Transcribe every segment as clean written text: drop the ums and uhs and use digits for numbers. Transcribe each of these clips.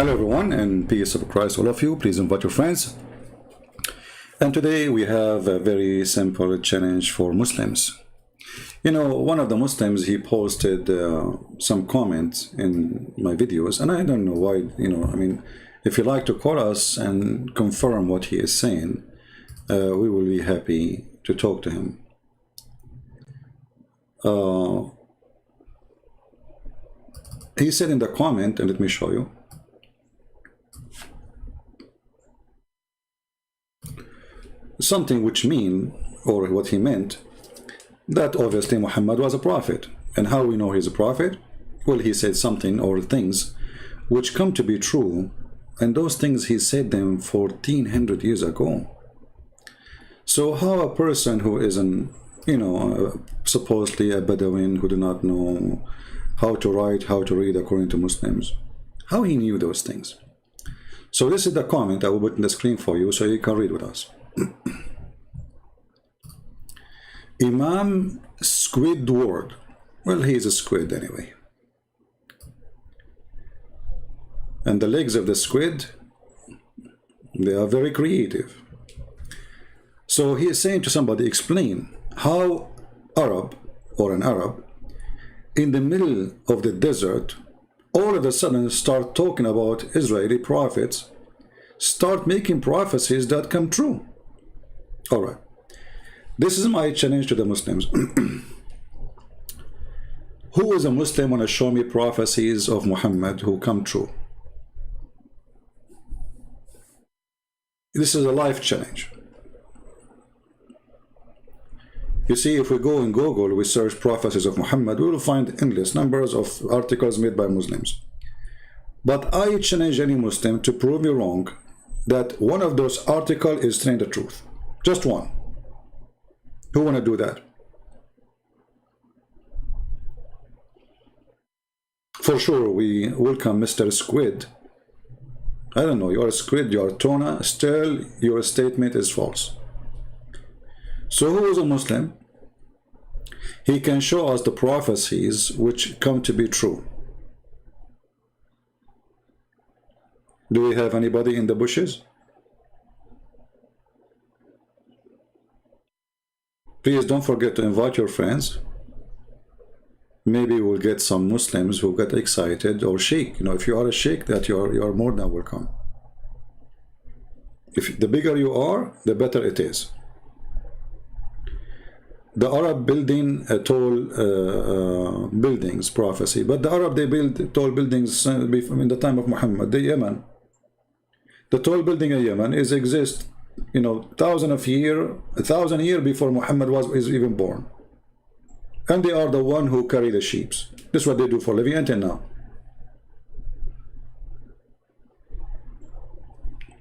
Hello everyone, and peace of Christ all of you. Please invite your friends. And today we have a very simple challenge for Muslims. You know, one of the Muslims, he posted some comments in my videos, and I don't know why, I mean, if you like to call us and confirm what he is saying, we will be happy to talk to him. He said in the comment, and let me show you, something which or what he meant, that obviously Muhammad was a prophet. And how we know he's a prophet? Well, he said something or things which come to be true, and those things he said them 1400 years ago. So how a person who isn't, supposedly a Bedouin who do not know how to write, how to read according to Muslims, how he knew those things? So this is the comment I will put in the screen for you so you can read with us. Imam Squidward. Well, he's a squid anyway. And the legs of the squid, they are very creative. So he is saying to somebody, explain how an Arab, in the middle of the desert, all of a sudden start talking about Israeli prophets, start making prophecies that come true. All right. This is my challenge to the Muslims. Who is a Muslim want to show me prophecies of Muhammad who come true? This is a life challenge. You see, if we go in Google, we search prophecies of Muhammad, we will find endless numbers of articles made by Muslims. But I challenge any Muslim to prove me wrong that one of those articles is telling the truth. Just one. Who want to do that? For sure, we welcome Mr. Squid. I don't know, you're a squid, you're a tuna, still your statement is false. So who is a Muslim? He can show us the prophecies which come to be true. Do we have anybody in the bushes? Please don't forget to invite your friends. Maybe we'll get some Muslims who get excited or shake. If you are a sheikh, that you are more than welcome. If the bigger you are, the better it is. The Arab building tall buildings prophecy, but the Arab, they build tall buildings in the time of Muhammad. The Yemen, the tall building in Yemen exist, 1,000 years before Muhammad is even born, and they are the one who carry the sheep. This is what they do for living until now.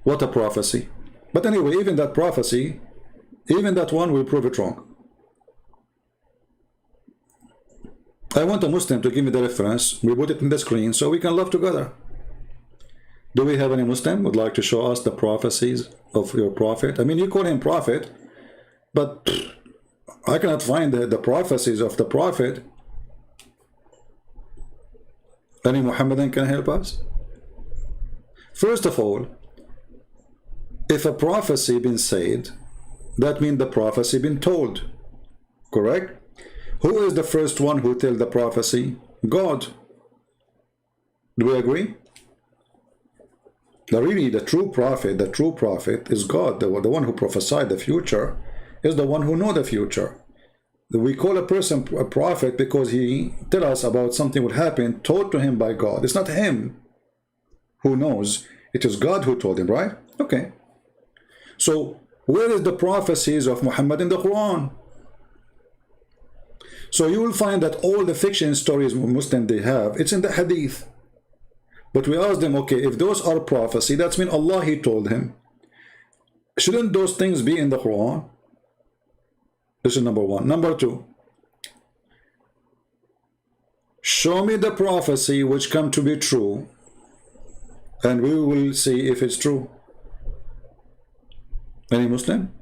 What a prophecy! But anyway, even that prophecy, even that one will prove it wrong. I want a Muslim to give me the reference. We put it in the screen so we can love together. Do we have any Muslim who would like to show us the prophecies of your prophet? I mean, you call him prophet, but I cannot find the prophecies of the prophet. Any Muhammadan can help us? First of all, if a prophecy been said, that means the prophecy been told. Correct? Who is the first one who tell the prophecy? God. Do we agree? The true prophet is God. The one who prophesied the future is the one who know the future. We call a person a prophet because he tell us about something will happen told to him by God. It's not him who knows. It is God who told him, right? Okay. So where is the prophecies of Muhammad in the Quran? So you will find that all the fiction stories Muslim they have, it's in the hadith. But we ask them, okay, if those are prophecy, that's mean Allah, he told him. Shouldn't those things be in the Quran? This is number one. Number two, show me the prophecy which come to be true, and we will see if it's true. Any Muslim?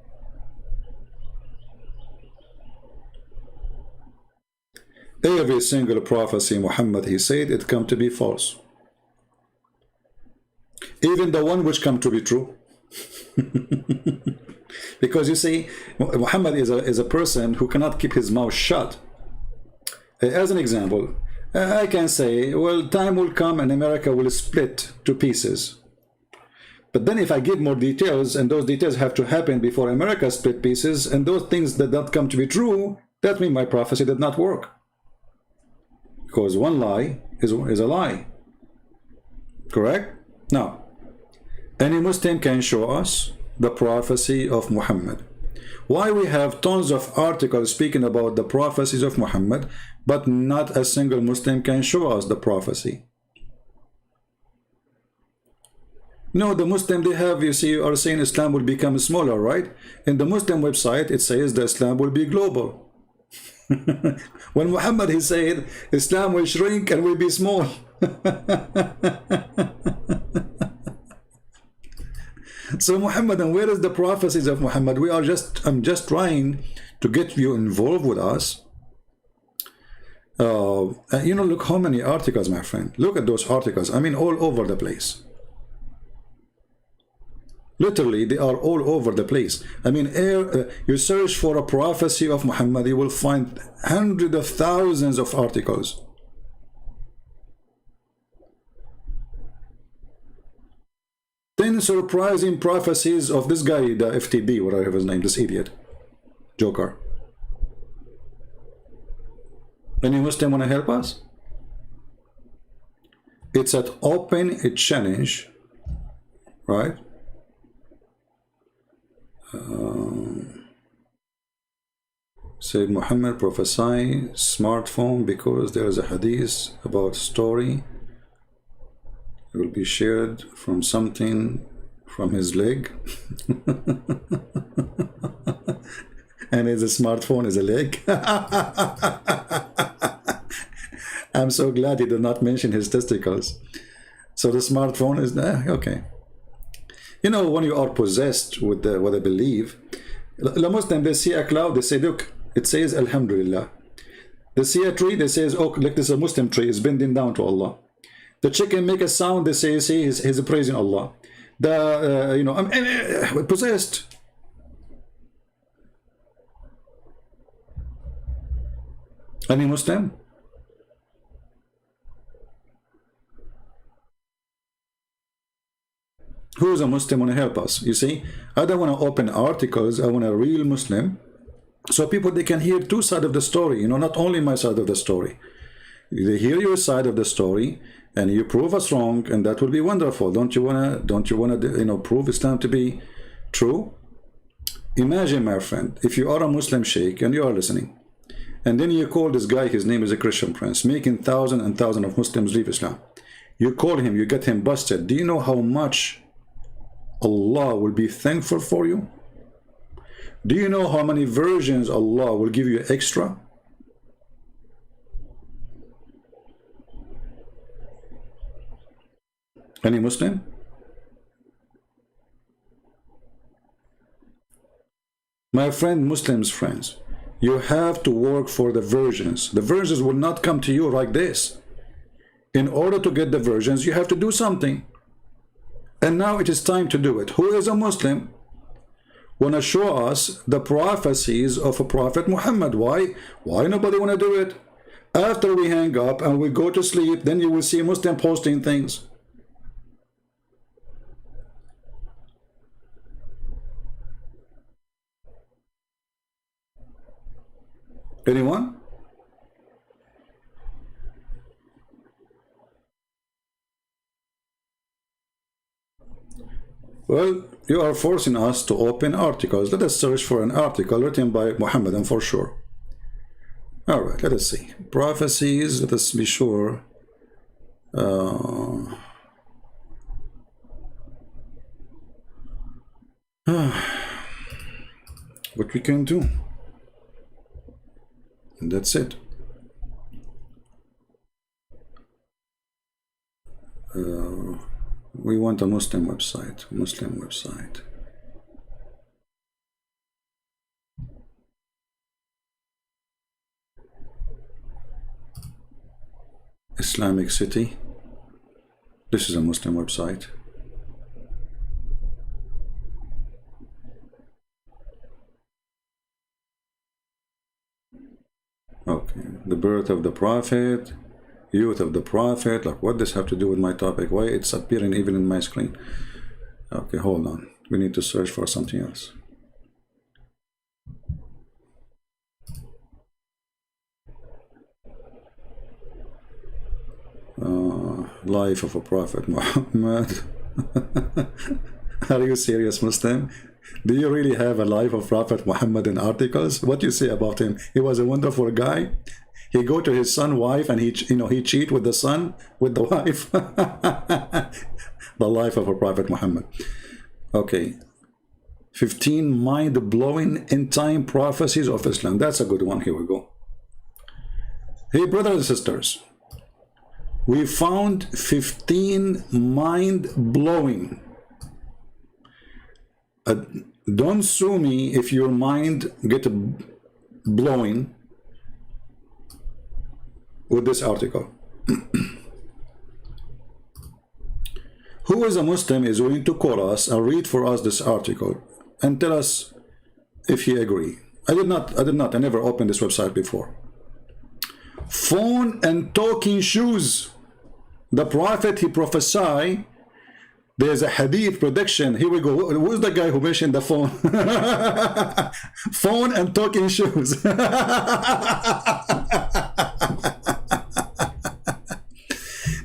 Every single prophecy Muhammad he said it come to be false. Even the one which come to be true. Because you see, Muhammad is a person who cannot keep his mouth shut. As an example, I can say, well, time will come and America will split to pieces. But then if I give more details, and those details have to happen before America split pieces, and those things that don't come to be true, that means my prophecy did not work. Because one lie is a lie. Correct? Now, any Muslim can show us the prophecy of Muhammad. Why we have tons of articles speaking about the prophecies of Muhammad, but not a single Muslim can show us the prophecy? No, the Muslim they have, you see, are saying Islam will become smaller, right? In the Muslim website, it says that Islam will be global. When Muhammad, he said, Islam will shrink and will be small. So Muhammad, and where is the prophecies of Muhammad? I'm just trying to get you involved with us. You know, look how many articles, my friend. Look at those articles. I mean, all over the place. Literally, they are all over the place. I mean, you search for a prophecy of Muhammad, you will find hundreds of thousands of articles. Then surprising prophecies of this guy, the FTB, whatever his name, this idiot, Joker. Any Muslim want to help us? It's an open challenge, right? Said Muhammad prophesy smartphone because there is a hadith about story. It will be shared from something from his leg. And his smartphone is a leg. I'm so glad he did not mention his testicles. So the smartphone is okay. You know, when you are possessed with what I believe, the Muslim, they see a cloud, they say, look, it says Alhamdulillah. They see a tree, they say, oh, look, this is a Muslim tree, it's bending down to Allah. The chicken make a sound, they say, see, he's praising Allah. The, you know, I'm possessed. Any Muslim? Who is a Muslim want to help us? You see, I don't want to open articles. I want a real Muslim, so people they can hear two sides of the story. You know, not only my side of the story. They hear your side of the story, and you prove us wrong, and that will be wonderful. Don't you wanna? You know, prove Islam to be true? Imagine, my friend, if you are a Muslim sheikh and you are listening, and then you call this guy. His name is a Christian prince, making thousands and thousands of Muslims leave Islam. You call him, you get him busted. Do you know how much Allah will be thankful for you? Do you know how many versions Allah will give you extra? Any Muslim? My friend, Muslims friends, you have to work for the versions. The versions will not come to you like this. In order to get the versions, you have to do something. And now it is time to do it. Who is a Muslim? Want to show us the prophecies of a Prophet Muhammad. Why? Why nobody want to do it? After we hang up and we go to sleep, then you will see Muslim posting things. Anyone? Well, you are forcing us to open articles. Let us search for an article written by Muhammad, for sure. All right, let us see. Prophecies, let us be sure. What we can do. And that's it. We want a Muslim website. Muslim website. Islamic City. This is a Muslim website. Okay, the birth of the prophet, youth of the prophet. Like, what does have to do with my topic? Why it's appearing even in my screen? Okay, hold on. We need to search for something else. Life of a prophet Muhammad. Are you serious, Muslim? Do you really have a life of Prophet Muhammad in articles? What do you say about him? He was a wonderful guy. He go to his son wife and he cheat with the son with the wife. The life of a Prophet Muhammad. Okay, 15 mind-blowing end-time prophecies of Islam. That's a good one. Here we go. Hey, brothers and sisters, we found 15 mind-blowing. Don't sue me if your mind get blowing with this article. Who is a Muslim is willing to call us and read for us this article and tell us if he agree. I never opened this website before. Phone and talking shoes. The prophet, he prophesied. There's a hadith prediction. Here we go. Who's the guy who mentioned the phone? Phone and talking shoes.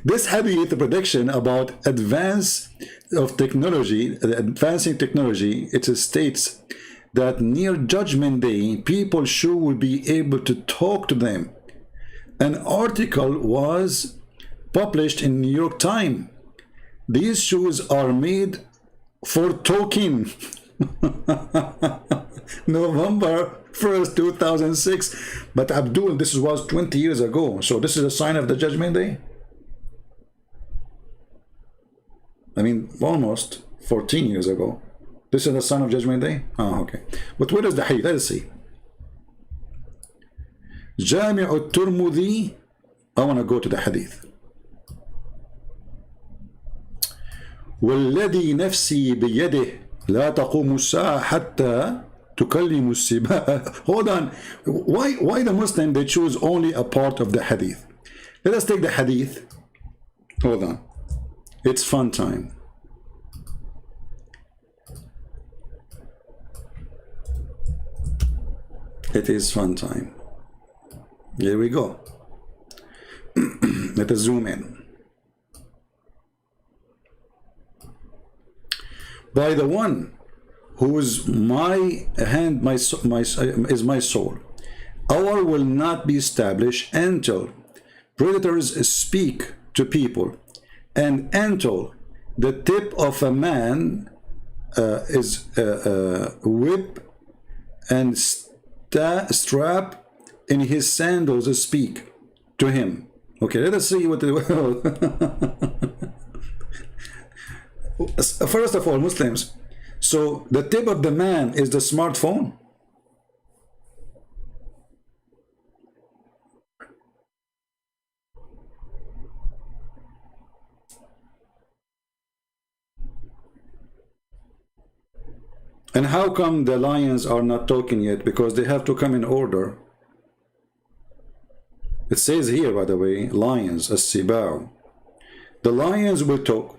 This hadith prediction about advancing technology, it states that near Judgment Day, people sure will be able to talk to them. An article was published in New York Times. These shoes are made for talking. November 1st, 2006. But Abdul, this was 20 years ago. So this is a sign of the Judgment Day? I mean, almost 14 years ago. This is the sign of Judgment Day? Oh, okay. But where is the hadith? Let's see. Jami' al-Tirmidhi. I want to go to the hadith. والذي نفسي بيده لا تقوم الساعة حتى تكلم السباع. Hold on. Why the Muslim, they choose only a part of the hadith? Let us take the hadith. Hold on. It's fun time. It is fun time. Here we go. Let us zoom in. By the one whose my hand is my soul, our will not be established until predators speak to people, and until the tip of a man is whip and strap in his sandals speak to him. Okay, let us see what the first of all, Muslims, so the tip of the man is the smartphone. And how come the lions are not talking yet? Because they have to come in order. It says here, by the way, lions, as-sibao. The lions will talk.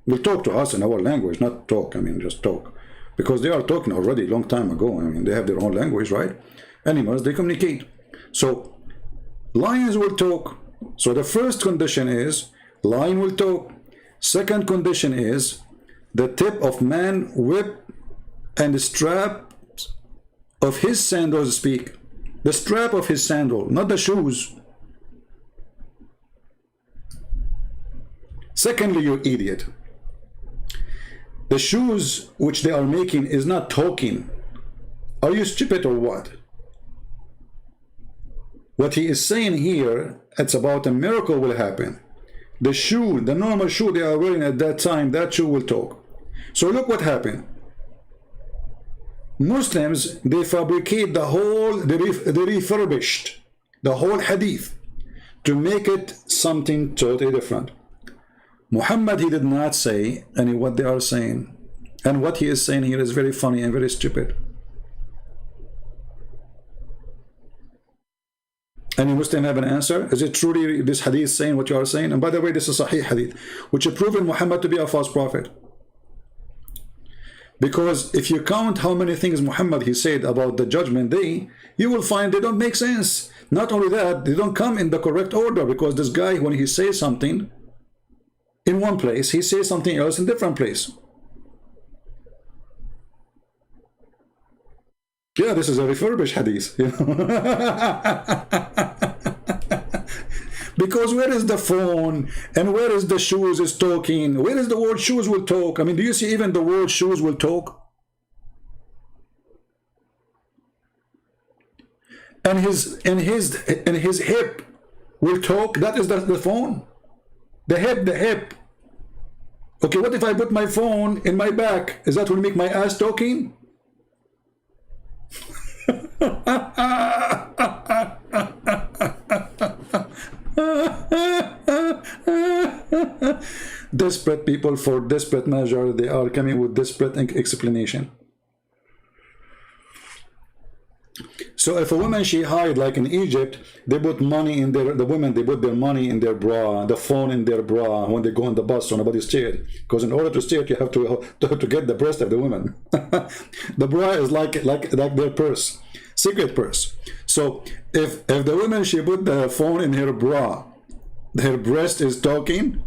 Will talk to us in our language, not talk, I mean just talk. Because they are talking already a long time ago. I mean, they have their own language, right? Animals, they communicate. So, lions will talk. So the first condition is, lion will talk. Second condition is, the tip of man whip and the strap of his sandals speak. The strap of his sandal, not the shoes. Secondly, you idiot, the shoes which they are making is not talking. Are you stupid or what? What he is saying here, it's about a miracle will happen. The shoe, the normal shoe they are wearing at that time, that shoe will talk. So look what happened. Muslims, they fabricate the whole, they refurbished the whole hadith to make it something totally different. Muhammad, he did not say any what they are saying. And what he is saying here is very funny and very stupid. Any Muslim have an answer? Is it truly this hadith saying what you are saying? And by the way, this is Sahih hadith, which has proven Muhammad to be a false prophet. Because if you count how many things Muhammad he said about the judgment day, you will find they don't make sense. Not only that, they don't come in the correct order, because this guy, when he says something in one place, he says something else in different place. Yeah, this is a refurbished hadith. You know? Because where is the phone and where is the shoes is talking? Where is the word shoes will talk? I mean, do you see even the word shoes will talk? And his hip will talk. That is the phone. The hip. Okay, what if I put my phone in my back? Is that will make my ass talking? Desperate people for desperate measure, they are coming with desperate explanation. So if a woman she hide, like in Egypt, they put money in their, the women, they put their money in their bra, the phone in their bra when they go on the bus so nobody steal it. Because in order to steal it, you have to get the breast of the woman. The bra is like their purse, secret purse. So if the woman she put the phone in her bra, her breast is talking.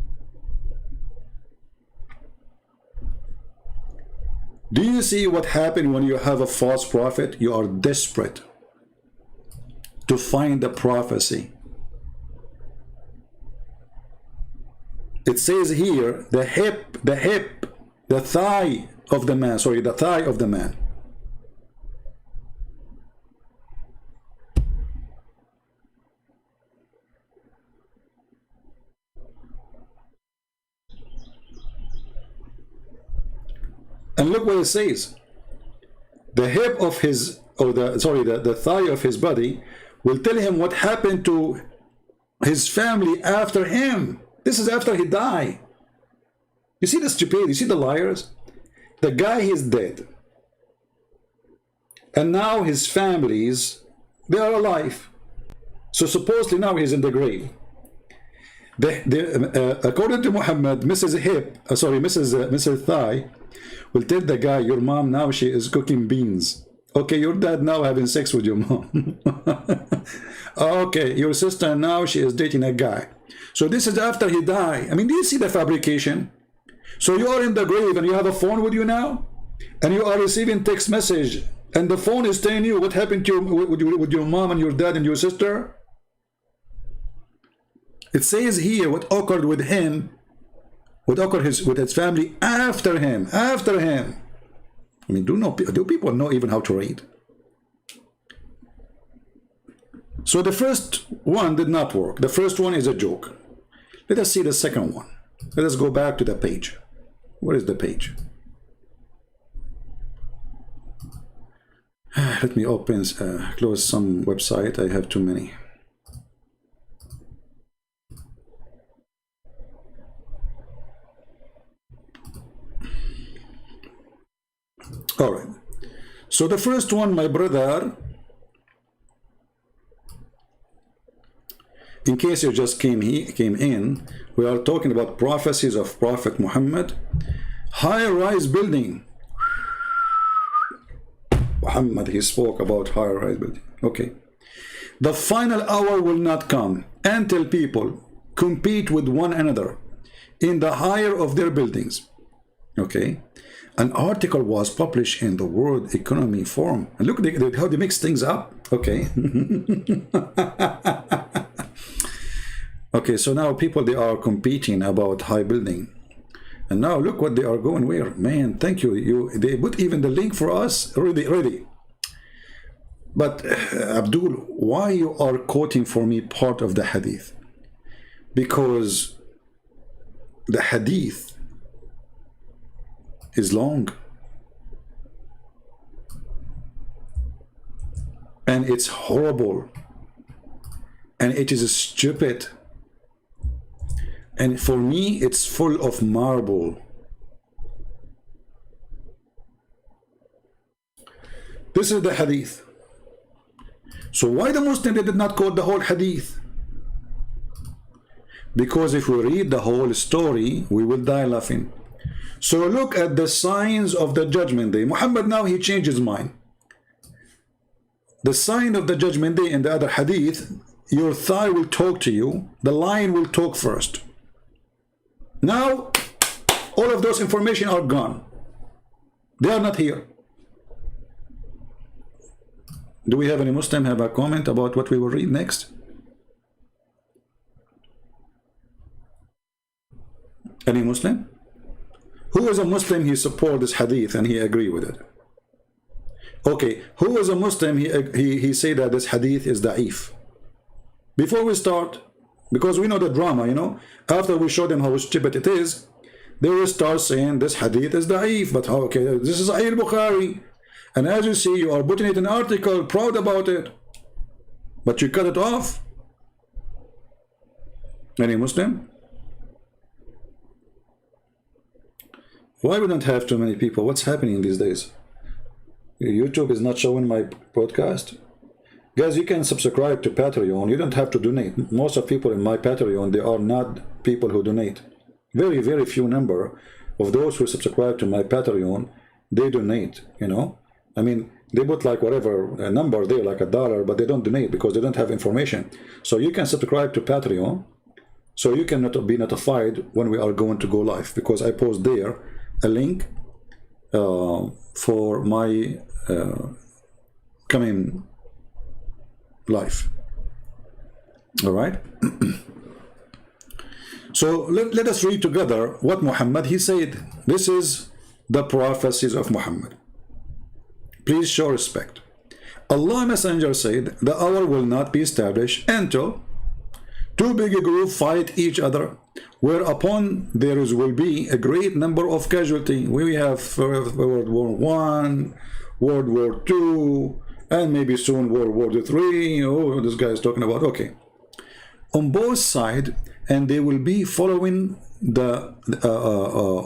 Do you see what happened when you have a false prophet? You are desperate to find the prophecy. It says here, the thigh of the man, sorry, the thigh of the man. And look what it says. The hip of his, or the thigh of his body will tell him what happened to his family after him. This is after he died. You see the stupidity, you see the liars? The guy is dead. And now his families, they are alive. So supposedly now he's in the grave. According to Muhammad, Mrs. Thigh will tell the guy, your mom now she is cooking beans. Okay, your dad now having sex with your mom. Okay, your sister now she is dating a guy. So this is after he died. I mean, do you see the fabrication? So you are in the grave and you have a phone with you now, and you are receiving text message, and the phone is telling you what happened to you with your mom and your dad and your sister. It says here what occurred with him, what occurred with his family after him. I mean, do people know even how to read? So the first one did not work. The first one is a joke. Let us see the second one. Let us go back to the page. Where is the page? Let me open, close some website. I have too many. All right. So the first one, my brother, in case you just came in, we are talking about prophecies of Prophet Muhammad. High-rise building. Muhammad, he spoke about high-rise building. Okay. The final hour will not come until people compete with one another in the higher of their buildings. Okay. An article was published in the World Economy Forum. And look how they mix things up. Okay. Okay, so now people, they are competing about high building. And now look what they are going where. Man, thank you. They put even the link for us. Ready. But Abdul, why you are quoting for me part of the hadith? Because the hadith is long, and it's horrible, and it is stupid, and for me it's full of marble. This is the hadith. So why the Muslim, they did not quote the whole hadith? Because if we read the whole story, we will die laughing. So look at the signs of the judgment day. Muhammad now, he changed his mind. The sign of the judgment day in the other hadith, your thigh will talk to you, the lion will talk first. Now, all of those information are gone. They are not here. Do we have any Muslim have a comment about what we will read next? Any Muslim? Who is a Muslim, he support this hadith and he agree with it? Okay, who is a Muslim, he say that this hadith is da'if? Before we start, because we know the drama, you know, after we show them how stupid it is, they will start saying this hadith is da'if, but how, okay, this is Sahih Bukhari, and as you see, you are putting it in an article, proud about it, but you cut it off. Any Muslim? Why we don't have too many people? What's happening these days? YouTube is not showing my podcast. Guys, you can subscribe to Patreon. You don't have to donate. Most of people in my Patreon, they are not people who donate. Very, very few number of those who subscribe to my Patreon, they donate, you know. I mean, they put like whatever a number there, like $1, but they don't donate because they don't have information. So you can subscribe to Patreon, so you can be notified when we are going to go live, because I post there a link for my coming live. All right. So let us read together what Muhammad he said. This is the prophecies of Muhammad. Please show respect. Allah Messenger said, the hour will not be established until two big groups fight each other, whereupon there will be a great number of casualties. We have World War I, World War II, and maybe soon World War III. Oh, this guy is talking about, okay. On both sides, and they will be following the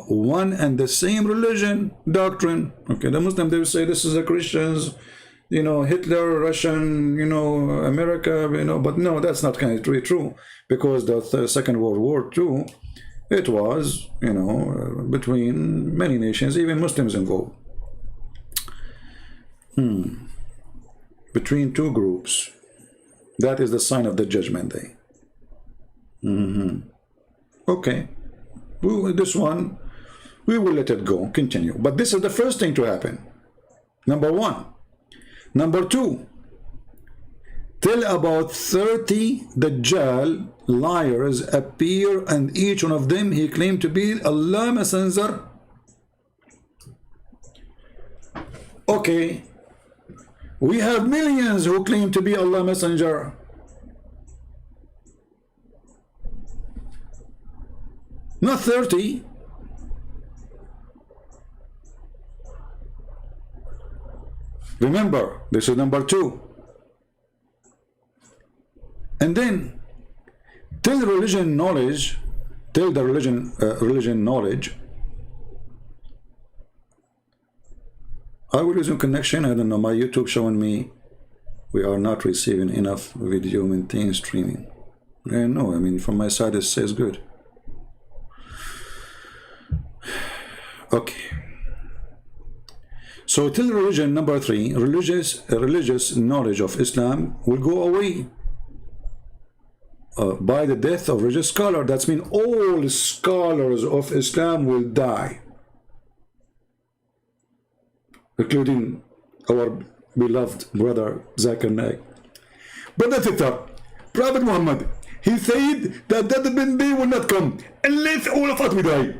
one and the same religion doctrine. Okay, the Muslim, they will say this is the Christians, you know, Hitler, Russian, you know, America, you know, but no, that's not kind of really true, because the Second World War II, it was, you know, between many nations, even Muslims involved. Between two groups. That is the sign of the judgment day. Okay. This one, we will let it go, continue. But this is the first thing to happen. Number one. Number two, till about 30 Dajjal liars appear, and each one of them he claimed to be Allah Messenger. Okay, we have millions who claim to be Allah Messenger. Not 30. Remember, this is number two. And then, till religion knowledge, till the religion knowledge, I will resume connection. I don't know, my YouTube showing me we are not receiving enough video maintain streaming. No, I mean, from my side it says good. Okay. So till religion, number three, religious knowledge of Islam will go away by the death of religious scholar. That's mean all scholars of Islam will die, including our beloved brother Zakir Naik. Brother Tita, Prophet Muhammad, he said that judgment day will not come unless all of us will die.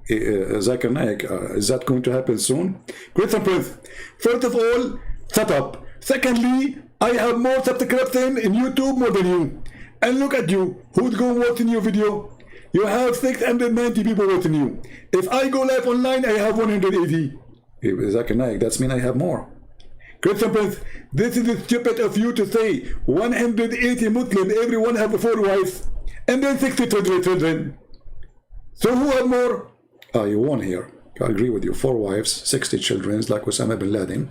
Zakir Naik, is that going to happen soon? Great Prince, first of all, shut up. Secondly, I have more subscription in YouTube more than you. And look at you, who's going watching your video? You have 690 people watching you. If I go live online, I have 180. Zakir Naik, that's mean I have more. Great Prince, this is stupid of you to say 180 Muslims, everyone have 4 wives, and then 60 children. So who have more? You won here. I agree with you. 4 wives, 60 children, like Osama bin Laden.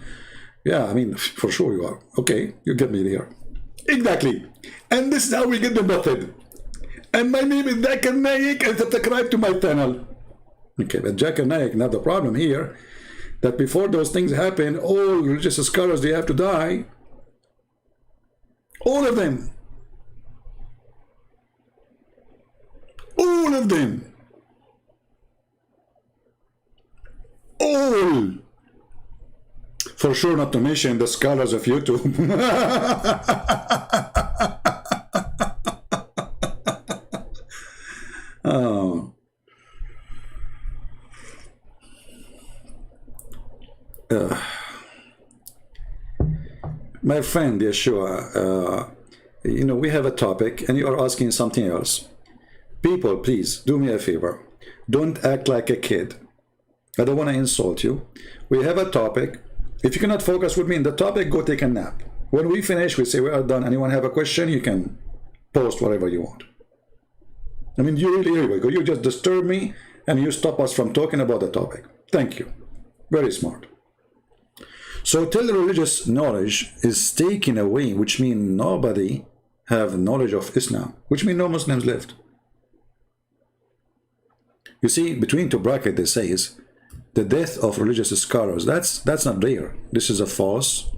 Yeah, I mean, for sure you are. Okay, you get me there. Exactly. And this is how we get the method. And my name is Zakir Naik, and subscribe to my channel. Okay, but Zakir Naik, now the problem here, that before those things happen, all religious scholars, they have to die. All of them. All of them. All. For sure, not to mention the scholars of YouTube. Oh. My friend Yeshua, you know, we have a topic and you are asking something else. People, please do me a favor. Don't act like a kid. I don't want to insult you. We have a topic. If you cannot focus with me in the topic, go take a nap. When we finish, we say we are done. Anyone have a question? You can post whatever you want. I mean, you really, here we go. You just disturb me and you stop us from talking about the topic. Thank you. Very smart. So till religious knowledge is taken away, which means nobody have knowledge of Islam, which means no Muslims left. You see, between two brackets, they say is the death of religious scholars. That's not there. This is a false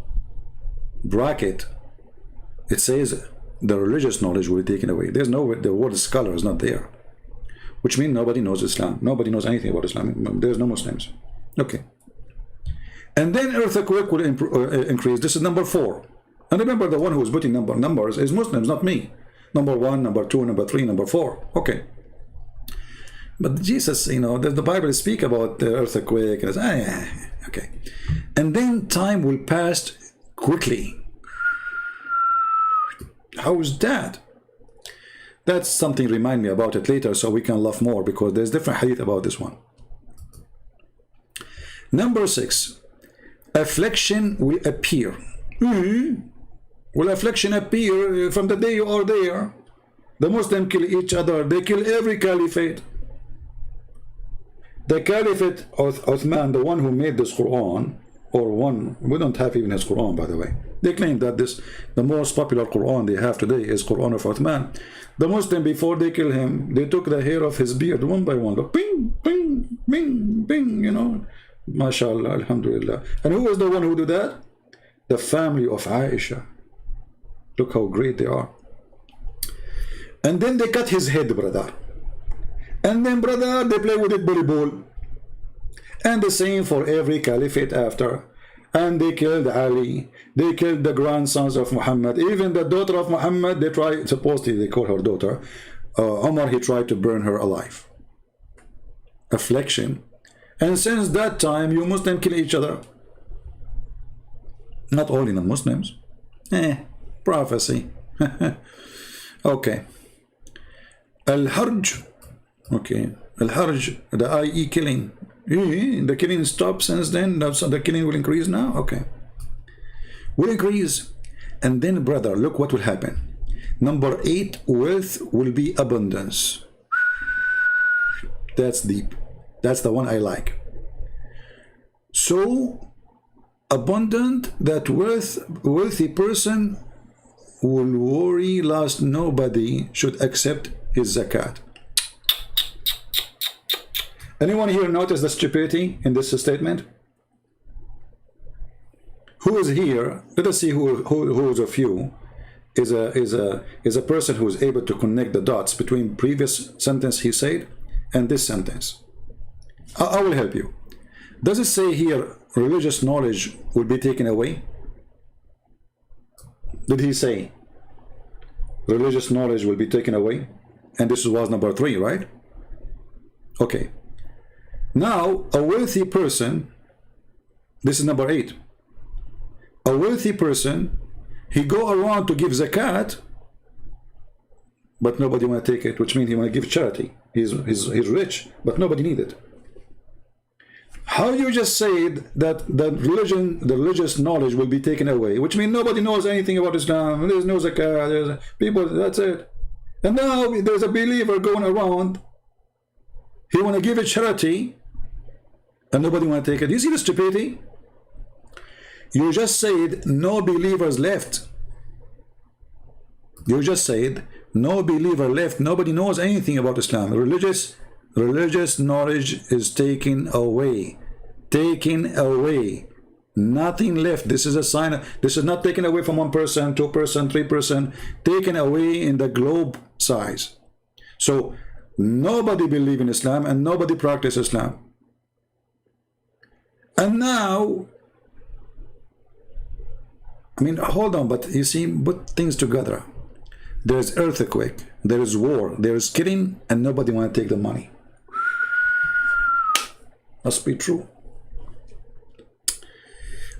bracket. It says the religious knowledge will be taken away. There's no, the word scholar is not there, which means nobody knows Islam. Nobody knows anything about Islam. There's no Muslims. Okay. And then earthquake will increase. This is number 4. And remember, the one who is putting numbers is Muslims, not me. Number 1, number 2, number 3, number 4. Okay. But Jesus, you know, the Bible speak about the earthquake. And okay. And then time will pass quickly. How is that? That's something, remind me about it later so we can laugh more, because there's different hadith about this one. Number 6. Affliction will appear. Will affliction appear from the day you are there? The Muslims kill each other. They kill every caliphate. The caliphate of Uthman, the one who made this Quran, or one, we don't have even his Quran, by the way. They claim that the most popular Quran they have today is Quran of Uthman. The Muslim, before they kill him, they took the hair of his beard one by one. Look, ping, ping, ping, ping, you know. MashaAllah, Alhamdulillah. And who was the one who did that? The family of Aisha. Look how great they are. And then they cut his head, brother. And then, brother, they play with it volleyball. And the same for every caliphate after. And they killed Ali. They killed the grandsons of Muhammad. Even the daughter of Muhammad, they tried, supposedly they call her daughter, Omar, he tried to burn her alive. Affliction. And since that time, you Muslims kill each other. Not only non-Muslims. Prophecy. Okay. Al-Harj. Okay. Al-Harj, the IE killing. The killing stopped since then. The killing will increase now. Okay. Will increase. And then, brother, look what will happen. Number 8, wealth will be abundance. That's deep. That's the one I like. So abundant that wealthy person will worry lest nobody should accept his zakat. Anyone here notice the stupidity in this statement? Who is here? Let us see who is of you is a person who is able to connect the dots between previous sentence he said and this sentence. I will help you. Does it say here religious knowledge will be taken away? Did he say religious knowledge will be taken away? And this was number 3, right? Okay. Now, a wealthy person, this is number 8. A wealthy person, he go around to give zakat, but nobody want to take it, which means he want to give charity. He's rich, but nobody need it. How you just said that the religious knowledge will be taken away, which means nobody knows anything about Islam. There's no zakat, there's people, that's it. And now there's a believer going around, he want to give it charity, and nobody want to take it. You see the stupidity? You just said no believers left. You just said no believer left. Nobody knows anything about Islam. Religious knowledge is taken away. Taken away. Nothing left. This is a sign. This is not taken away from 1%, 2%, 3%. Taken away in the globe size. So nobody believe in Islam and nobody practice Islam. And now, I mean, hold on, but you see, put things together. There's earthquake, there is war, there is killing, and nobody want to take the money. Must be true.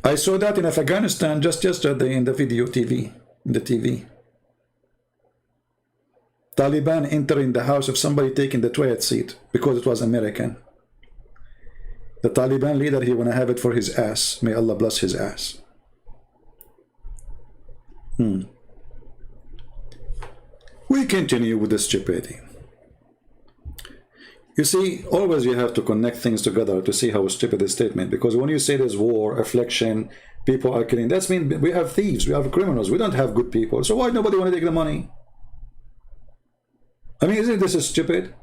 I saw that in Afghanistan just yesterday in the video TV, in the TV. Taliban entering the house of somebody taking the toilet seat because it was American. The Taliban leader, he want to have it for his ass. May Allah bless his ass. We continue with the stupidity. You see, always you have to connect things together to see how stupid the statement. Because when you say there's war, affliction, people are killing, that means we have thieves, we have criminals, we don't have good people. So why nobody want to take the money? I mean, isn't this stupid?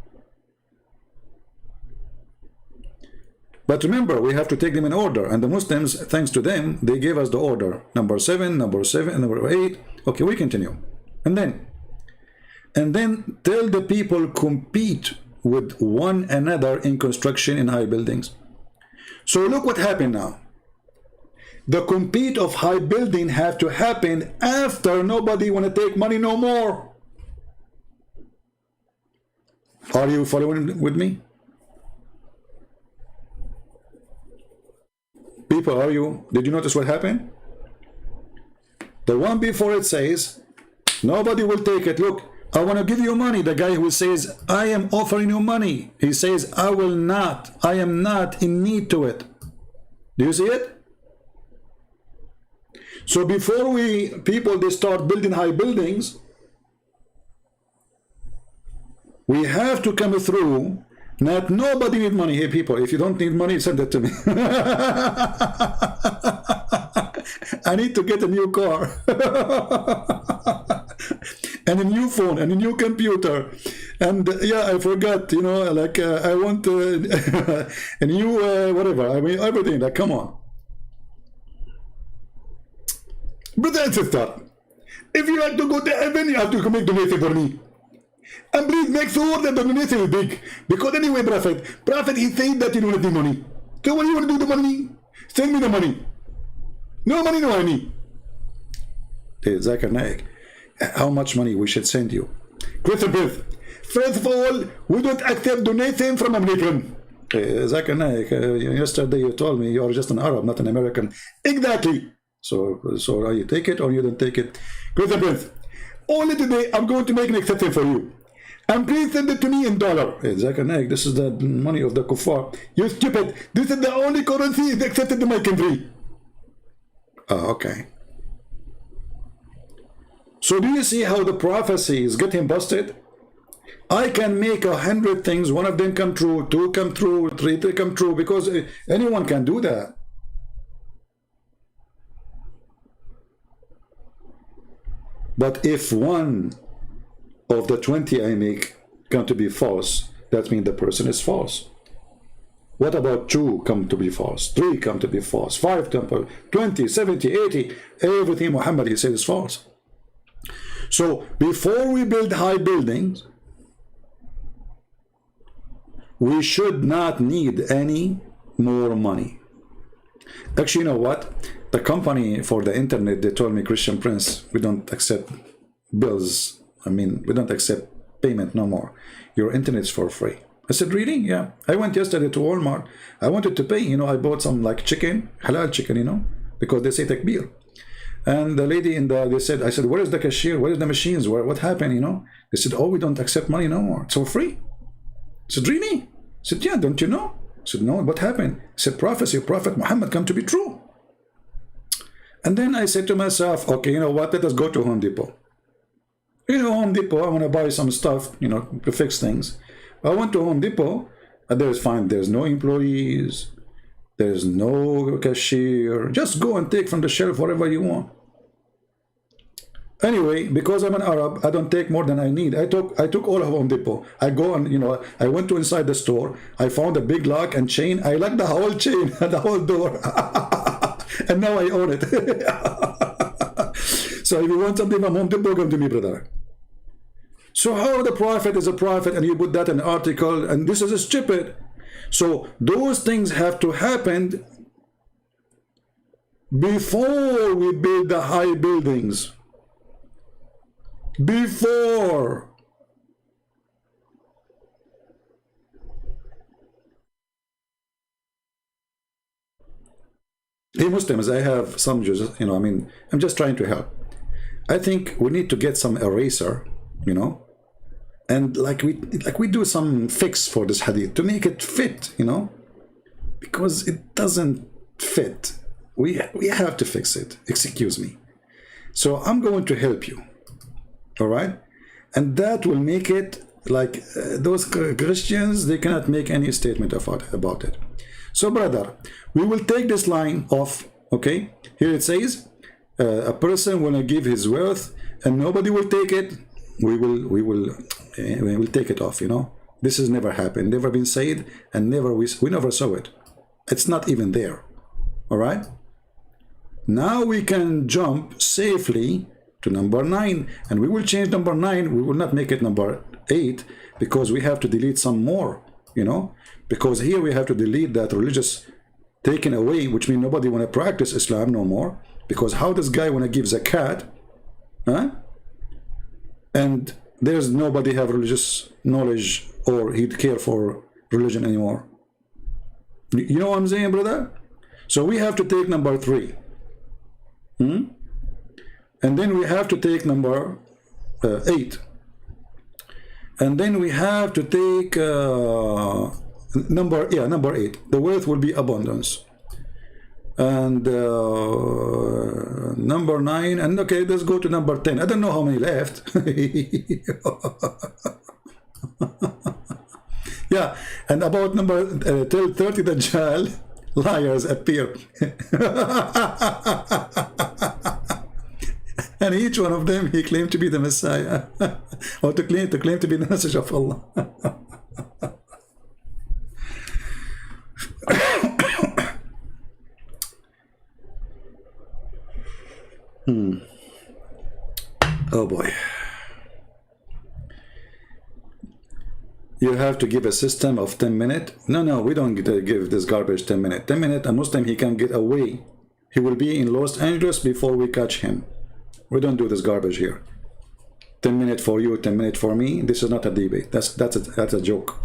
But remember, we have to take them in order. And the Muslims, thanks to them, they gave us the order. Number 7, number 8. Okay, we continue. And then tell the people compete with one another in construction in high buildings. So look what happened now. The compete of high building have to happen after nobody want to take money no more. Are you following with me? People, did you notice what happened? The one before it says, nobody will take it. Look, I want to give you money. The guy who says, I am offering you money. He says, I will not. I am not in need to it. Do you see it? So before they start building high buildings, we have to come through. Not nobody need money. Hey people, if you don't need money, send it to me. I need to get a new car and a new phone and a new computer, and yeah, I forgot, you know, like I want a new whatever. I mean everything. Like, come on, brother and sister. If you like to go to heaven, you have to make donation for me. And please make sure that the donation is big. Because anyway, Prophet, he said that you don't need money. So what do you want to do with the money? Send me the money. No money, no money. Hey, Zakir Naik, how much money we should send you? Question please. First of all, we don't accept donation from American. Hey, Zakir Naik, yesterday you told me you are just an Arab, not an American. Exactly. So you take it or you don't take it? Question please. Only today I'm going to make an exception for you. And please send it to me in dollar. Hey, Zakir Naik, this is the money of the kuffar. You stupid. This is the only currency is accepted in my country. Oh, okay. So do you see how the prophecy is getting busted? I can make 100 things, one of them come true, 2 come true, 3 come true, because anyone can do that. But if one of the 20 I make come to be false, that means the person is false. What about 2 come to be false, 3 come to be false, 5 come to be 20, 70, 80, everything Muhammad he said is false. So before we build high buildings, we should not need any more money. Actually, you know what? The company for the internet, they told me, Christian Prince, we don't accept bills. I mean, we don't accept payment no more. Your internet is for free. I said, really? Yeah. I went yesterday to Walmart. I wanted to pay, you know, I bought some like chicken, halal chicken, you know, because they say takbir. And the lady they said, I said, where is the cashier? Where is the machines? What happened, you know? They said, oh, we don't accept money no more. It's for free. I said, really? I said, yeah, don't you know? I said, no, what happened? I said, prophecy, Prophet Muhammad come to be true. And then I said to myself, okay, you know what? Let us go to Home Depot. You know, Home Depot, I want to buy some stuff, you know, to fix things. I went to Home Depot, and there's no employees. There's no cashier. Just go and take from the shelf whatever you want. Anyway, because I'm an Arab, I don't take more than I need. I took all of Home Depot. I go and, you know, I went to inside the store. I found a big lock and chain. I locked the whole chain, the whole door. And now I own it. So if you want something from Home Depot, come to me, brother. So how the prophet is a prophet and you put that in an article and this is stupid. So those things have to happen before we build the high buildings. Before. Hey Muslims, I have some Jews, you know, I mean, I'm just trying to help. I think we need to get some eraser, you know, and like we do some fix for this hadith to make it fit, you know, because it doesn't fit. We have to fix it. Excuse me. So I'm going to help you. All right, and that will make it like those Christians, they cannot make any statement about it. So brother, we will take this line off. Okay, here it says a person will give his wealth and nobody will take it. We will take it off, you know. This has never happened, never been said, and we never saw it. It's not even there. All right, now we can jump safely to number 9, and we will change number 9. We will not make it number 8 because we have to delete some more, you know, because here we have to delete that religious taken away, which means nobody want to practice Islam no more, because how does guy want to give zakat, huh? And there's nobody have religious knowledge or he'd care for religion anymore. You know what I'm saying, brother? So we have to take number 3. And then we have to take number 8. And then we have to take number 8. The wealth will be abundance. And number 9. And okay, let's go to number 10. I don't know how many left. Yeah, and about number 30, Dajjal, liars appear. And each one of them, he claimed to be the Messiah, or to claim to be the message of Allah. Oh boy. You have to give a system of 10 minutes. No, we don't give this garbage 10 minutes. 10 minutes, a Muslim, he can get away. He will be in Los Angeles before we catch him. We don't do this garbage here. 10 minutes for you, 10 minutes for me. This is not a debate. That's a joke.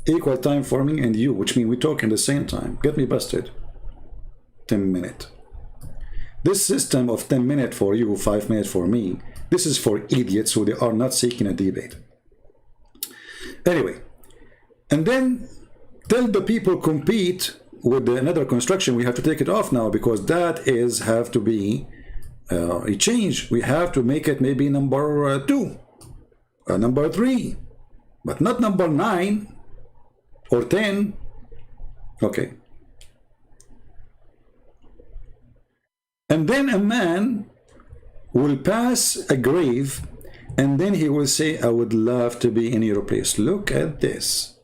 Equal time for me and you, which means we talk in the same time. Get me busted. 10 minutes. This system of 10 minutes for you, 5 minutes for me, this is for idiots who they are not seeking a debate. Anyway, and then tell the people compete with another construction. We have to take it off now because that is have to be a change. We have to make it maybe number 2, number 3, but not number 9 or 10. Okay. And then a man will pass a grave and then he will say, I would love to be in your place. Look at this.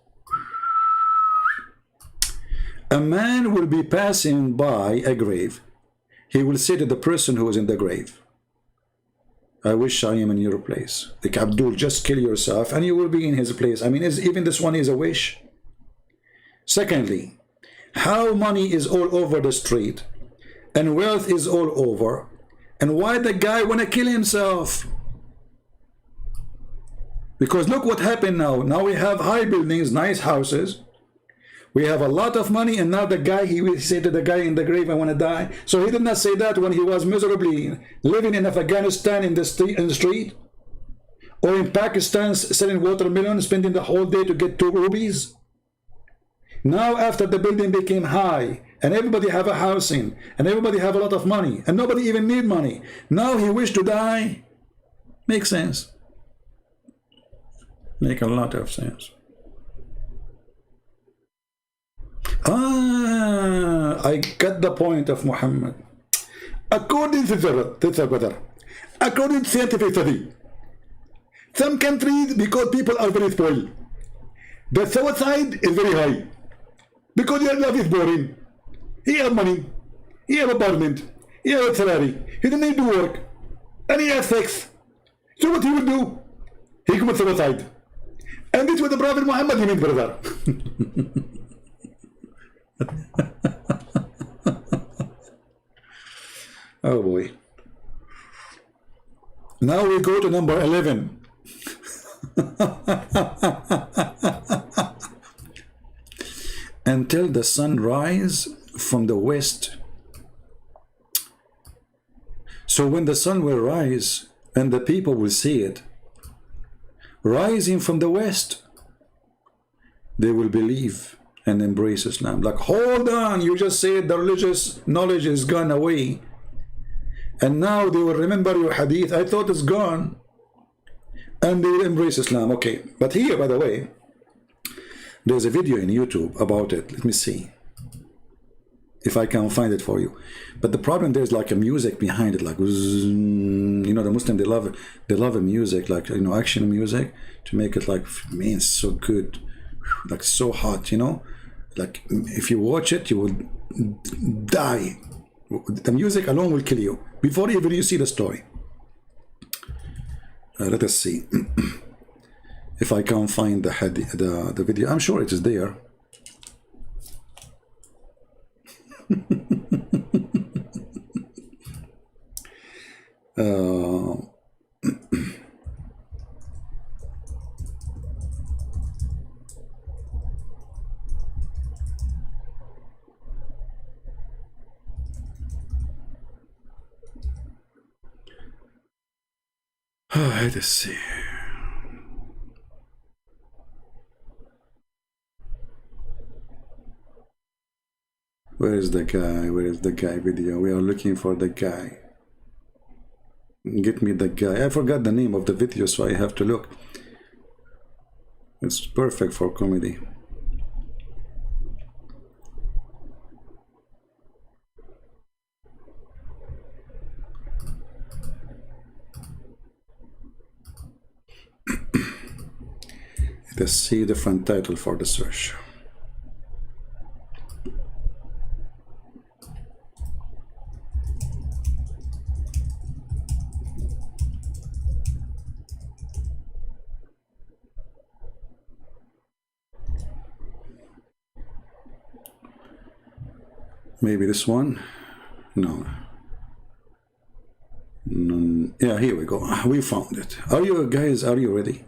A man will be passing by a grave. He will say to the person who is in the grave, I wish I am in your place. Like Abdul, just kill yourself and you will be in his place. I mean, even this one is a wish. Secondly, how money is all over the street and wealth is all over, and why the guy want to kill himself? Because look what happened now. Now we have high buildings, nice houses. We have a lot of money, and now the guy, he will say to the guy in the grave, I want to die. So he did not say that when he was miserably living in Afghanistan in the street, or in Pakistan selling watermelon, spending the whole day to get 2 rupees. Now after the building became high, and everybody have a housing, and everybody have a lot of money, and nobody even need money, now he wished to die. Makes sense. Make a lot of sense. I got the point of Muhammad. According to the brother, according to scientific study, some countries, because people are very spoiled, the suicide is very high because their life is boring. He has money, he has apartment, he has a salary, he doesn't need to work, and he has sex. So what he will do? He commits suicide. And this was the Prophet Muhammad, he means, brother. Oh boy. Now we go to number 11. Until the sun rise from the west. So when the sun will rise and the people will see it rising from the west, they will believe and embrace Islam. Like, hold on, you just said the religious knowledge is gone away, and now they will remember your hadith. I thought it's gone, and they will embrace Islam. Okay, but here, by the way, there's a video in YouTube about it. Let me see if I can find it for you. But the problem, there's like a music behind it, like, you know, the Muslim, they love a music, like, you know, action music, to make it like, man, so good, like so hot, you know, like if you watch it, you will die. The music alone will kill you before even you see the story. Let us see if I can find the video. I'm sure it is there. Let us see. Where is the guy? Where is the guy video? We are looking for the guy. Get me the guy. I forgot the name of the video, so I have to look. It's perfect for comedy. Let's see the front title for the search. Maybe this one? No. Yeah, here we go. We found it. Are you guys, are you ready?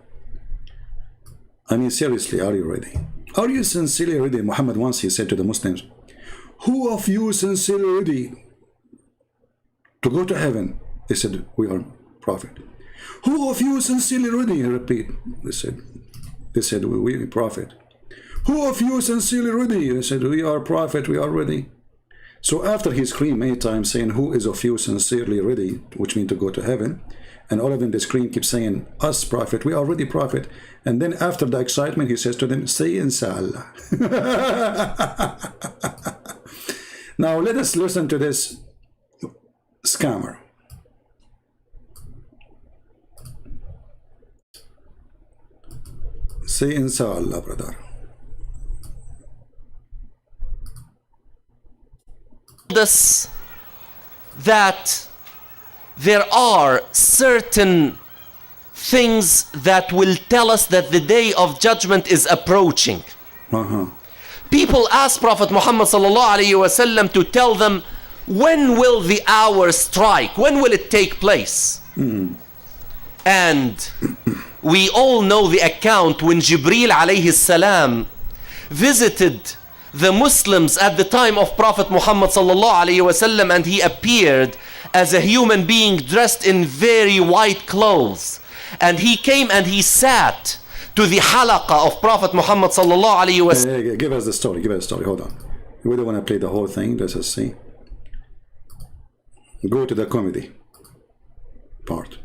I mean, seriously, are you ready? Are you sincerely ready? Muhammad once, he said to the Muslims, who of you sincerely ready to go to heaven? They said, we are prophet. Who of you sincerely ready? He repeat. They said, we prophet. Who of you sincerely ready? They said, we are prophet, we are ready. So after he screamed many times saying, who is of you sincerely ready, which means to go to heaven, and all of them, they scream, keep saying, us prophet, we are already prophet. And then after the excitement, he says to them, say inshallah. Now let us listen to this scammer. Say inshallah, brother. This that there are certain things that will tell us that the day of judgment is approaching. People ask Prophet Muhammad sallallahu alaihi wasallam to tell them, when will the hour strike? When will it take place? And we all know the account when Jibreel alayhi salam visited the Muslims at the time of Prophet Muhammad sallallahu alaihi wasallam, and he appeared as a human being dressed in very white clothes, and he came and he sat to the halaqah of Prophet Muhammad sallallahu alaihi wasallam. Hey, give us the story, give us the story, hold on. We don't want to play the whole thing, let's just see. Go to the comedy part.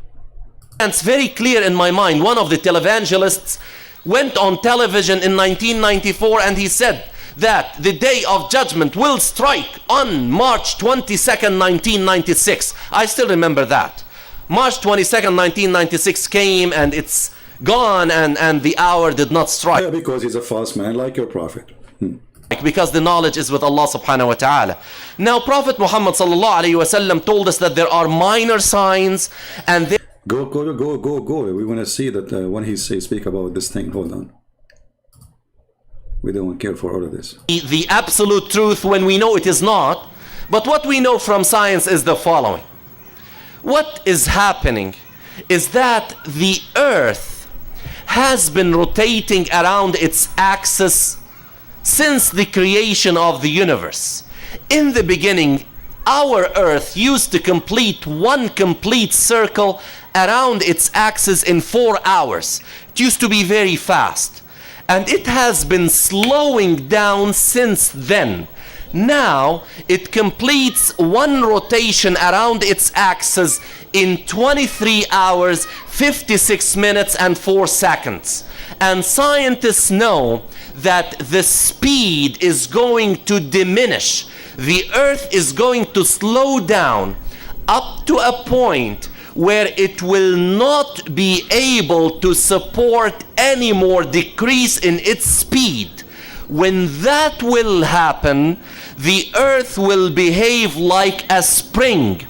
It's very clear in my mind. One of the televangelists went on television in 1994 and he said, that the day of judgment will strike on March 22nd, 1996. I still remember that. March 22nd, 1996 came and it's gone, and the hour did not strike. Yeah, because he's a false man like your prophet. Because the knowledge is with Allah subhanahu wa ta'ala. Now Prophet Muhammad sallallahu alayhi wa sallam told us that there are minor signs and there Go. We want to see that when he speak about this thing. Hold on. We don't care for all of this. the absolute truth when we know it is not. But what we know from science is the following. What is happening is that the earth has been rotating around its axis since the creation of the universe. In the beginning, our earth used to complete one complete circle around its axis in 4 hours. It used to be very fast. And it has been slowing down since then. Now it completes one rotation around its axis in 23 hours, 56 minutes and 4 seconds. And scientists know that the speed is going to diminish. The earth is going to slow down up to a point where it will not be able to support any more decrease in its speed. When that will happen, the earth will behave like a spring,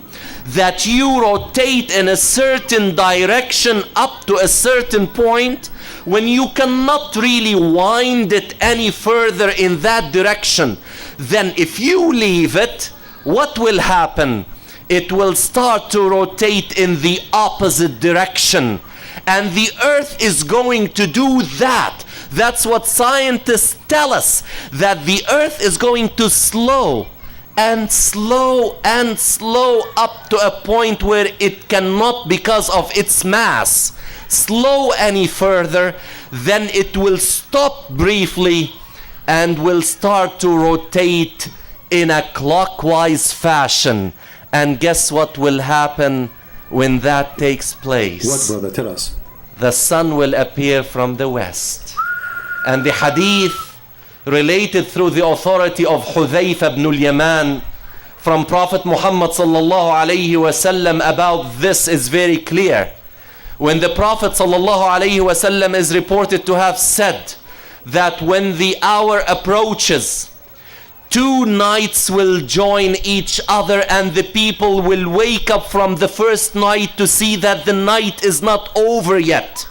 that you rotate in a certain direction up to a certain point when you cannot really wind it any further in that direction. Then if you leave it, what will happen? It will start to rotate in the opposite direction. And the earth is going to do that. That's what scientists tell us, that the earth is going to slow and slow and slow up to a point where it cannot, because of its mass, slow any further. Then it will stop briefly and will start to rotate in a clockwise fashion. And guess what will happen when that takes place? What, brother? Tell us. The sun will appear from the west. And the hadith related through the authority of Hudhayfa ibn al-Yaman from Prophet Muhammad sallallahu alayhi wasallam about this is very clear. When the Prophet sallallahu alayhi wasallam is reported to have said that when the hour approaches, 2 nights will join each other, and the people will wake up from the first night to see that the night is not over yet.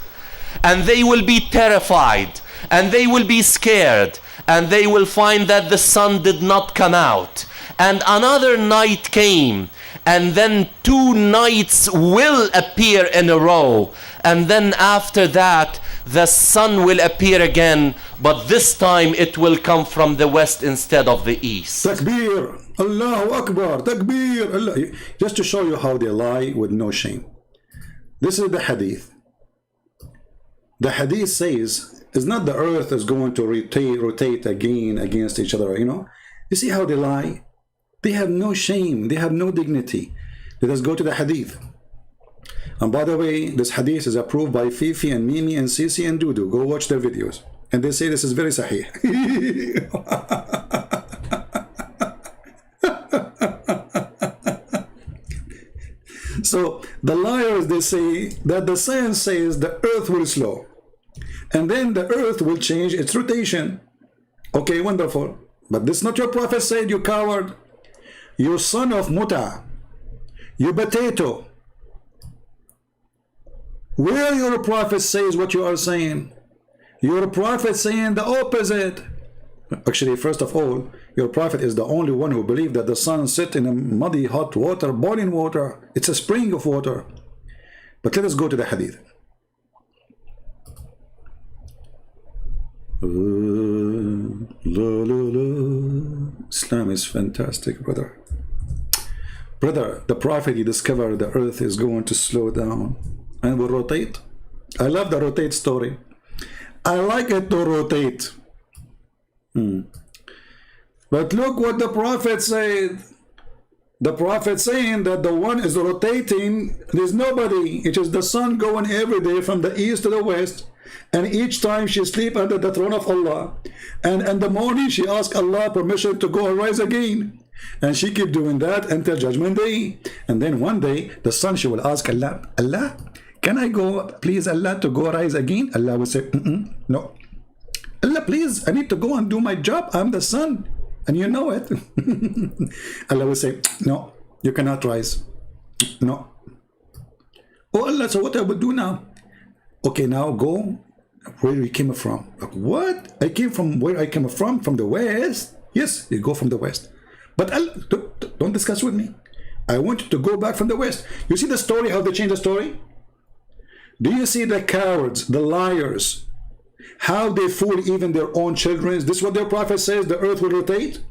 And they will be terrified, and they will be scared, and they will find that the sun did not come out. And another night came, and then 2 nights will appear in a row. And then after that, the sun will appear again, but this time it will come from the west instead of the east. Takbir! Allahu Akbar! Takbir! Allah. Just to show you how they lie with no shame. This is the hadith. The hadith says, it's not the earth is going to rotate again against each other, you know. You see how they lie? They have no shame. They have no dignity. Let us go to the hadith. And by the way, this hadith is approved by Fifi and Mimi and Sisi and Dudu. Go watch their videos. And they say this is very sahih. So the liars, they say that the science says the earth will slow. And then the earth will change its rotation. Okay, wonderful. But this is not your prophet said, you coward. You son of Muta. You potato. Where your prophet says what you are saying? Your prophet saying the opposite. Actually, first of all, your prophet is the only one who believed that the sun sits in a muddy, hot water, boiling water. It's a spring of water. But let us go to the hadith. Islam is fantastic, brother. Brother, the prophet, he discovered the earth is going to slow down and will rotate. I love the rotate story. I like it to rotate. But look what the prophet said. The prophet saying that the one is rotating. There's nobody. It is the sun going every day from the east to the west. And each time she sleep under the throne of Allah. And in the morning she ask Allah permission to go and rise again. And she keep doing that until Judgment Day. And then one day, the sun, she will ask Allah, Allah, can I go, please Allah, to go rise again? Allah will say, no. Allah, please, I need to go and do my job. I'm the sun. And you know it. Allah will say, no, you cannot rise. No. Oh Allah, so what I would do now? Okay, now go where you came from. Like, what? I came from where I came from the west. Yes, you go from the west. But Allah, don't discuss with me. I want you to go back from the west. You see the story, how they change the story? Do you see the cowards, the liars, how they fool even their own children? This is what their prophet says, the earth will rotate?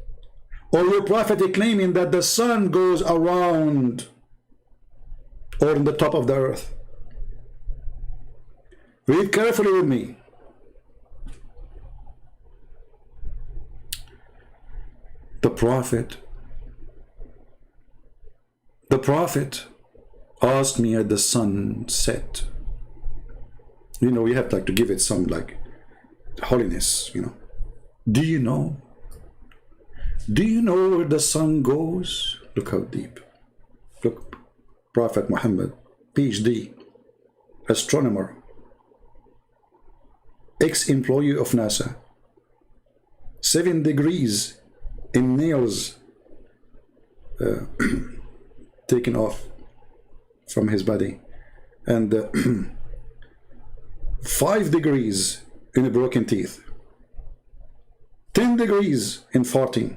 Or your prophet is claiming that the sun goes around or on the top of the earth? Read carefully with me. The prophet asked me at the sunset. You know, you have like to give it some like holiness, you know. Do you know where the sun goes? Look how deep. Look, Prophet Muhammad, PhD, astronomer, ex-employee of NASA, 7 degrees in nails taken off from his body, and 5 degrees in broken teeth, 10 degrees in farting,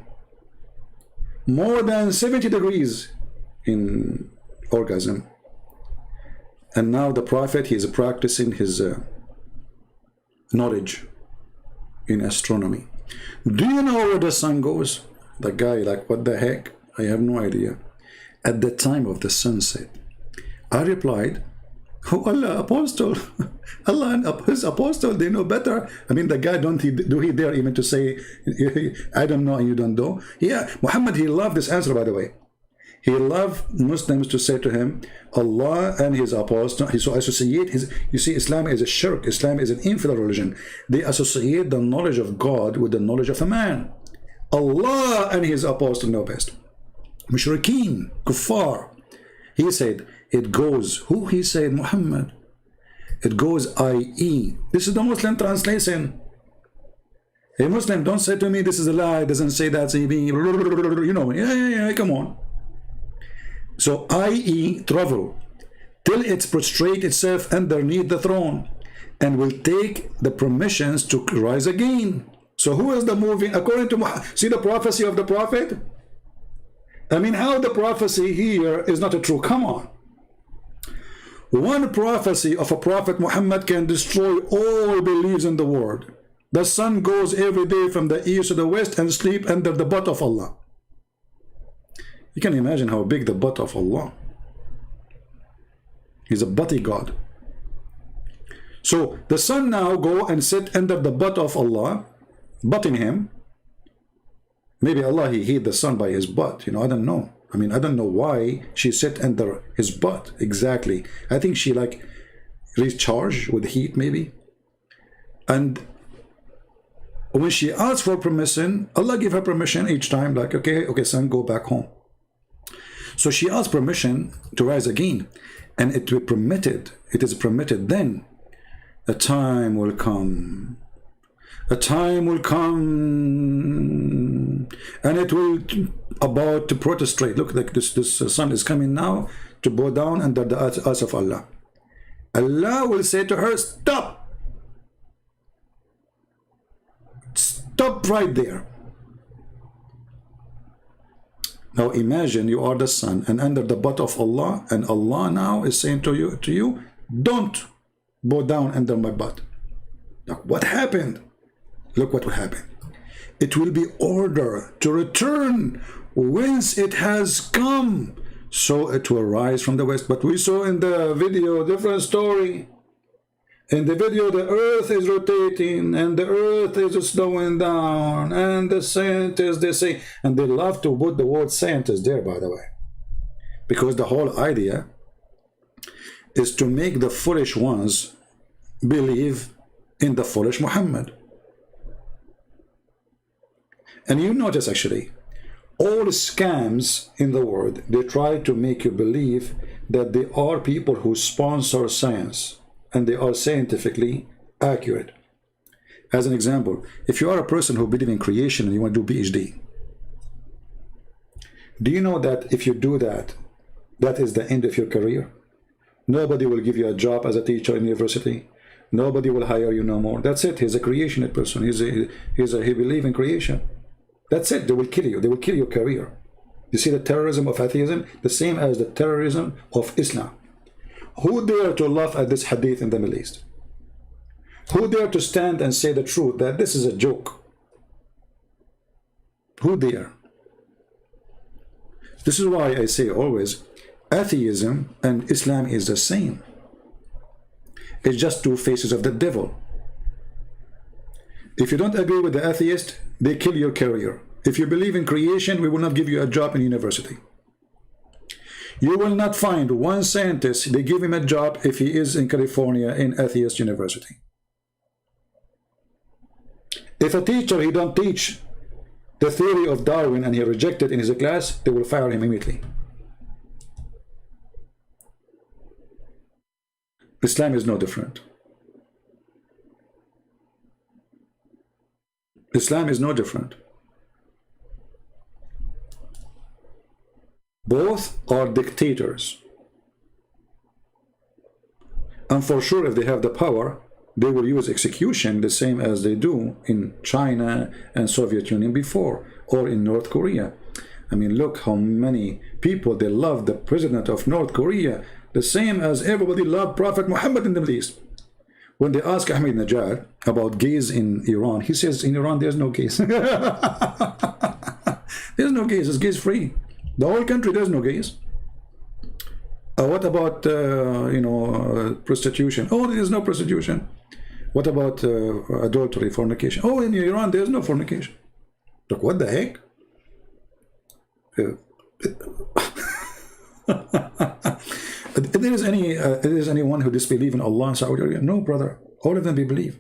more than 70 degrees in orgasm. And now the prophet, he is practicing his knowledge in astronomy. Do you know where the sun goes? The guy like, what the heck? I have no idea. At the time of the sunset, I replied, oh Allah, apostle, Allah and his apostle, they know better. I mean, the guy, do he dare even to say, I don't know and you don't know? Yeah, Muhammad, he loved this answer, by the way. He loved Muslims to say to him, Allah and his apostle, he so associate his, you see, Islam is a shirk, Islam is an infidel religion. They associate the knowledge of God with the knowledge of a man. Allah and his apostle know best. Mushrikeen, kuffar. He said, it goes, who he said, Muhammad, it goes i.e. This is the Muslim translation. A Muslim, don't say to me, this is a lie, doesn't say that, you know, yeah, come on. So i.e. travel till it prostrate itself underneath the throne and will take the permissions to rise again. So who is the moving, according to Muhammad, see the prophecy of the prophet? I mean, how the prophecy here is not a true, come on. One prophecy of a prophet Muhammad can destroy all beliefs in the world. The sun goes every day from the east to the west and sleep under the butt of Allah. You can imagine how big the butt of Allah. He's a butty God. So the sun now go and sit under the butt of Allah, butting him. Maybe Allah, he hid the sun by his butt. You know, I don't know. I mean, I don't know why she sit under his butt exactly. I think she like recharged with heat maybe. And when she asked for permission, Allah gave her permission each time, like, okay, son, go back home. So she asked permission to rise again, and it is permitted then. A time will come, and it will about to prostrate. Look, like this sun is coming now to bow down under the eyes of Allah. Allah will say to her, stop right there. Now imagine you are the sun and under the butt of Allah, and Allah now is saying to you, don't bow down under my butt. Now what happened? Look what will happen. It will be ordered to return whence it has come, so it will rise from the west. But we saw in the video different story. In the video, the earth is rotating and the earth is slowing down, and the scientists, they say, and they love to put the word scientist there, by the way, because the whole idea is to make the foolish ones believe in the foolish Muhammad. And you notice actually, all scams in the world, they try to make you believe that they are people who sponsor science and they are scientifically accurate. As an example, if you are a person who believes in creation and you want to do PhD, do you know that if you do that, that is the end of your career? Nobody will give you a job as a teacher in university. Nobody will hire you no more. That's it. He's a creationist person. He believes in creation. That's it. They will kill you. They will kill your career. You see the terrorism of atheism? The same as the terrorism of Islam. Who dare to laugh at this hadith in the Middle East? Who dare to stand and say the truth that this is a joke? Who dare? This is why I say always, atheism and Islam is the same. It's just two faces of the devil. If you don't agree with the atheist, they kill your career. If you believe in creation, we will not give you a job in university. You will not find one scientist, they give him a job if he is in California in atheist university. If a teacher, he don't teach the theory of Darwin and he rejected in his class, they will fire him immediately. Islam is no different. Islam is no different. Both are dictators. And for sure, if they have the power, they will use execution the same as they do in China and Soviet Union before, or in North Korea. I mean, look how many people, they love the president of North Korea, the same as everybody loved Prophet Muhammad in the Middle East. When they ask Ahmadinejad about gays in Iran, he says, in Iran, there's no gays. There's no gays, it's gays free. The whole country, there's no gays. What about, prostitution? Oh, there's no prostitution. What about adultery, fornication? Oh, in Iran, there's no fornication. Look, what the heck? If there is anyone who disbelieves in Allah in Saudi Arabia? No, brother. All of them they believe.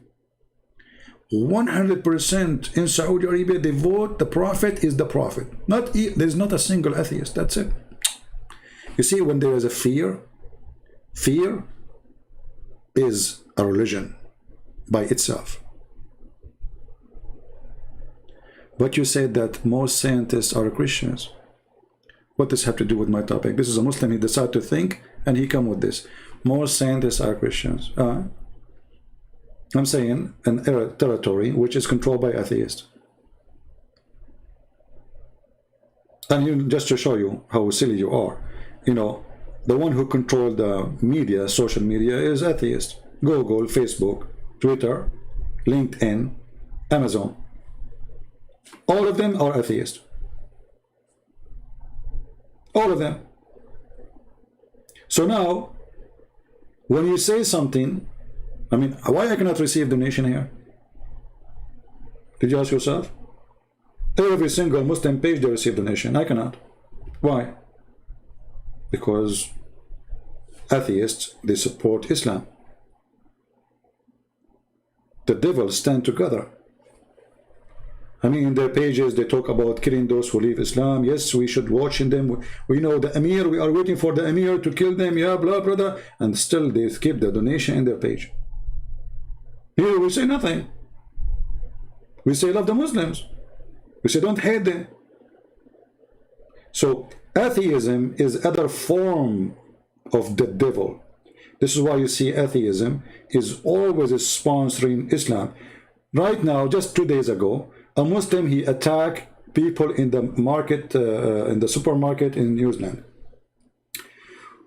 100% in Saudi Arabia, they vote the Prophet is the Prophet. There's not a single atheist. That's it. You see, when there is a fear is a religion by itself. But you said that most scientists are Christians. What does this have to do with my topic? This is a Muslim, he decided to think, and he come with this. Most scientists are Christians. I'm saying an territory which is controlled by atheists. And just to show you how silly you are, the one who controls the media, social media, is atheist. Google, Facebook, Twitter, LinkedIn, Amazon. All of them are atheists. All of them. So now, when you say something, why I cannot receive donation here? Did you ask yourself? Every single Muslim page they receive donation. I cannot. Why? Because atheists, they support Islam. The devils stand together. In their pages, they talk about killing those who leave Islam. Yes, we should watch them. We know the Emir, we are waiting for the Emir to kill them. Yeah, blah, brother. And still they keep the donation in their page. Here we say nothing. We say love the Muslims. We say don't hate them. So atheism is other form of the devil. This is why you see atheism is always sponsoring Islam. Right now, just 2 days ago, a Muslim, he attacked people in the market, in the supermarket in New Zealand.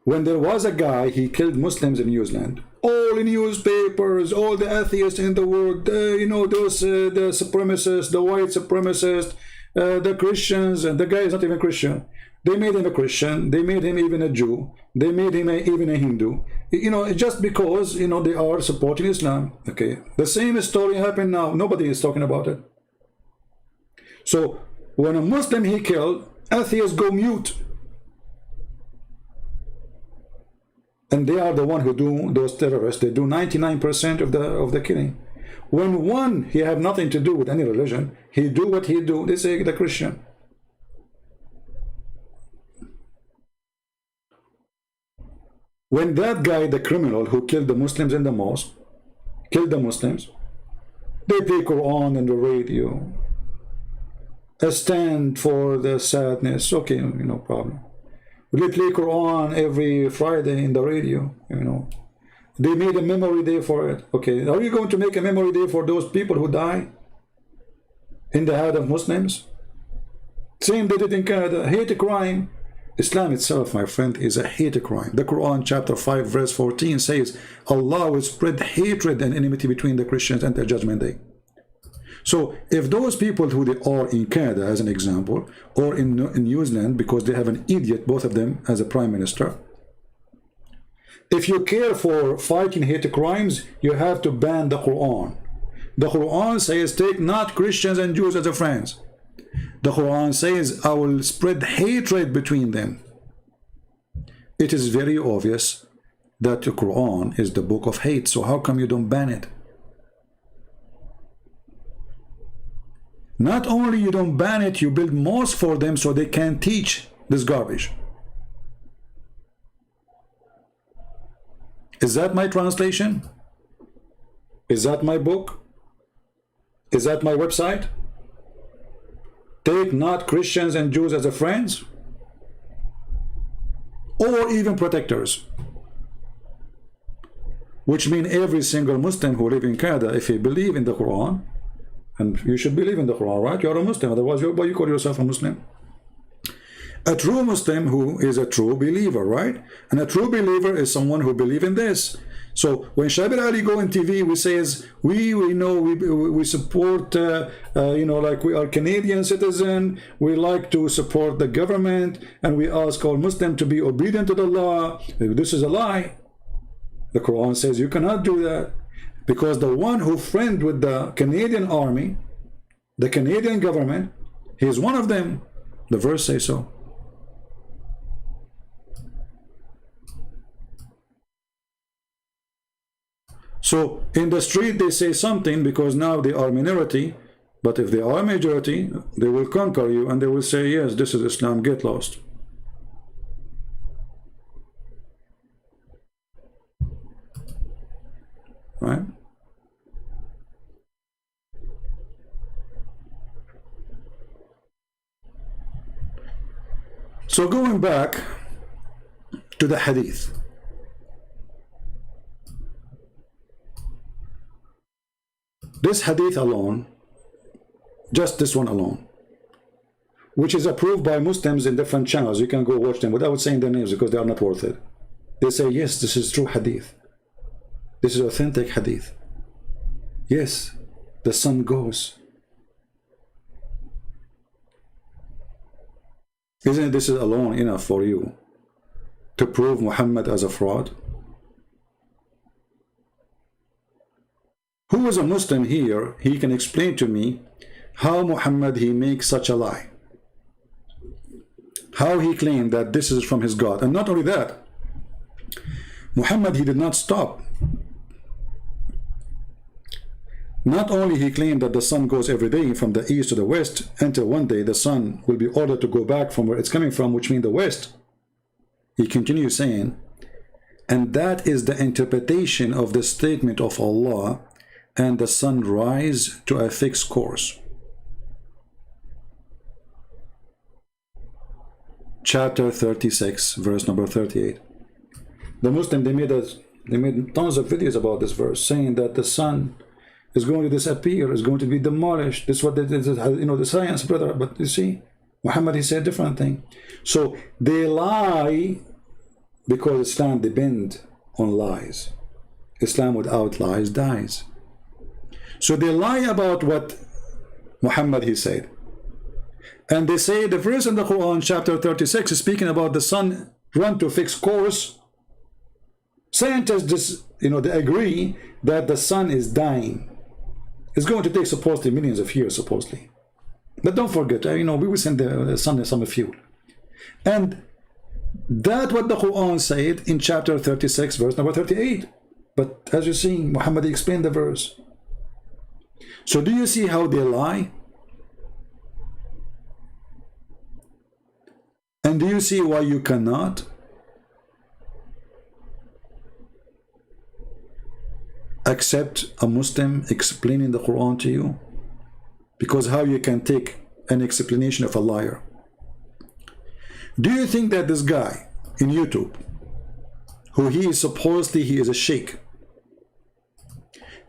When there was a guy, he killed Muslims in New Zealand. All in newspapers, all the atheists in the world, those the supremacists, the white supremacists, the Christians, and the guy is not even Christian. They made him a Christian. They made him even a Jew. They made him even a Hindu. Just because, they are supporting Islam. Okay. The same story happened now. Nobody is talking about it. So when a Muslim he killed, atheists go mute. And they are the one who do those terrorists. They do 99% of the killing. when one, he have nothing to do with any religion, he do what he do, they say the Christian. When that guy, the criminal who killed the Muslims in the mosque, killed the Muslims, they play Quran on the radio, a stand for the sadness, okay, no problem. They play Quran every Friday in the radio, They made a memory day for it. Okay, are you going to make a memory day for those people who die in the head of Muslims? Same they did in Canada. Hate crime. Islam itself, my friend, is a hate crime. The Quran chapter 5 verse 14 says Allah will spread hatred and enmity between the Christians until Judgment Day. So if those people who they are in Canada, as an example, or in New Zealand, because they have an idiot, both of them, as a prime minister, if you care for fighting hate crimes, you have to ban the Quran. The Quran says, take not Christians and Jews as friends. The Quran says, I will spread hatred between them. It is very obvious that the Quran is the book of hate, so how come you don't ban it? Not only you don't ban it, you build mosques for them so they can't teach this garbage. Is that my translation? Is that my book? Is that my website? Take not Christians and Jews as friends, or even protectors. Which means every single Muslim who live in Canada, if he believe in the Quran, and you should believe in the Quran, right? You're a Muslim, otherwise why you call yourself a Muslim? A true Muslim who is a true believer, right? And a true believer is someone who believes in this. So when Shabir Ali go on TV, we says we know we support like we are Canadian citizen, we like to support the government, and we ask all Muslims to be obedient to the law. This is a lie. The Quran says you cannot do that, because the one who friend with the Canadian army, the Canadian government, he is one of them. The verse says so. So in the street they say something because now they are minority, but if they are majority, they will conquer you and they will say, yes, this is Islam, get lost. Right? So going back to the hadith. This hadith alone, just this one alone, which is approved by Muslims in different channels, you can go watch them without saying their names because they are not worth it. They say, yes, this is true hadith. This is authentic hadith. Yes, the sun goes. Isn't this alone enough for you to prove Muhammad as a fraud? Who is a Muslim here? He can explain to me how Muhammad he makes such a lie. How he claimed that this is from his God. And not only that, Muhammad he did not stop. Not only he claimed that the sun goes every day from the east to the west until one day the sun will be ordered to go back from where it's coming from, which means the west. He continues saying, and that is the interpretation of the statement of Allah, and the sun rise to a fixed course. Chapter 36, verse number 38. The Muslim, they made tons of videos about this verse, saying that the sun is going to disappear, is going to be demolished. This is what the science, brother. But you see, Muhammad, he said a different thing. So they lie because Islam depends on lies. Islam without lies dies. So they lie about what Muhammad he said. And they say the verse in the Quran, chapter 36, is speaking about the sun run to a fixed course. Scientists they agree that the sun is dying. It's going to take supposedly millions of years, supposedly. But don't forget, we will send the sun some fuel. And that's what the Quran said in chapter 36, verse number 38. But as you see, Muhammad explained the verse. So do you see how they lie? And do you see why you cannot accept a Muslim explaining the Quran to you? Because how you can take an explanation of a liar? Do you think that this guy in YouTube, who he is supposedly he is a sheikh,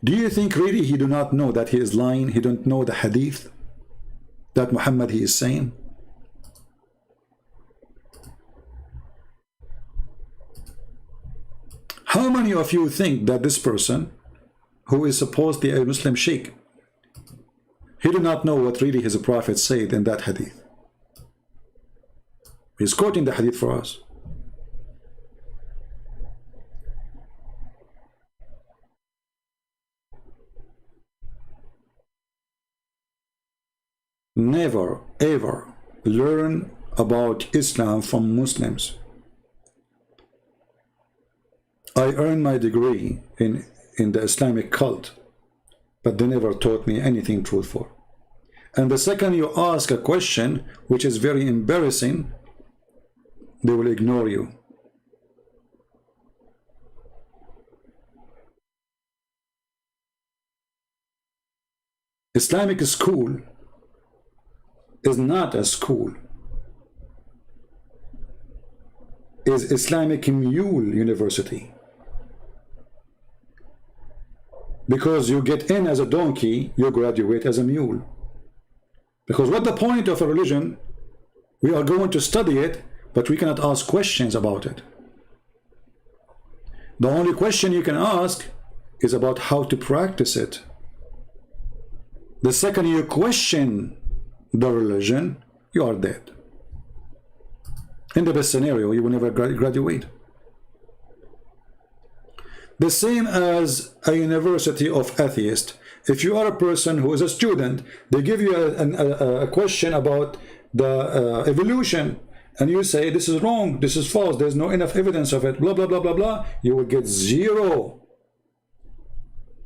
do you think really he do not know that he is lying? He don't know the hadith that Muhammad he is saying? How many of you think that this person, who is supposedly a Muslim sheikh, he do not know what really his prophet said in that hadith? He's quoting the hadith for us. Never ever learn about Islam from Muslims. I earned my degree in the Islamic cult, but they never taught me anything truthful. And the second you ask a question which is very embarrassing, they will ignore you. Islamic school is not a school. Is Islamic Mule University. Because you get in as a donkey, you graduate as a mule. Because what the point of a religion? We are going to study it, but we cannot ask questions about it. The only question you can ask is about how to practice it. The second you question the religion, you are dead. In the best scenario, you will never graduate. The same as a university of atheists. If you are a person who is a student, they give you a question about the evolution, and you say this is wrong, this is false, there's no enough evidence of it, blah blah blah blah blah, you will get 0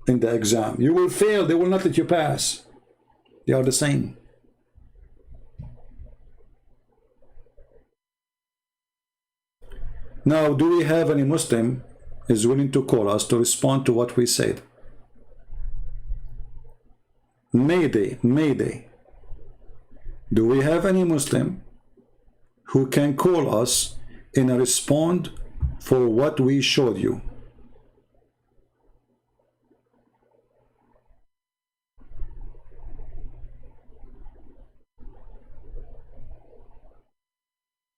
in the exam. You will fail. They will not let you pass. They are the same. Now, do we have any Muslim is willing to call us to respond to what we said? Mayday, mayday. Do we have any Muslim who can call us and respond for what we showed you?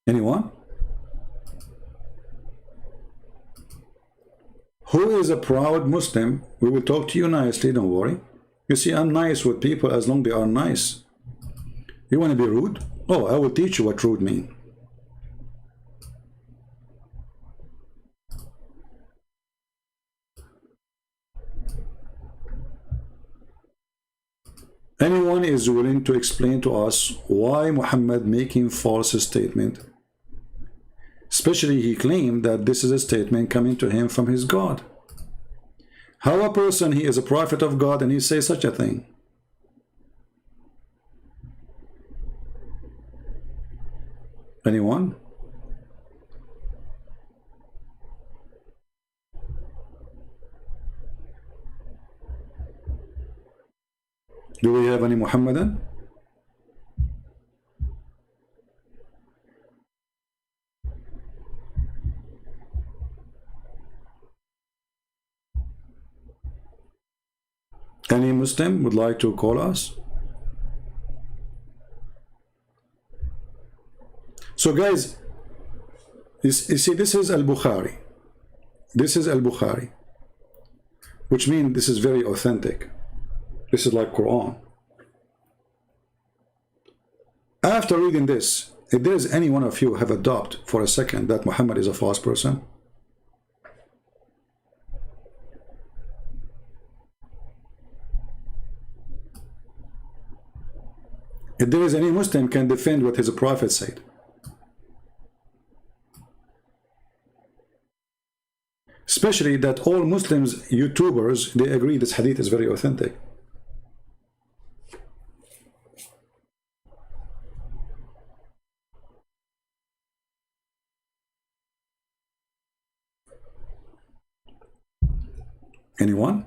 Anyone? Who is a proud Muslim? We will talk to you nicely, don't worry. You see, I'm nice with people as long as they are nice. You want to be rude? Oh, I will teach you what rude means. Anyone is willing to explain to us why Muhammad making false statement? Especially he claimed that this is a statement coming to him from his God. How a person, he is a prophet of God and he says such a thing? Anyone? Do we have any Muhammadan? Any Muslim would like to call us? So guys, you see, this is Al-Bukhari. This is Al-Bukhari, which means this is very authentic. This is like Quran. After reading this, if there is any one of you have a doubt for a second that Muhammad is a false person, if there is any Muslim can defend what his prophet said, especially that all Muslims, YouTubers, they agree this hadith is very authentic. Anyone?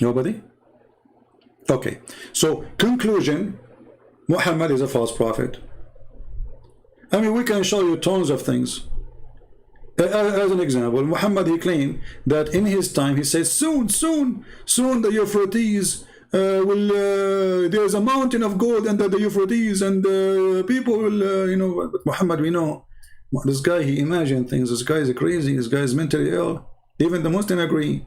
Nobody? Okay. So, conclusion, Muhammad is a false prophet. I mean, we can show you tons of things. As an example, Muhammad, he claimed that in his time, he says, soon the Euphrates there's a mountain of gold under the Euphrates, and people will, you know, but Muhammad, we know, this guy, he imagined things. This guy is crazy. This guy is mentally ill. Even the Muslims agree.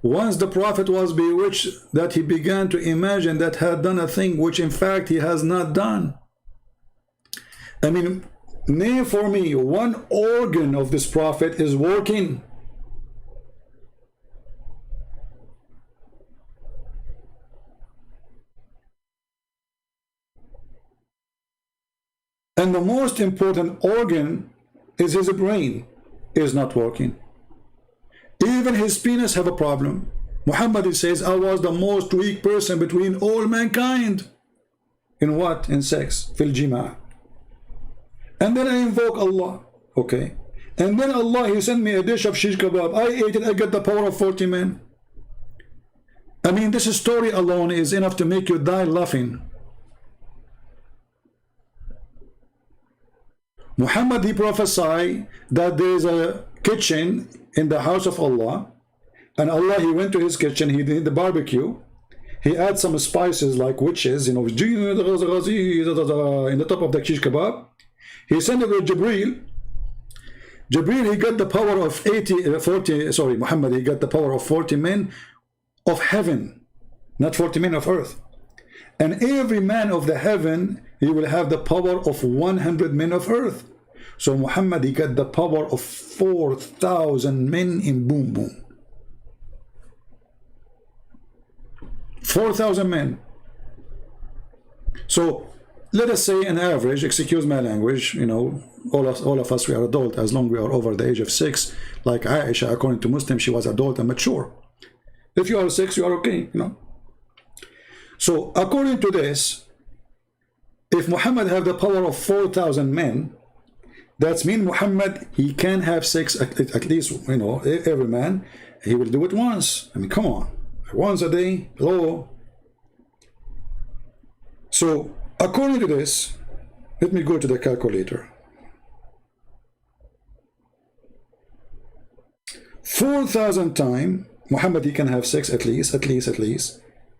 Once the Prophet was bewitched, that he began to imagine that had done a thing which in fact he has not done. I mean, name for me one organ of this Prophet is working. And the most important organ is his brain is not working. Even his penis have a problem. Muhammad, he says, I was the most weak person between all mankind. In what? In sex. Fil jima'. And then I invoke Allah. Okay. And then Allah, he sent me a dish of shish kebab. I ate it. I got the power of 40 men. I mean, this story alone is enough to make you die laughing. Muhammad, he prophesied that there is a kitchen in the house of Allah, and Allah, he went to his kitchen, he did the barbecue, he had some spices like witches, you know, in the top of the shish kebab. He sent it to Jibreel. Jibreel, he got the power of 40, sorry, Muhammad, he got the power of 40 men of heaven, not 40 men of earth. And every man of the heaven, he will have the power of 100 men of earth. So Muhammad, he got the power of 4,000 men in boom boom. 4,000 men. So let us say an average, excuse my language, you know, all of us, we are adult as long as we are over the age of 6. Like Aisha, according to Muslims, she was adult and mature. If you are 6, you are okay, you know. So according to this, if Muhammad have the power of 4,000 men, that means Muhammad, he can have sex at least, you know, every man, he will do it once. I mean, come on, once a day, hello. So according to this, let me go to the calculator. 4,000 times, Muhammad, he can have sex at least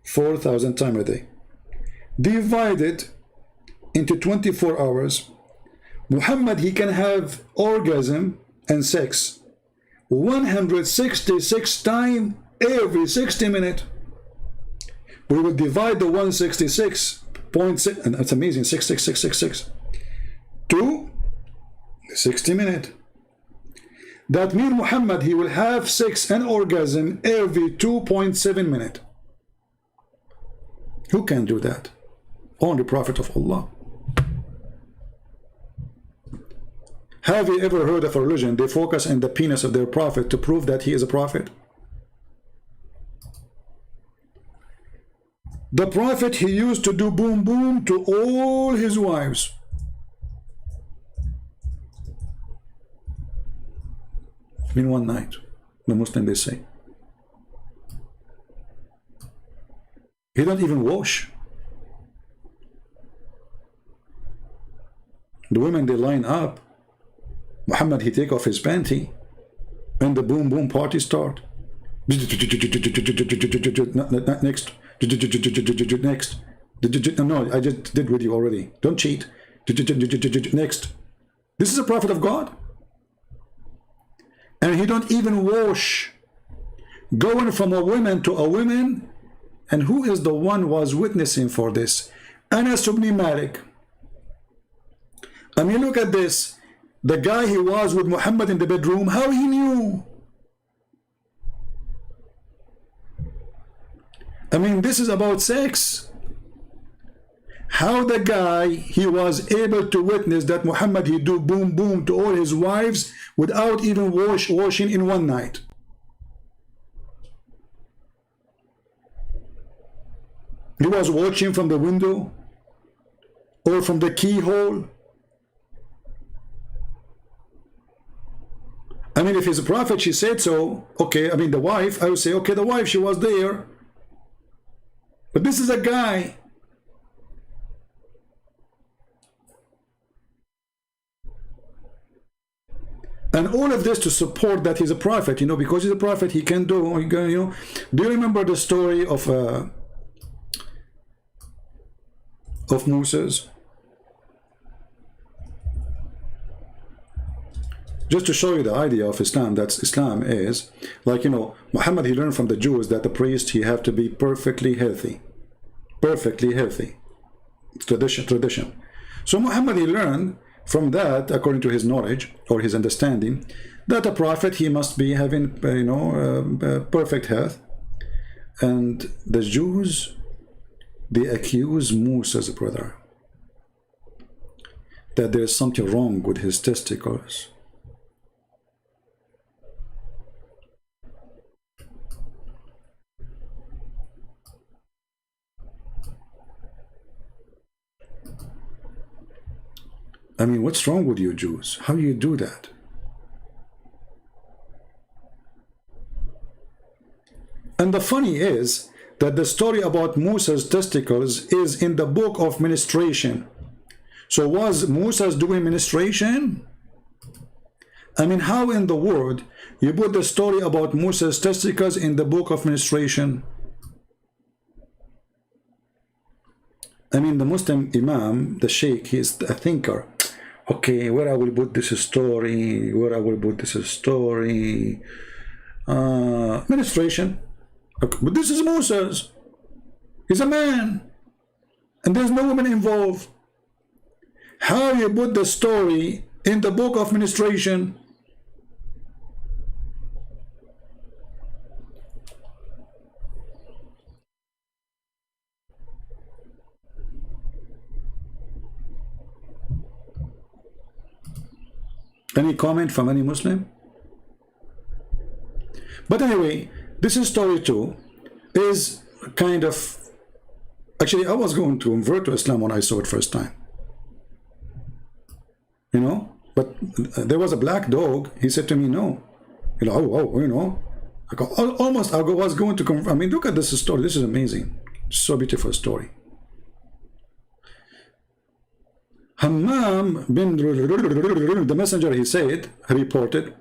4,000 times a day. Divided into 24 hours, Muhammad, he can have orgasm and sex 166 times every 60 minutes. We will divide the 166.6, and that's amazing, 66666, to 60 minutes. That means Muhammad, he will have sex and orgasm every 2.7 minutes. Who can do that? Only Prophet of Allah. Have you ever heard of a religion, they focus on the penis of their prophet to prove that he is a prophet? The prophet, he used to do boom boom to all his wives. In one night, the Muslim, they say. He don't even wash. The women, they line up. Muhammad, he take off his panty, and the boom boom party start. Next. Next. No, I just did with you already. Don't cheat. Next. This is a prophet of God. And he don't even wash. Going from a woman to a woman. And who is the one was witnessing for this? Anas ibn Malik. I mean, look at this. The guy he was with Muhammad in the bedroom, how he knew? I mean, this is about sex. How the guy, he was able to witness that Muhammad, he do boom boom to all his wives without even washing in one night. He was watching from the window or from the keyhole. mean, if he's a prophet, she said so. Okay, I mean, the wife, I would say, okay, the wife, she was there. But this is a guy. And all of this to support that he's a prophet, you know, because he's a prophet, he can do, you know. Do you remember the story of Moses? Just to show you the idea of Islam, that Islam is, like, you know, Muhammad, he learned from the Jews that the priest, he have to be perfectly healthy. Perfectly healthy. It's tradition. So Muhammad, he learned from that, according to his knowledge or his understanding, that a prophet, he must be having, you know, perfect health. And the Jews, they accuse Moses, brother, that there's something wrong with his testicles. I mean, what's wrong with you Jews? How do you do that? And the funny is that the story about Moses' testicles is in the book of ministration. So was Moses doing ministration? I mean, how in the world you put the story about Moses' testicles in the book of ministration? I mean, the Muslim Imam, the Sheikh, he is a thinker. Okay, where I will put this story, where I will put this story. Ministration. Okay, but this is Moses. He's a man. And there's no woman involved. How you put the story in the book of ministration? Any comment from any Muslim? But anyway, this is story 2 is kind of, actually I was going to convert to Islam when I saw it first time, you know, but there was a black dog. He said to me, no, you know, oh, you know, I go, almost I was going to convert. I mean, look at this story. This is amazing. So beautiful story. Hammam bin, the messenger, he said, he reported,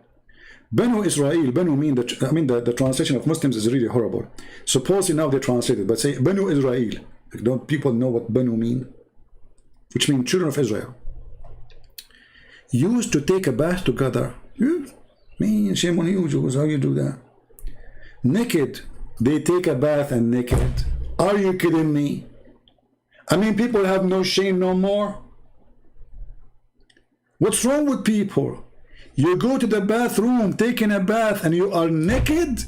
Banu Israel, Banu mean, the translation of Muslims is really horrible. Supposedly now they translate it, but say Banu Israel. Don't people know what Banu mean? Which means children of Israel. Used to take a bath together. Man, shame on you Jews, how you do that? Naked. They take a bath and naked. Are you kidding me? I mean, people have no shame no more. What's wrong with people? You go to the bathroom, taking a bath, and you are naked?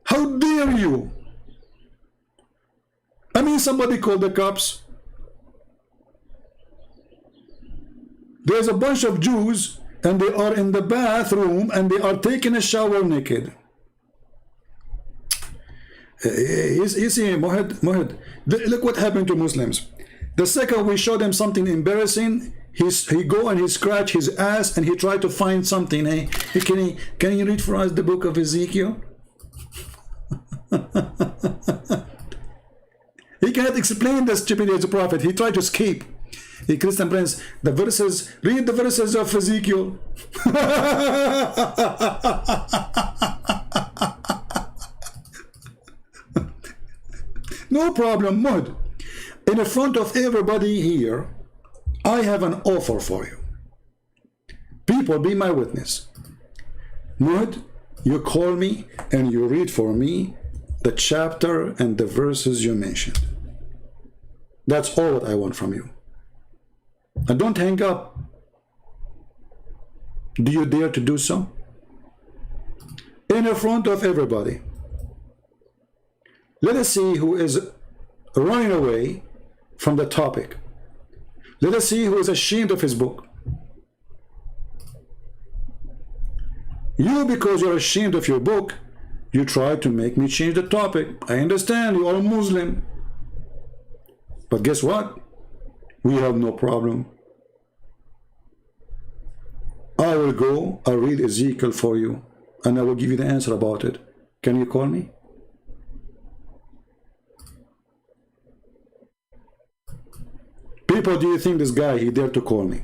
How dare you? I mean, somebody called the cops. There's a bunch of Jews, and they are in the bathroom, and they are taking a shower naked. You see, Mohad, look what happened to Muslims. The second we show them something embarrassing, he go and he scratch his ass and he try to find something. Hey, can you read for us the book of Ezekiel? He cannot explain the stupidity of the prophet. He tried to escape. Hey, Christian Prince, the verses, read the verses of Ezekiel. No problem, Mud. In front of everybody here, I have an offer for you. People, be my witness. Mud, you call me and you read for me the chapter and the verses you mentioned. That's all what I want from you. And don't hang up. Do you dare to do so? In front of everybody. Let us see who is running away from the topic. Let us see who is ashamed of his book. You, because you're ashamed of your book, you try to make me change the topic. I understand, you are a Muslim. But guess what? We have no problem. I I will go, I'll read Ezekiel for you, and I will give you the answer about it. Can you call me? People, do you think this guy, he dared to call me?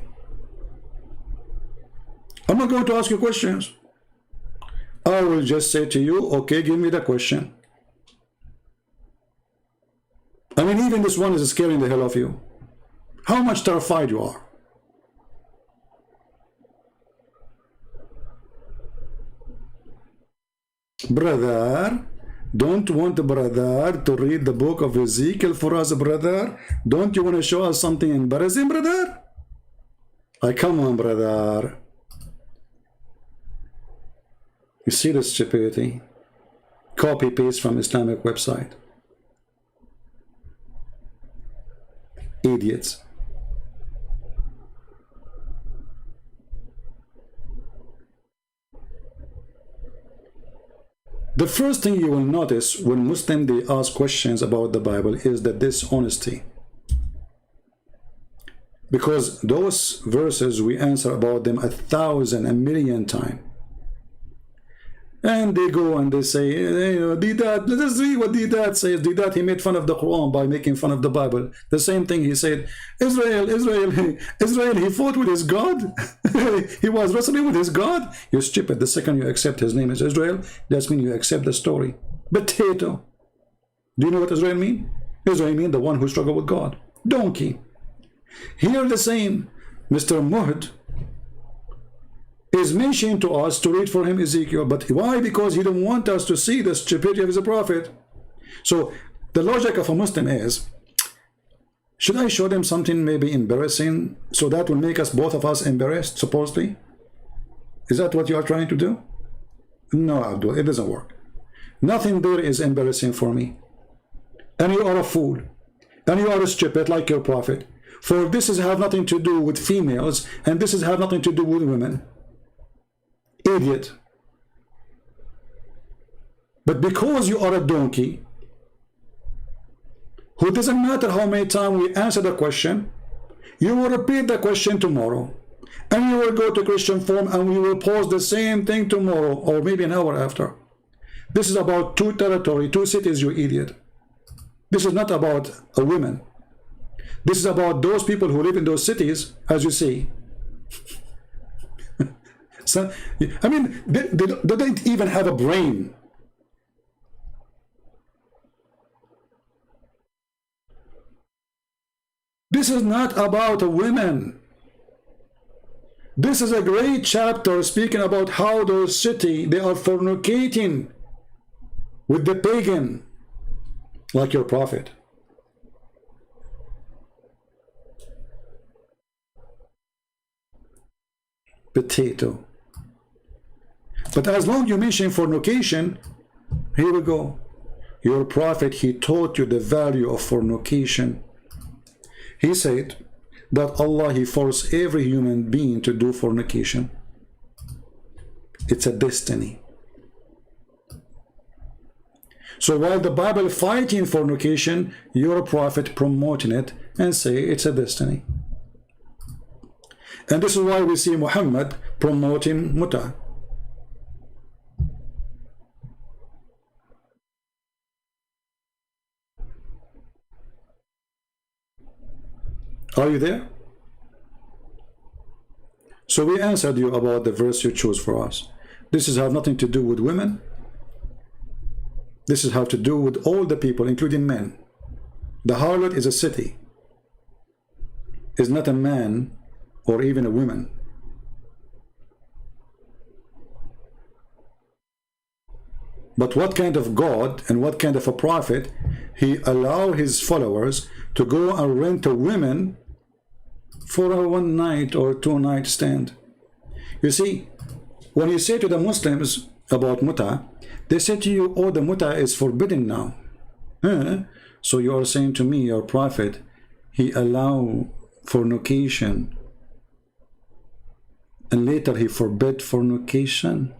I'm not going to ask you questions. I will just say to you, okay, give me the question. I mean, even this one is scaring the hell of you. How much terrified you are. Brother, don't want the brother to read the book of Ezekiel for us, brother? Don't you want to show us something embarrassing, brother? Come on, brother. You see the stupidity? Copy paste from Islamic website. Idiots. The first thing you will notice when Muslims they ask questions about the Bible is the dishonesty. Because those verses we answer about them 1,000, a million times. And they go and they say, you know, Didat, let us read what Didat says. Didat, he made fun of the Quran by making fun of the Bible. The same thing he said, Israel, he fought with his God. He was wrestling with his God. You're stupid. The second you accept his name is Israel, that means you accept the story. Potato. Do you know what Israel mean? Israel mean the one who struggled with God. Donkey. Here the same. Mr. Muhd is mentioning to us to read for him Ezekiel. But why? Because he don't want us to see the stupidity of his prophet. So the logic of a Muslim is, should I show them something maybe embarrassing so that will make us, both of us, embarrassed, supposedly? Is that what you are trying to do? No, Abdul, it doesn't work. Nothing there is embarrassing for me. And you are a fool. And you are a stupid like your prophet. For this is have nothing to do with females, and this is have nothing to do with women. Idiot. But because you are a donkey, who doesn't matter how many times we answer the question, you will repeat the question tomorrow, and you will go to Christian forum and we will pose the same thing tomorrow, or maybe an hour after. This is about two territory, two cities, you idiot. This is not about a woman. This is about those people who live in those cities, as you see. So, I mean, they don't even have a brain. This is not about a women. This is a great chapter speaking about how those cities, they are fornicating with the pagan, like your prophet. Potato. But as long as you mention fornication, here we go. Your prophet, he taught you the value of fornication. He said that Allah, he forced every human being to do fornication. It's a destiny. So while the Bible fighting fornication, your prophet promoting it and say it's a destiny. And this is why we see Muhammad promoting muta. Are you there? So we answered you about the verse you chose for us. This is have nothing to do with women. This is have to do with all the people, including men. The harlot is a city. Is not a man or even a woman. But what kind of God and what kind of a prophet he allow his followers to go and rent a woman for a one night or two night stand? You see, when you say to the Muslims about muta, they say to you, oh, the muta is forbidden now. So you are saying to me, your prophet, he allow fornication and later he forbid fornication.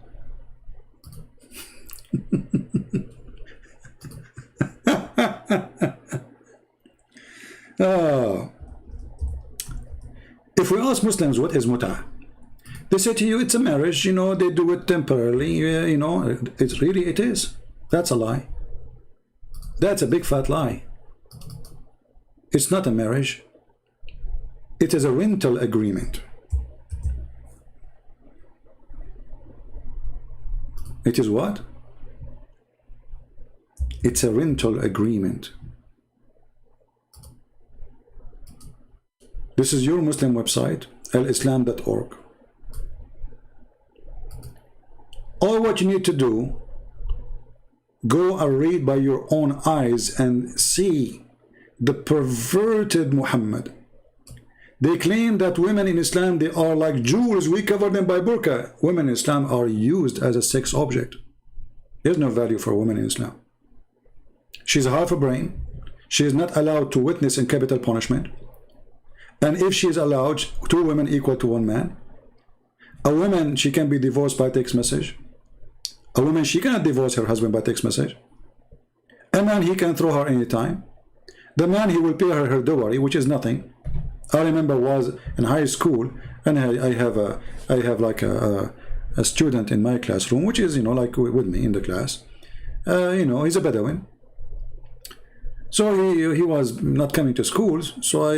If we ask Muslims what is muta, They say to you, it's a marriage, you know, they do it temporarily, you know, it's really, it is. That's a lie. That's a big fat lie. It's not a marriage. It is a rental agreement. It is what? It's a rental agreement. This is your Muslim website, alislam.org. All what you need to do, go and read by your own eyes and see the perverted Muhammad. They claim that women in Islam, they are like jewels, we cover them by burqa. Women in Islam are used as a sex object. There's no value for a woman in Islam. She's half a brain. She is not allowed to witness in capital punishment. And if she is allowed, 2 women equal to 1 man. A woman, she can be divorced by text message. A woman, she cannot divorce her husband by text message. A man, he can throw her anytime. The man, he will pay her dowry, which is nothing. I remember was in high school, and I have like a student in my classroom, which is, you know, like with me in the class. You know, he's a Bedouin. So he was not coming to school. So I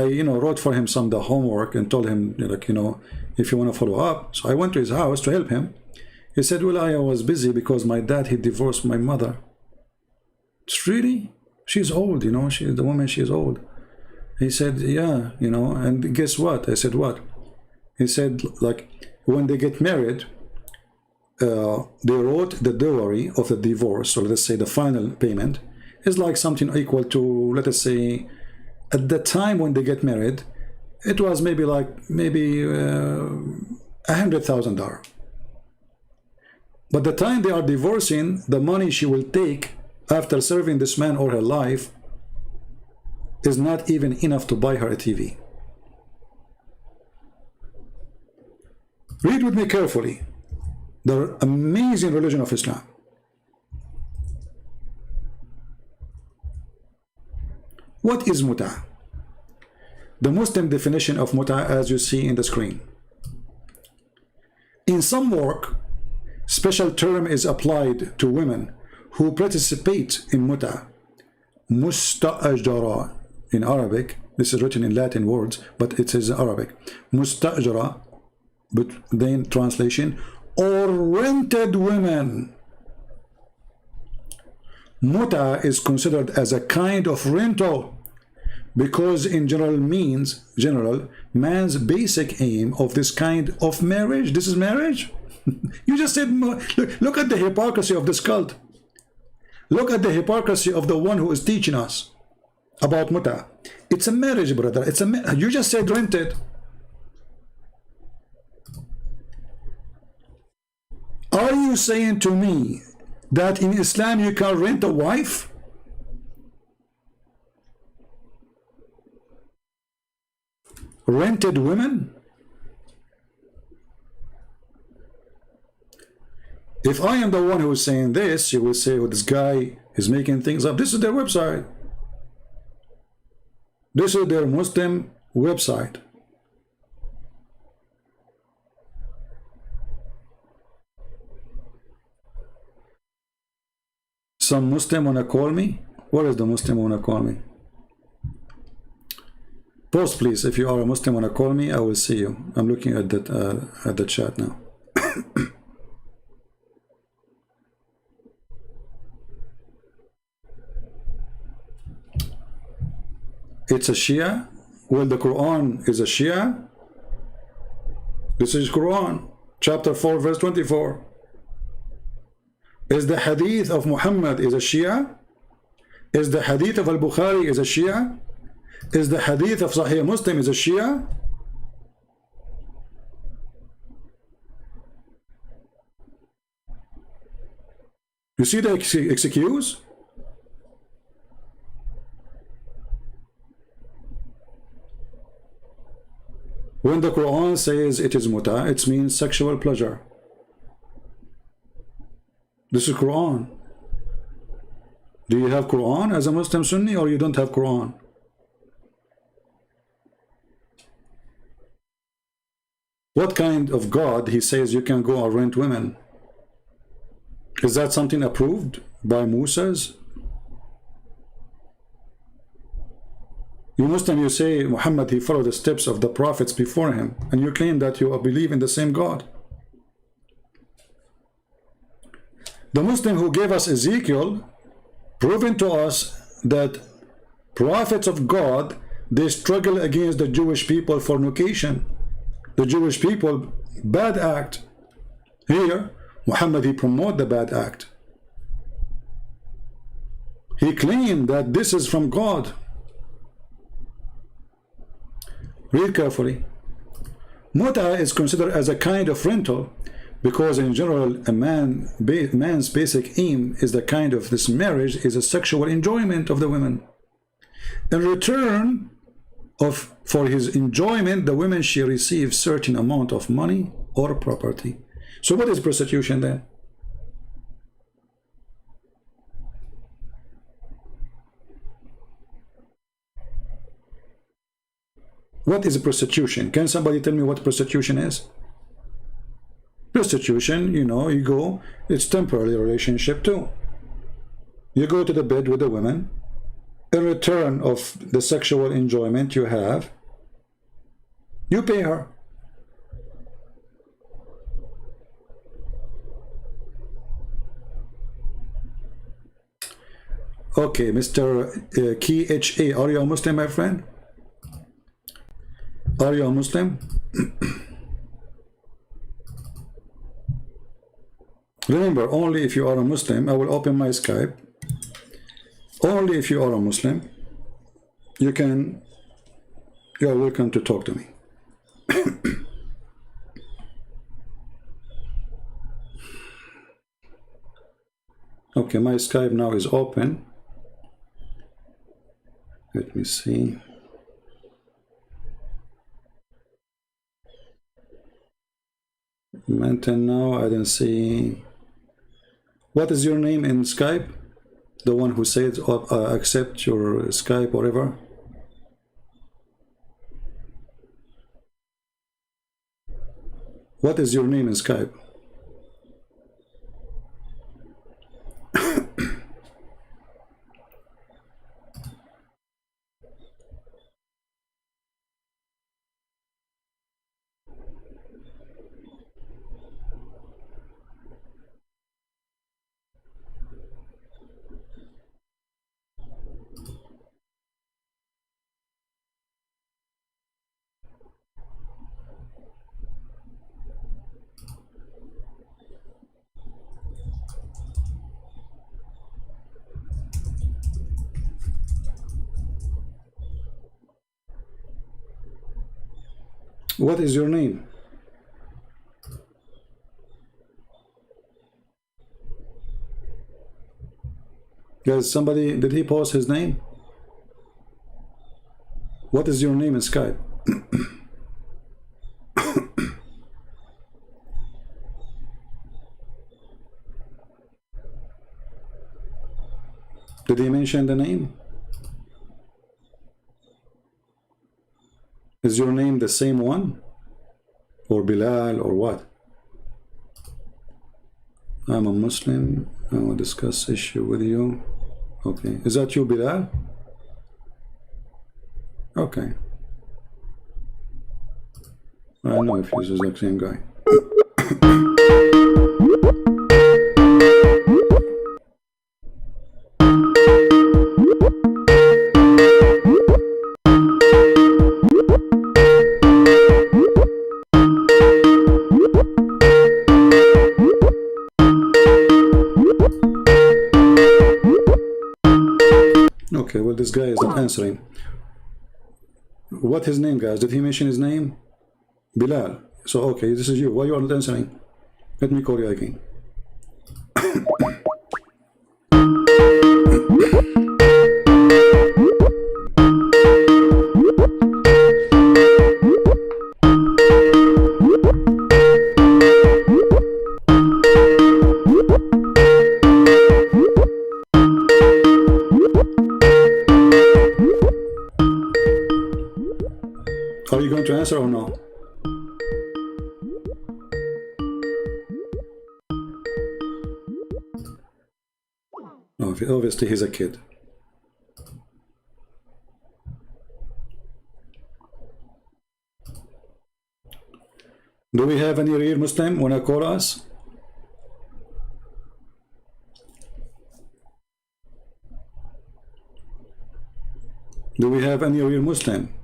you know, wrote for him some of the homework and told him, like, you know, if you want to follow up. So I went to his house to help him. He said, well, I was busy because my dad, he divorced my mother. It's really? She's old, you know, the woman, she is old. He said, yeah, you know, and guess what? I said, what? He said, like, when they get married, they wrote the dowry of the divorce, or let's say the final payment, is like something equal to, let us say, at the time when they get married, it was maybe like, $100,000. But the time they are divorcing, the money she will take after serving this man all her life is not even enough to buy her a TV. Read with me carefully the amazing religion of Islam. What is muta? The Muslim definition of muta, as you see in the screen. In some work, special term is applied to women who participate in muta. Musta'ajara in Arabic. This is written in Latin words, but it is Arabic. Musta'ajara, but then translation, or rented women. Muta is considered as a kind of rental because in general, man's basic aim of this kind of marriage, this is marriage? You just said, look at the hypocrisy of this cult. Look at the hypocrisy of the one who is teaching us about muta. It's a marriage, brother. You just said rented. Are you saying to me that in Islam you can rent a wife? Rented women? If I am the one who is saying this, you will say, well, this guy is making things up. This is their website. This is their Muslim website. Some Muslim wanna call me? Where is the Muslim wanna call me? Post please, if you are a Muslim wanna call me, I will see you. I'm looking at the chat now. It's a Shia? Well, the Quran is a Shia? This is Quran, chapter 4, verse 24. Is the hadith of Muhammad is a Shia? Is the hadith of Al-Bukhari is a Shia? Is the hadith of Sahih Muslim is a Shia? You see the excuse? When the Quran says it is muta, it means sexual pleasure. This is Quran. Do you have Quran as a Muslim Sunni, or you don't have Quran? What kind of God he says you can go and rent women? Is that something approved by Moses? You Muslim, you say Muhammad, he followed the steps of the prophets before him, and you claim that you believe in the same God. The Muslim who gave us Ezekiel, proving to us that prophets of God, they struggle against the Jewish people fornication. The Jewish people, bad act. Here, Muhammad, he promote the bad act. He claimed that this is from God. Read carefully. Muta is considered as a kind of rental because in general a man's basic aim is the kind of this marriage is a sexual enjoyment of the women. In return for his enjoyment, the women she receives certain amount of money or property. So what is prostitution then? What is prostitution? Can somebody tell me what prostitution is? Prostitution, you know, you go, it's temporary relationship too. You go to the bed with the woman. In return of the sexual enjoyment you have, you pay her. Okay, Mr. Key HA, are you a Muslim, my friend? Are you a Muslim? Remember, only if you are a Muslim, I will open my Skype. Only if you are a Muslim, you are welcome to talk to me. Okay, my Skype now is open. Let me see. Maintain now, I didn't see. What is your name in Skype? The one who said accept your Skype, whatever. What is your name in Skype? What is your name? Guys, somebody, did he post his name? What is your name in Skype? Did he mention the name? Is your name the same one? Or Bilal or what? I'm a Muslim. I will discuss issue with you. Okay. Is that you, Bilal? Okay. I don't know if he's the exact same guy. Okay, well, this guy is not answering. What his name, guys? Did he mention his name? Bilal. So, okay, this is you. Why you are not answering? Let me call you again. Are you going to answer or no? Obviously, he's a kid. Do we have any real Muslim wanna call us? Do we have any real Muslim?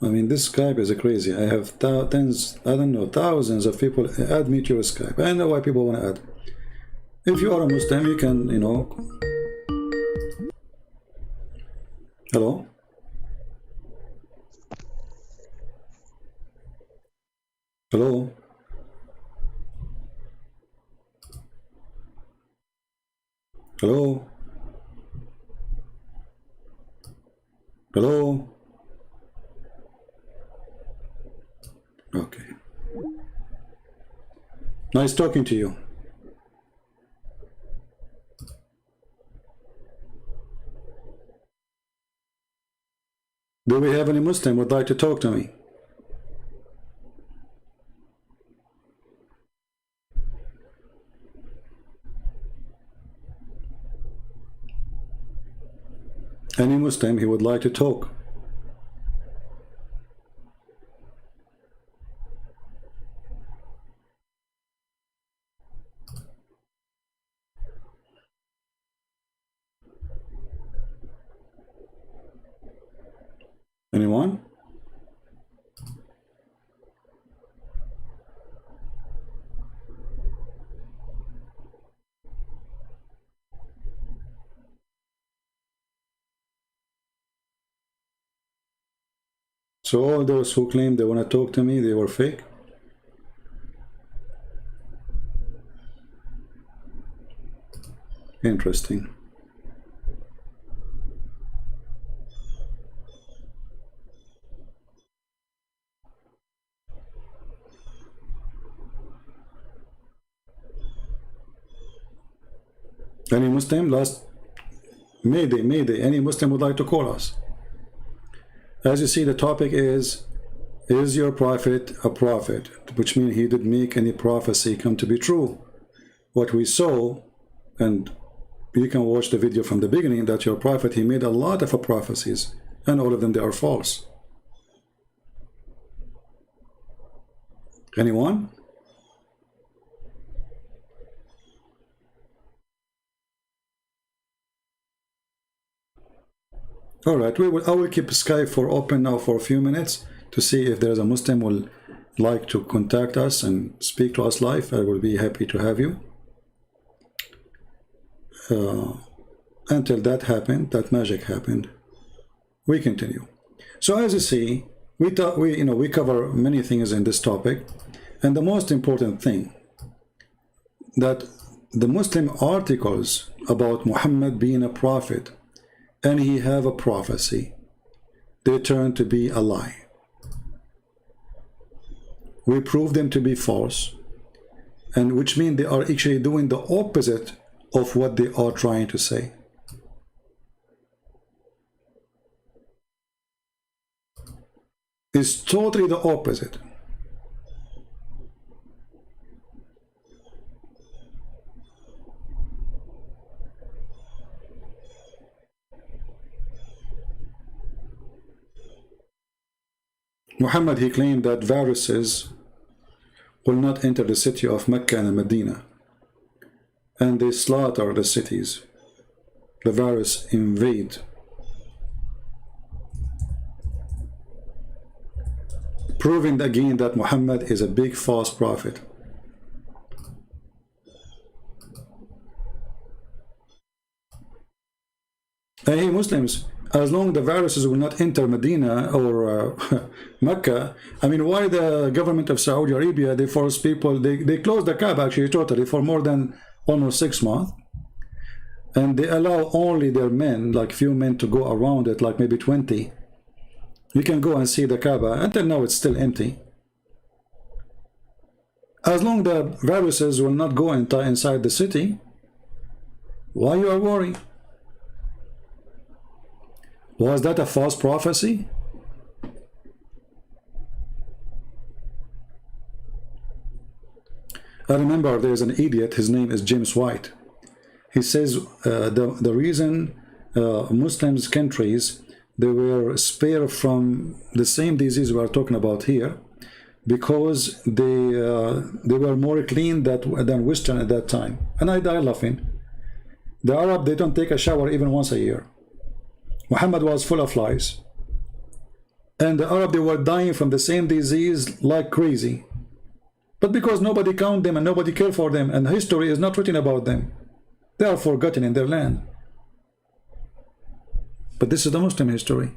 I mean, this Skype is crazy. I have tens, I don't know, thousands of people add me to your Skype. I know why people want to add. If you are a Muslim, you can, you know. Hello? Hello? Hello? Hello? Okay. Nice talking to you. Do we have any Muslim who would like to talk to me? Any Muslim he would like to talk? Anyone? So all those who claim they want to talk to me, they were fake? Interesting. Any Muslim? Last Mayday, any Muslim would like to call us? As you see, the topic is your prophet a prophet? Which means he did make any prophecy come to be true. What we saw, and you can watch the video from the beginning, that your prophet, he made a lot of prophecies, and all of them, they are false. Anyone? All right, I will keep Skype for open now for a few minutes to see if there's a Muslim who will like to contact us and speak to us live. I will be happy to have you. Until that happened, that magic happened, we continue. So as you see, we cover many things in this topic, and the most important thing that the Muslim articles about Muhammad being a prophet and he have a prophecy, they turn to be a lie. We prove them to be false, and which means they are actually doing the opposite of what they are trying to say. It's totally the opposite. Muhammad, he claimed that viruses will not enter the city of Mecca and Medina, and they slaughter the cities. The virus invade, proving again that Muhammad is a big false prophet. Hey Muslims, as long as the viruses will not enter Medina or Mecca, I mean, why the government of Saudi Arabia, they force people, they closed the Kaaba actually totally for more than almost 6 months. and they allow only their men, like few men, to go around it, like maybe 20. You can go and see the Kaaba. Until now, it's still empty. As long as the viruses will not go inside the city, why you are worried? Was that a false prophecy? I remember there's an idiot, his name is James White. He says the reason Muslims countries, they were spared from the same disease we are talking about here, because they were more clean than Western at that time. And I die laughing. The Arab, they don't take a shower even once a year. Muhammad was full of flies. And the Arab, they were dying from the same disease like crazy. But because nobody count them and nobody care for them, and history is not written about them, they are forgotten in their land. But this is the Muslim history.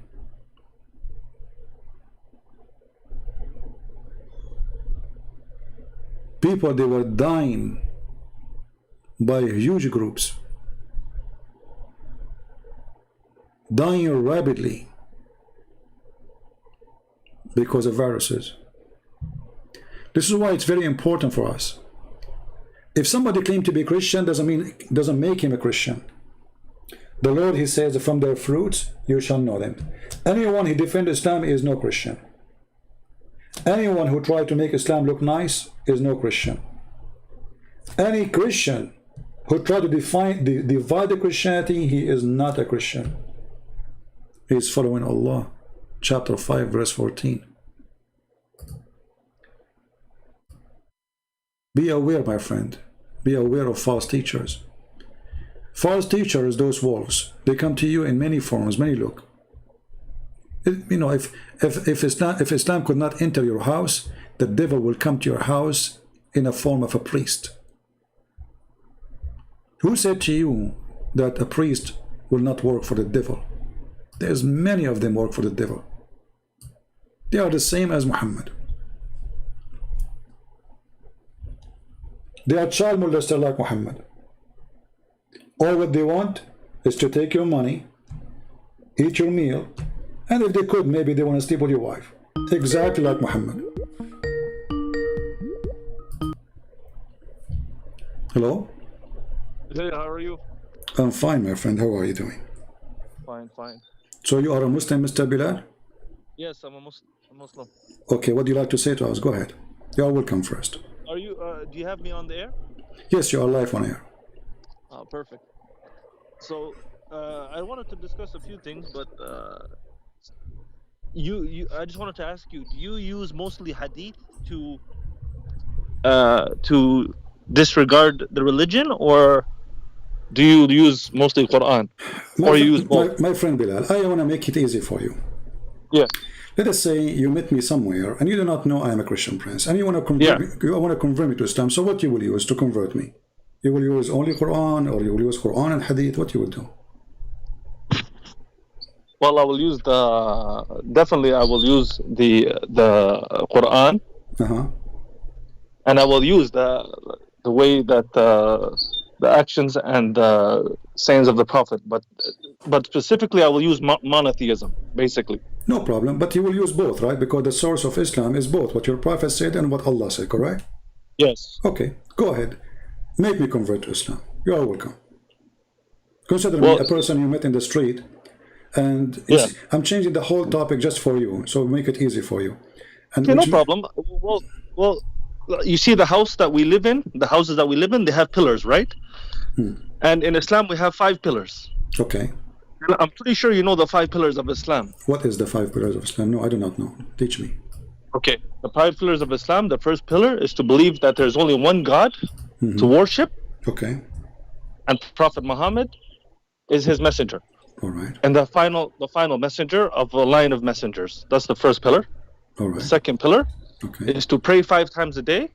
People, they were dying by huge groups, dying rapidly because of viruses. This is why it's very important for us. If somebody claims to be Christian, doesn't make him a Christian. The Lord, he says, from their fruits you shall know them. Anyone who defends Islam is no Christian. Anyone who tries to make Islam look nice is no Christian. Any Christian who tries to divide the Christianity, he is not a Christian. He is following Allah. Chapter 5, verse 14. Be aware, my friend. Be aware of false teachers. False teachers, those wolves, they come to you in many forms, many look. If Islam could not enter your house, the devil will come to your house in a form of a priest. Who said to you that a priest will not work for the devil? There's many of them work for the devil. They are the same as Muhammad. They are child molester like Muhammad. All what they want is to take your money, eat your meal, and if they could, maybe they want to sleep with your wife. Exactly like Muhammad. Hello? Hey, how are you? I'm fine, my friend. How are you doing? Fine, fine. So you are a Muslim, Mr. Bilal? Yes, I'm a Muslim. Okay, what do you like to say to us? Go ahead. You are welcome first. Are you? Do you have me on the air? Yes, you are live on air. Oh, perfect. So, I wanted to discuss a few things, but I just wanted to ask you: do you use mostly hadith to disregard the religion, or do you use mostly Quran, or you use both? My friend Bilal, I want to make it easy for you. Yeah. Let us say you met me somewhere and you do not know I am a Christian prince, and you want to convert me to Islam. So what you will use to convert me? You will use only Quran, or you will use Quran and Hadith? What you will do? Well, I will use definitely I will use the Quran, and I will use the way that the actions and the sayings of the Prophet, but specifically I will use monotheism, basically. No problem, but you will use both, right? Because the source of Islam is both what your Prophet said and what Allah said, correct? Yes. Okay, go ahead. Make me convert to Islam. You are welcome. Consider me a person you met in the street, and I'm changing the whole topic just for you, so make it easy for you. And okay, no problem. Well, you see the house that we live in, the houses that we live in, they have pillars, right? And in Islam, we have 5 pillars. Okay. I'm pretty sure you know the 5 pillars of Islam. What is the 5 pillars of Islam? No, I do not know. Teach me. Okay. The 5 pillars of Islam, the first pillar is to believe that there's only one God to worship. Okay. And Prophet Muhammad is his messenger. All right. And the final messenger of a line of messengers. That's the first pillar. All right. The second pillar is to pray 5 times a day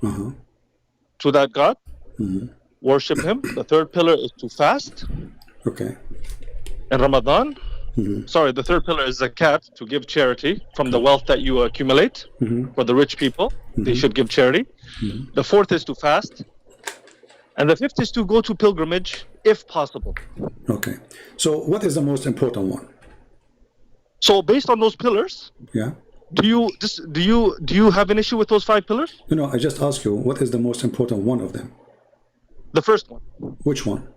to that God. Worship him. The third pillar is to fast. Okay. In Ramadan. Sorry, the third pillar is zakat, to give charity from the wealth that you accumulate. For the rich people, they should give charity. The fourth is to fast. And the fifth is to go to pilgrimage if possible. Okay. So what is the most important one? So based on those pillars, Yeah. do you have an issue with those 5 pillars? No, I just ask you, what is the most important one of them? The first one. Which one?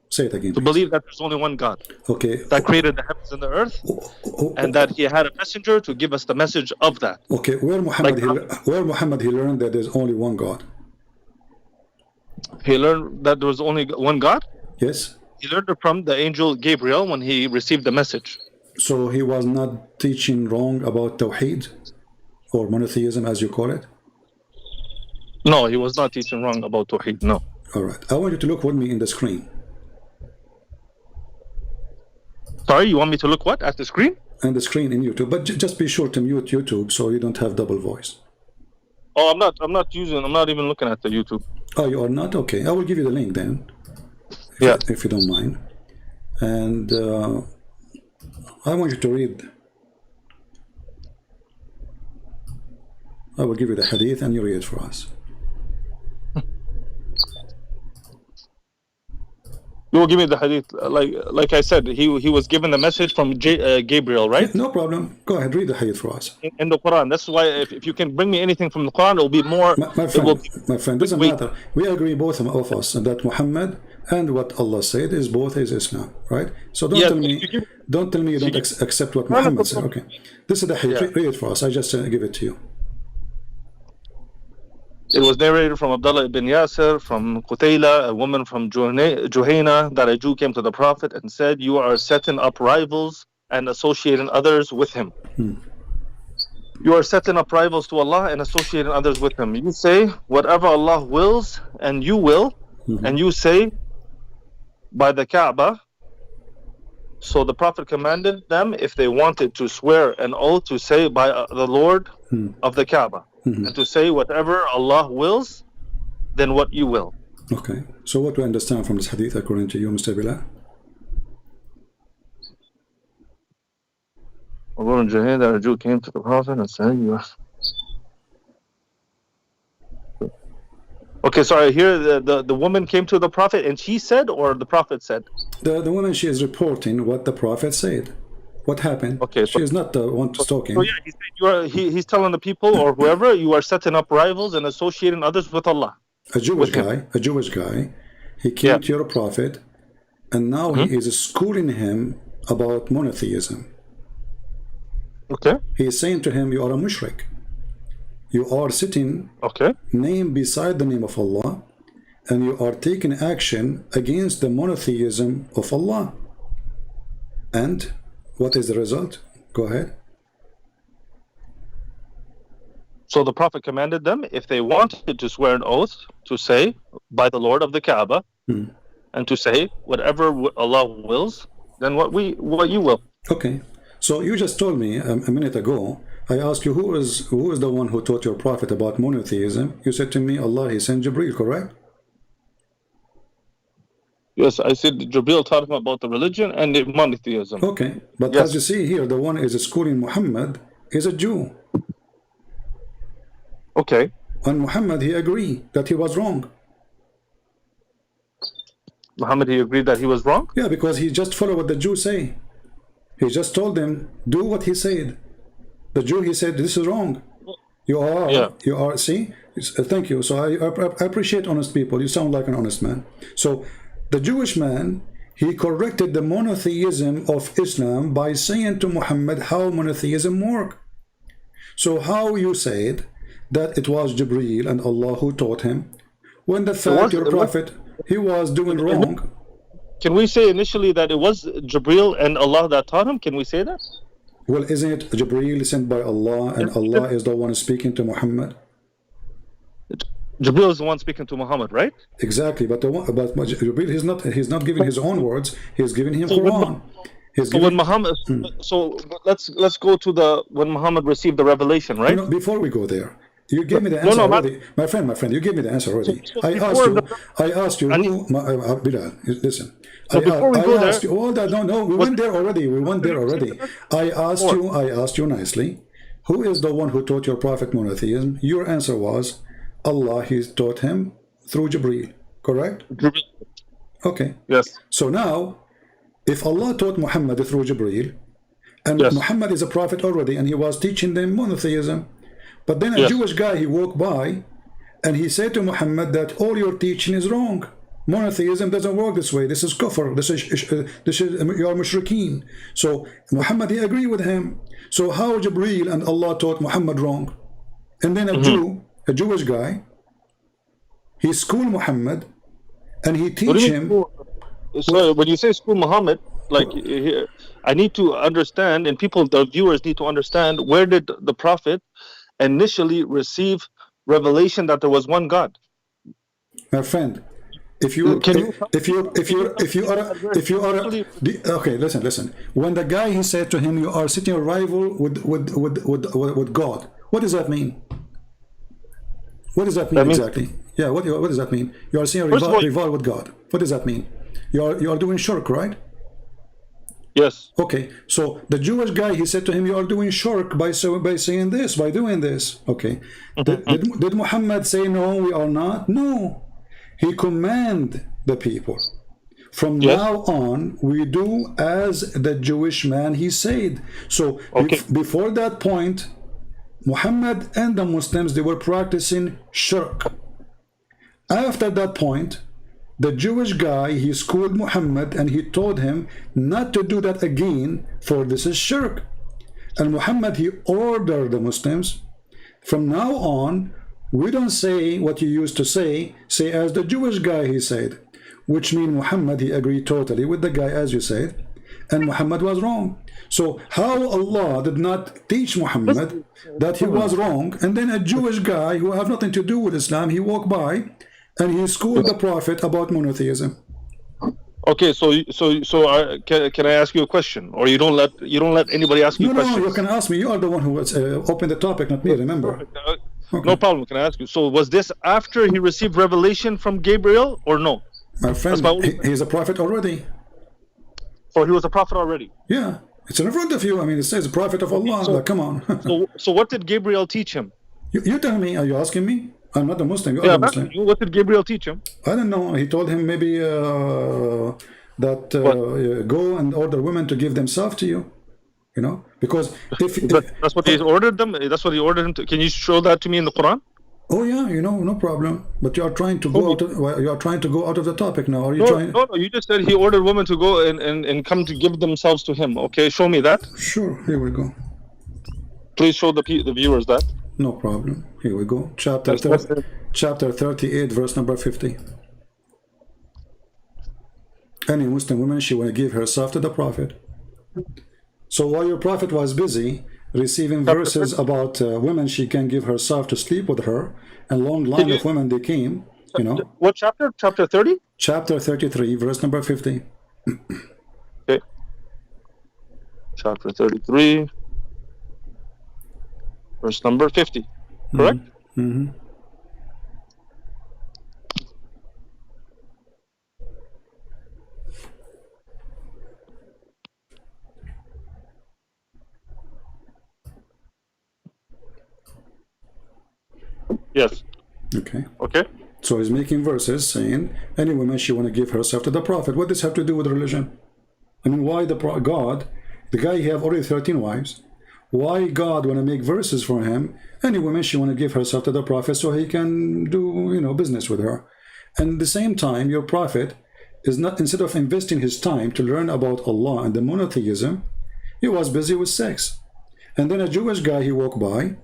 Say it again, To please. believe that there's only one God. Okay. That created the heavens and the earth, and that he had a messenger to give us the message of that. Okay, where Muhammad he learned that there's only one God? He learned that there was only one God? Yes. He learned it from the angel Gabriel when he received the message. So he was not teaching wrong about Tawheed or monotheism, as you call it? No, he was not teaching wrong about Tawheed, no. All right. I want you to look with me in the screen. Sorry, you want me to look what? At the screen? And the screen in YouTube. But just be sure to mute YouTube so you don't have double voice. Oh, I'm not even looking at the YouTube. Oh, you are not? Okay. I will give you the link then. If you don't mind. And I want you to read. I will give you the hadith and you read it for us. You will give me the hadith. Like I said, he was given the message from Gabriel, right? No problem. Go ahead, read the hadith for us. In the Quran. That's why if you can bring me anything from the Quran, it will be more... My friend, doesn't matter. We agree, both of us, that Muhammad and what Allah said is both is Islam, right? So don't tell me you don't accept what Muhammad said. Okay. This is the hadith. Read it for us. I just give it to you. It was narrated from Abdullah ibn Yasir, from Qutayla, a woman from Juhayna, that a Jew came to the Prophet and said, "You are setting up rivals and associating others with him." You are setting up rivals to Allah and associating others with him. You say, whatever Allah wills, and you will, and you say, by the Kaaba. So the Prophet commanded them, if they wanted to swear an oath, to say by the Lord of the Kaaba. And to say whatever Allah wills, then what you will. Okay. So what do I understand from this hadith according to you, Mr. Bilal? A woman that a Jew came to the Prophet and said, "You are." Okay, sorry. Here, the woman came to the Prophet and she said, or the Prophet said? The woman, she is reporting what the Prophet said. What happened? Okay, she is not the one talking. So yeah, he's telling the people or whoever, you are setting up rivals and associating others with Allah. A Jewish guy, he came to your Prophet, and now he is schooling him about monotheism. Okay. He is saying to him, you are a mushrik. You are sitting name beside the name of Allah, and you are taking action against the monotheism of Allah. And what is the result? Go ahead. So the Prophet commanded them, if they wanted to swear an oath, to say by the Lord of the Kaaba, and to say whatever Allah wills, then what you will. Okay. So you just told me a minute ago, I asked you who is the one who taught your Prophet about monotheism. You said to me, Allah, he sent Jibreel, correct? Yes, I said Jibreel taught him about the religion and the monotheism. Okay, but as you see here, the one is schooling Muhammad is a Jew. Okay. And Muhammad, he agreed that he was wrong. Muhammad, he agreed that he was wrong? Yeah, because he just followed what the Jews say. He just told them, do what he said. The Jew, he said, this is wrong. You are, see? Thank you. So I appreciate honest people. You sound like an honest man. So the Jewish man, he corrected the monotheism of Islam by saying to Muhammad how monotheism works. So how you said that it was Jibreel and Allah who taught him, when the fact your Prophet, he was doing wrong. Can we say initially that it was Jibreel and Allah that taught him? Can we say that? Well, isn't it Jibreel sent by Allah and Allah is the one speaking to Muhammad? Jibreel is the one speaking to Muhammad, right? Exactly, but Jibreel, he's not giving his own words. He's giving him Quran. When Muhammad, so let's go to when Muhammad received the revelation, right? No, before we go there, you gave me the answer already. My friend, you gave me the answer already. I asked you who, Bilal, listen. So before we go there, we went there already. I asked you nicely, who is the one who taught your Prophet monotheism? Your answer was Allah. He taught him through Jibreel, correct? Okay. Yes. So now, if Allah taught Muhammad through Jibreel, and Yes. Muhammad is a prophet already, and he was teaching them monotheism, but then a Yes. Jewish guy, he walked by, and he said to Muhammad that all your teaching is wrong. Monotheism doesn't work this way. This is kufr. This is you are mushrikeen. So Muhammad, he agreed with him. So how Jibreel and Allah taught Muhammad wrong? And then a Jew, a Jewish guy, he schooled Muhammad, and he teach him. So when you say school Muhammad, like I need to understand, and people, the viewers need to understand, where did the Prophet initially receive revelation that there was one God? My friend, if you are okay, listen. When the guy, he said to him, you are sitting a rival with God. What does that mean? What does that mean exactly? Yeah, what does that mean? You are seeing a rival with God. What does that mean? You are doing shirk, right? Yes. Okay, so the Jewish guy, he said to him, you are doing shirk by saying this, by doing this. Okay. Did Muhammad say, no, we are not? No. He commanded the people. From now on, we do as the Jewish man, he said. So before that point, Muhammad and the Muslims, they were practicing shirk. After that point, the Jewish guy, he schooled Muhammad and he told him not to do that again, for this is shirk. And Muhammad, he ordered the Muslims, from now on, we don't say what you used to say as the Jewish guy, he said. Which means Muhammad, he agreed totally with the guy, as you said, and Muhammad was wrong. So how Allah did not teach Muhammad that he was wrong, and then a Jewish guy who have nothing to do with Islam, he walked by and he schooled the Prophet about monotheism. Okay, so can I ask you a question, or you don't let anybody ask you questions? No, you can ask me. You are the one who opened the topic, not me. Remember? Okay. No problem. Can I ask you? So was this after he received revelation from Gabriel, or no? My friend, he's a prophet already. So he was a prophet already. Yeah, it's in front of you. I mean, it says prophet of Allah. So, come on. so what did Gabriel teach him? You tell me. Are you asking me? I'm not a Muslim. You are a Muslim. What did Gabriel teach him? I don't know. He told him maybe that go and order women to give themselves to you. You know, because if that's what he ordered them. That's what he ordered him to. Can you show that to me in the Quran? Oh yeah, no problem. But you are trying to go out. You are trying to go out of the topic now. Are you trying? No. You just said he ordered women to go and come to give themselves to him. Okay, show me that. Sure. Here we go. Please show the viewers that. No problem. Here we go. Chapter 38, verse number 50. Any Muslim woman, she will give herself to the Prophet. So while your Prophet was busy receiving verses about women, she can give herself to sleep with her, and long line of women they came, you know. What chapter? Chapter 30? Chapter 33, verse number 50. Okay. Chapter 33. Verse number 50, correct? Mm-hmm. Yes. Okay. Okay. So he's making verses saying, any woman, she want to give herself to the Prophet. What does this have to do with religion? I mean, why God, the guy, he have already 13 wives. Why God want to make verses for him? Any woman, she want to give herself to the Prophet so he can do, you know, business with her. And at the same time, your Prophet is not, instead of investing his time to learn about Allah and the monotheism, he was busy with sex. And then a Jewish guy, he walked by,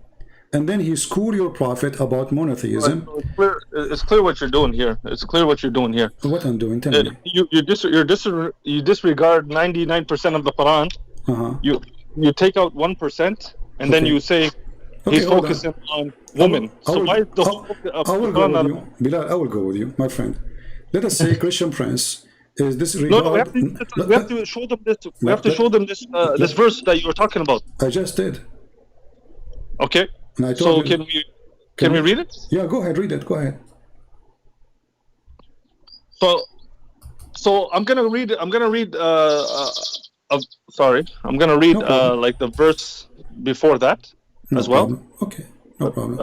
and then he schooled your Prophet about monotheism. Right, so it's clear what you're doing here. It's clear what you're doing here. What I'm doing, tell me. You disregard 99% of the Quran. You take out 1%, and then you say he's focusing on women. So why is the I will go with you, Bilal. I will go with you, my friend. Let us say Christian Prince is disregard. No, we have to show them this. We have to show them this this verse that you were talking about. I just did. Okay. And I told so you, can we read it? Yeah, go ahead, read it. Go ahead. So I'm gonna read. Sorry, I'm gonna read like the verse before that as well. Problem. Okay, no problem.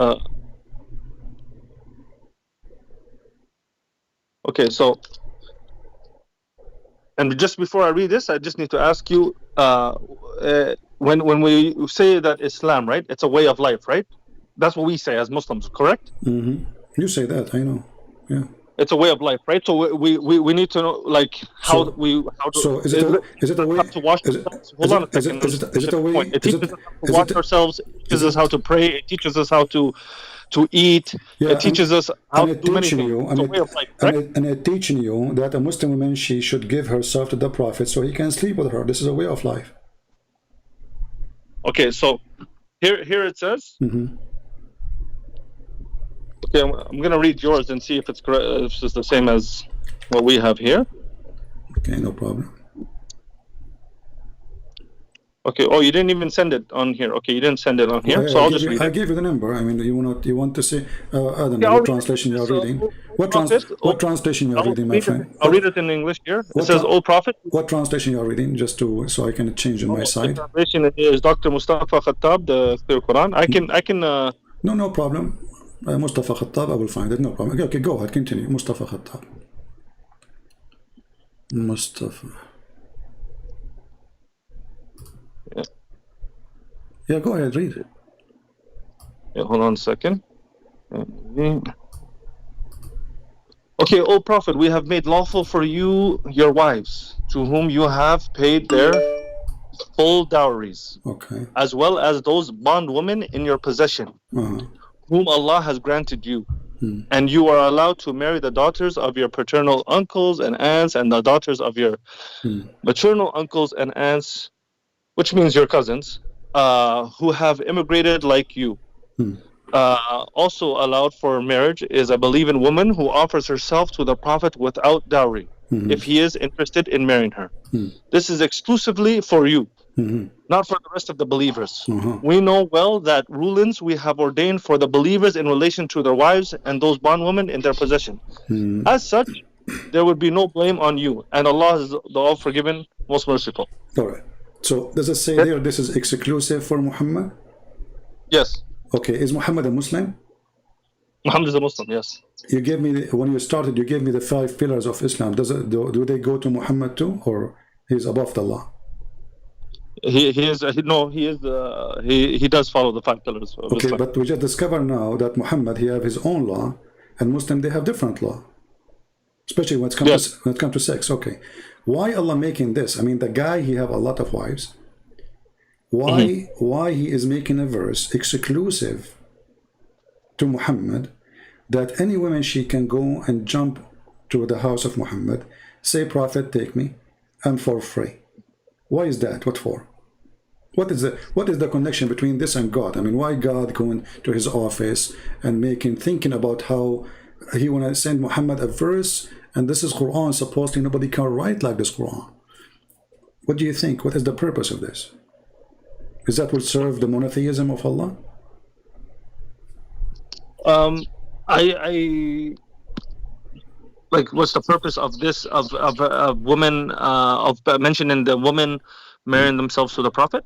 Okay, so, and just before I read this, I just need to ask you, when we say that Islam, right, it's a way of life, right? That's what we say as Muslims, correct? You say that, I know. Yeah. It's a way of life, right? So we need to know, like, how So, how to so is it a way? how to wash Is it ourselves. Hold on a second. is it a way? It Is teaches it us how to is wash it ourselves. It is teaches us how it? to pray. It teaches us how to eat. Yeah, It teaches us how and to it do many teaching things. you, It's a way of life, correct? and it teaching you that a Muslim woman, she should give herself to the Prophet so he can sleep with her. This is a way of life. Okay, so here it says. Okay, I'm gonna read yours and see if it's correct. If it's the same as what we have here. Okay, no problem. Okay. Oh, you didn't even send it on here. Okay, you didn't send it on here, Well, so I'll just read I it. gave you the number. I mean, you want to see? I don't know Yeah, what translation you are reading. What translation you are reading, my friend? I'll read it in English here. It says, "O Prophet." What translation you are reading? Just to so I can change on my side. The translation is Dr. Mustafa Khattab, the Clear Quran. I can. No problem. Mustafa Khattab, I will find it. No problem. Okay, go ahead. Continue. Mustafa Khattab. Mustafa. Yeah, go ahead. Read it. Yeah, hold on a second. Okay, O Prophet, we have made lawful for you your wives, to whom you have paid their full dowries, Okay. as well as those bondwomen in your possession, whom Allah has granted you. And you are allowed to marry the daughters of your paternal uncles and aunts, and the daughters of your maternal uncles and aunts, which means your cousins, who have immigrated like you. Also allowed for marriage is a believing woman who offers herself to the Prophet without dowry, if he is interested in marrying her. This is exclusively for you, not for the rest of the believers. We know well that rulings we have ordained for the believers in relation to their wives and those bondwomen in their possession. As such, there would be no blame on you, and Allah is the all-forgiving, most merciful. All right. So does it say there this is exclusive for Muhammad? Yes. Okay. Is Muhammad a Muslim? Muhammad is a Muslim, yes. You gave me, when you started, you gave me the 5 pillars of Islam. Do they go to Muhammad too, or he's above the law? He does follow the 5 pillars of okay, Islam. But we just discovered now that Muhammad, he have his own law, and Muslim, they have different law, especially when it comes to sex. Okay, why Allah making this? I mean, the guy, he have a lot of wives. Why he is making a verse exclusive to Muhammad, that any woman, she can go and jump to the house of Muhammad, say, Prophet, take me, I'm for free. Why is that? What for? What is the connection between this and God? I mean, why God going to his office and thinking about how he want to send Muhammad a verse, and this is Quran, supposedly nobody can write like this Quran. What do you think? What is the purpose of this? Is that will serve the monotheism of Allah? I like, what's the purpose of this, of women, of mentioning the women marrying themselves to the Prophet?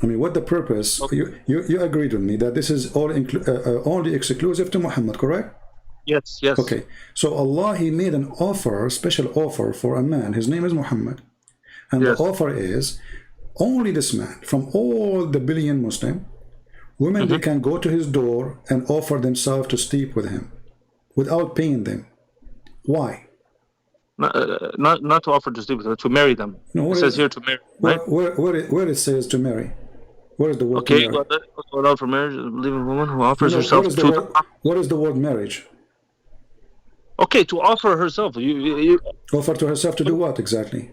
I mean, what the purpose? Okay. You agreed with me that this is all only exclusive to Muhammad, correct? Yes, yes. Okay, so Allah, he made an offer, special offer for a man. His name is Muhammad, and the offer is only this man from all the billion Muslim women, they can go to his door and offer themselves to sleep with him without paying them. Why? Not to offer to sleep with them, to marry them. No, it says here to marry, right? Where it says to marry? Where is the word marry? Okay, allowed for marriage is a believing woman who offers herself to what is the word marriage? Okay, to offer herself. Offer to herself to do what exactly?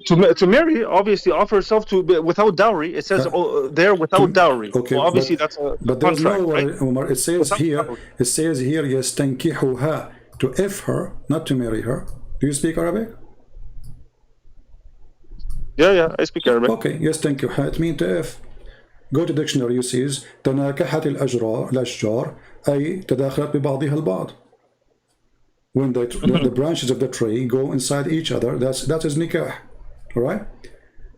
To marry, obviously, offer herself to without dowry. It says there without dowry. Okay, well, obviously that's a but there's contract, no right? Umar, it says here, يستنكحها, to if her, not to marry her. Do you speak Arabic? Yeah, I speak Arabic. Okay, يستنكحها, it means to if. Go to dictionary, you see تناكحت الأشجار أي تداخلت ببعضها البعض. When the branches of the tree go inside each other, that is nikah, all right?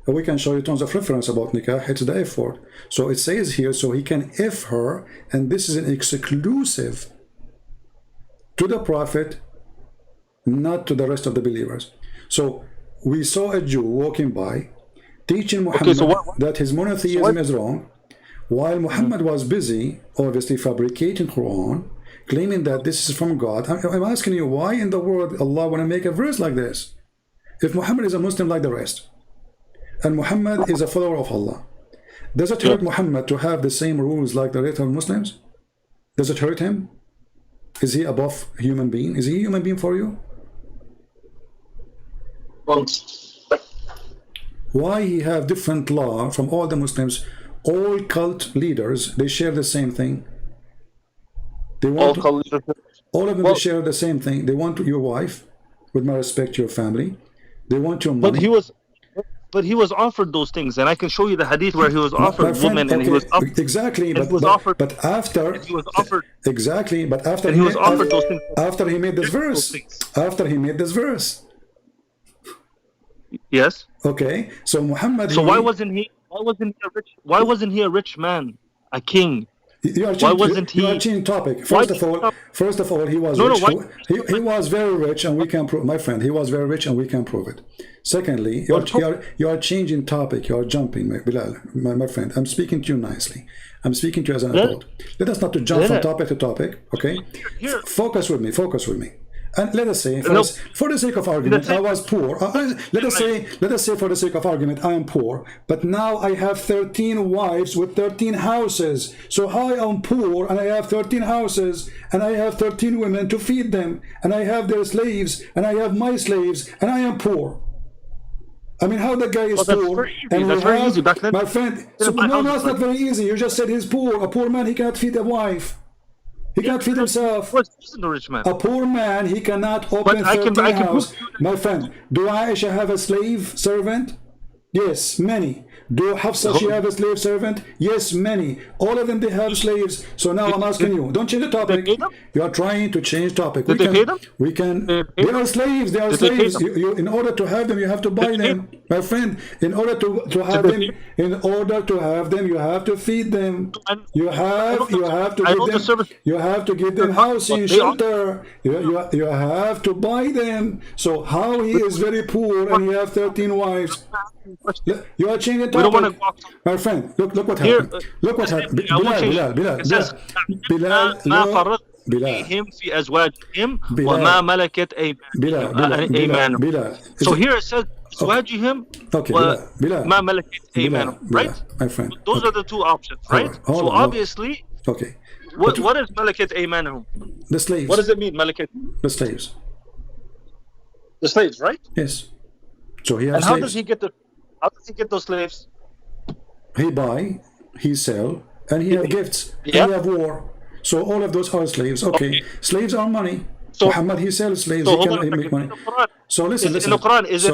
We can show you tons of reference about nikah. It's the if word. So it says here, so he can if her, and this is an exclusive to the Prophet, not to the rest of the believers. So we saw a Jew walking by teaching Muhammad that his monotheism is wrong, while Muhammad was busy, obviously, fabricating Quran, claiming that this is from God. I'm asking you, why in the world Allah want to make a verse like this? If Muhammad is a Muslim like the rest, and Muhammad is a follower of Allah, does it hurt Muhammad to have the same rules like the rest of Muslims? Does it hurt him? Is he above human being? Is he a human being for you? Why he have different law from all the Muslims? All cult leaders, they share the same thing. They want all of them, they share the same thing. They want your wife, with my respect to your family. They want your money. But he was offered those things, and I can show you the hadith where he was offered women, and he was offered, exactly. But after he was offered exactly. But after he was offered those things. After he made this verse. After he made this verse. Yes. Okay. So Muhammad. So why wasn't he a rich? Why wasn't he a rich man, a king? Why wasn't he? You are changing topic. First of all, he was rich. He was very rich, and we can prove. My friend, he was very rich, and we can prove it. Secondly, you are changing topic. You are jumping, Bilal, my friend. I'm speaking to you nicely. I'm speaking to you as an adult. Let us not to jump from topic to topic. Okay. Focus with me. Focus with me. And let us say, for the sake of argument, I was poor. Let us say, for the sake of argument, I am poor. But now I have 13 wives with 13 houses. So I am poor, and I have 13 houses, and I have 13 women to feed them, and I have their slaves, and I have my slaves, and I am poor. I mean, how the guy is poor? And that's very easy back then. My friend, no, it's not very easy. You just said he's poor. A poor man, he cannot feed a wife. He can't feed himself. A rich man. A poor man, he cannot open 13 houses. My friend, do Aisha have a slave servant? Yes, many. Do Hafsa, she have a slave servant? Yes, many. All of them, they have slaves. So now I'm asking you, don't change the topic. You are trying to change topic. Did they pay them? They are slaves. They are slaves. In order to have them, you have to buy them. My friend, in order to have them, you have to feed them. You have to give them housing, shelter. You have to buy them. So how he is very poor and he have 13 wives? You are changing the topic. My friend, look what happened. Look what happened. بلال في أزواجهم وما ملكت أيمانهم. So here it says أزواجهم وما ملكت أيمانهم, right? My friend. Those are the two options, right? So obviously, what is ملكت أيمانهم? The slaves. What does it mean, ملكت? The slaves. The slaves, right? Yes. So he has and how does he get those slaves? He buy, he sell, and he have gifts. He have war. So all of those are slaves. Okay. Slaves are money. So Muhammad, he sells slaves. He can make money. So listen. In the Quran, is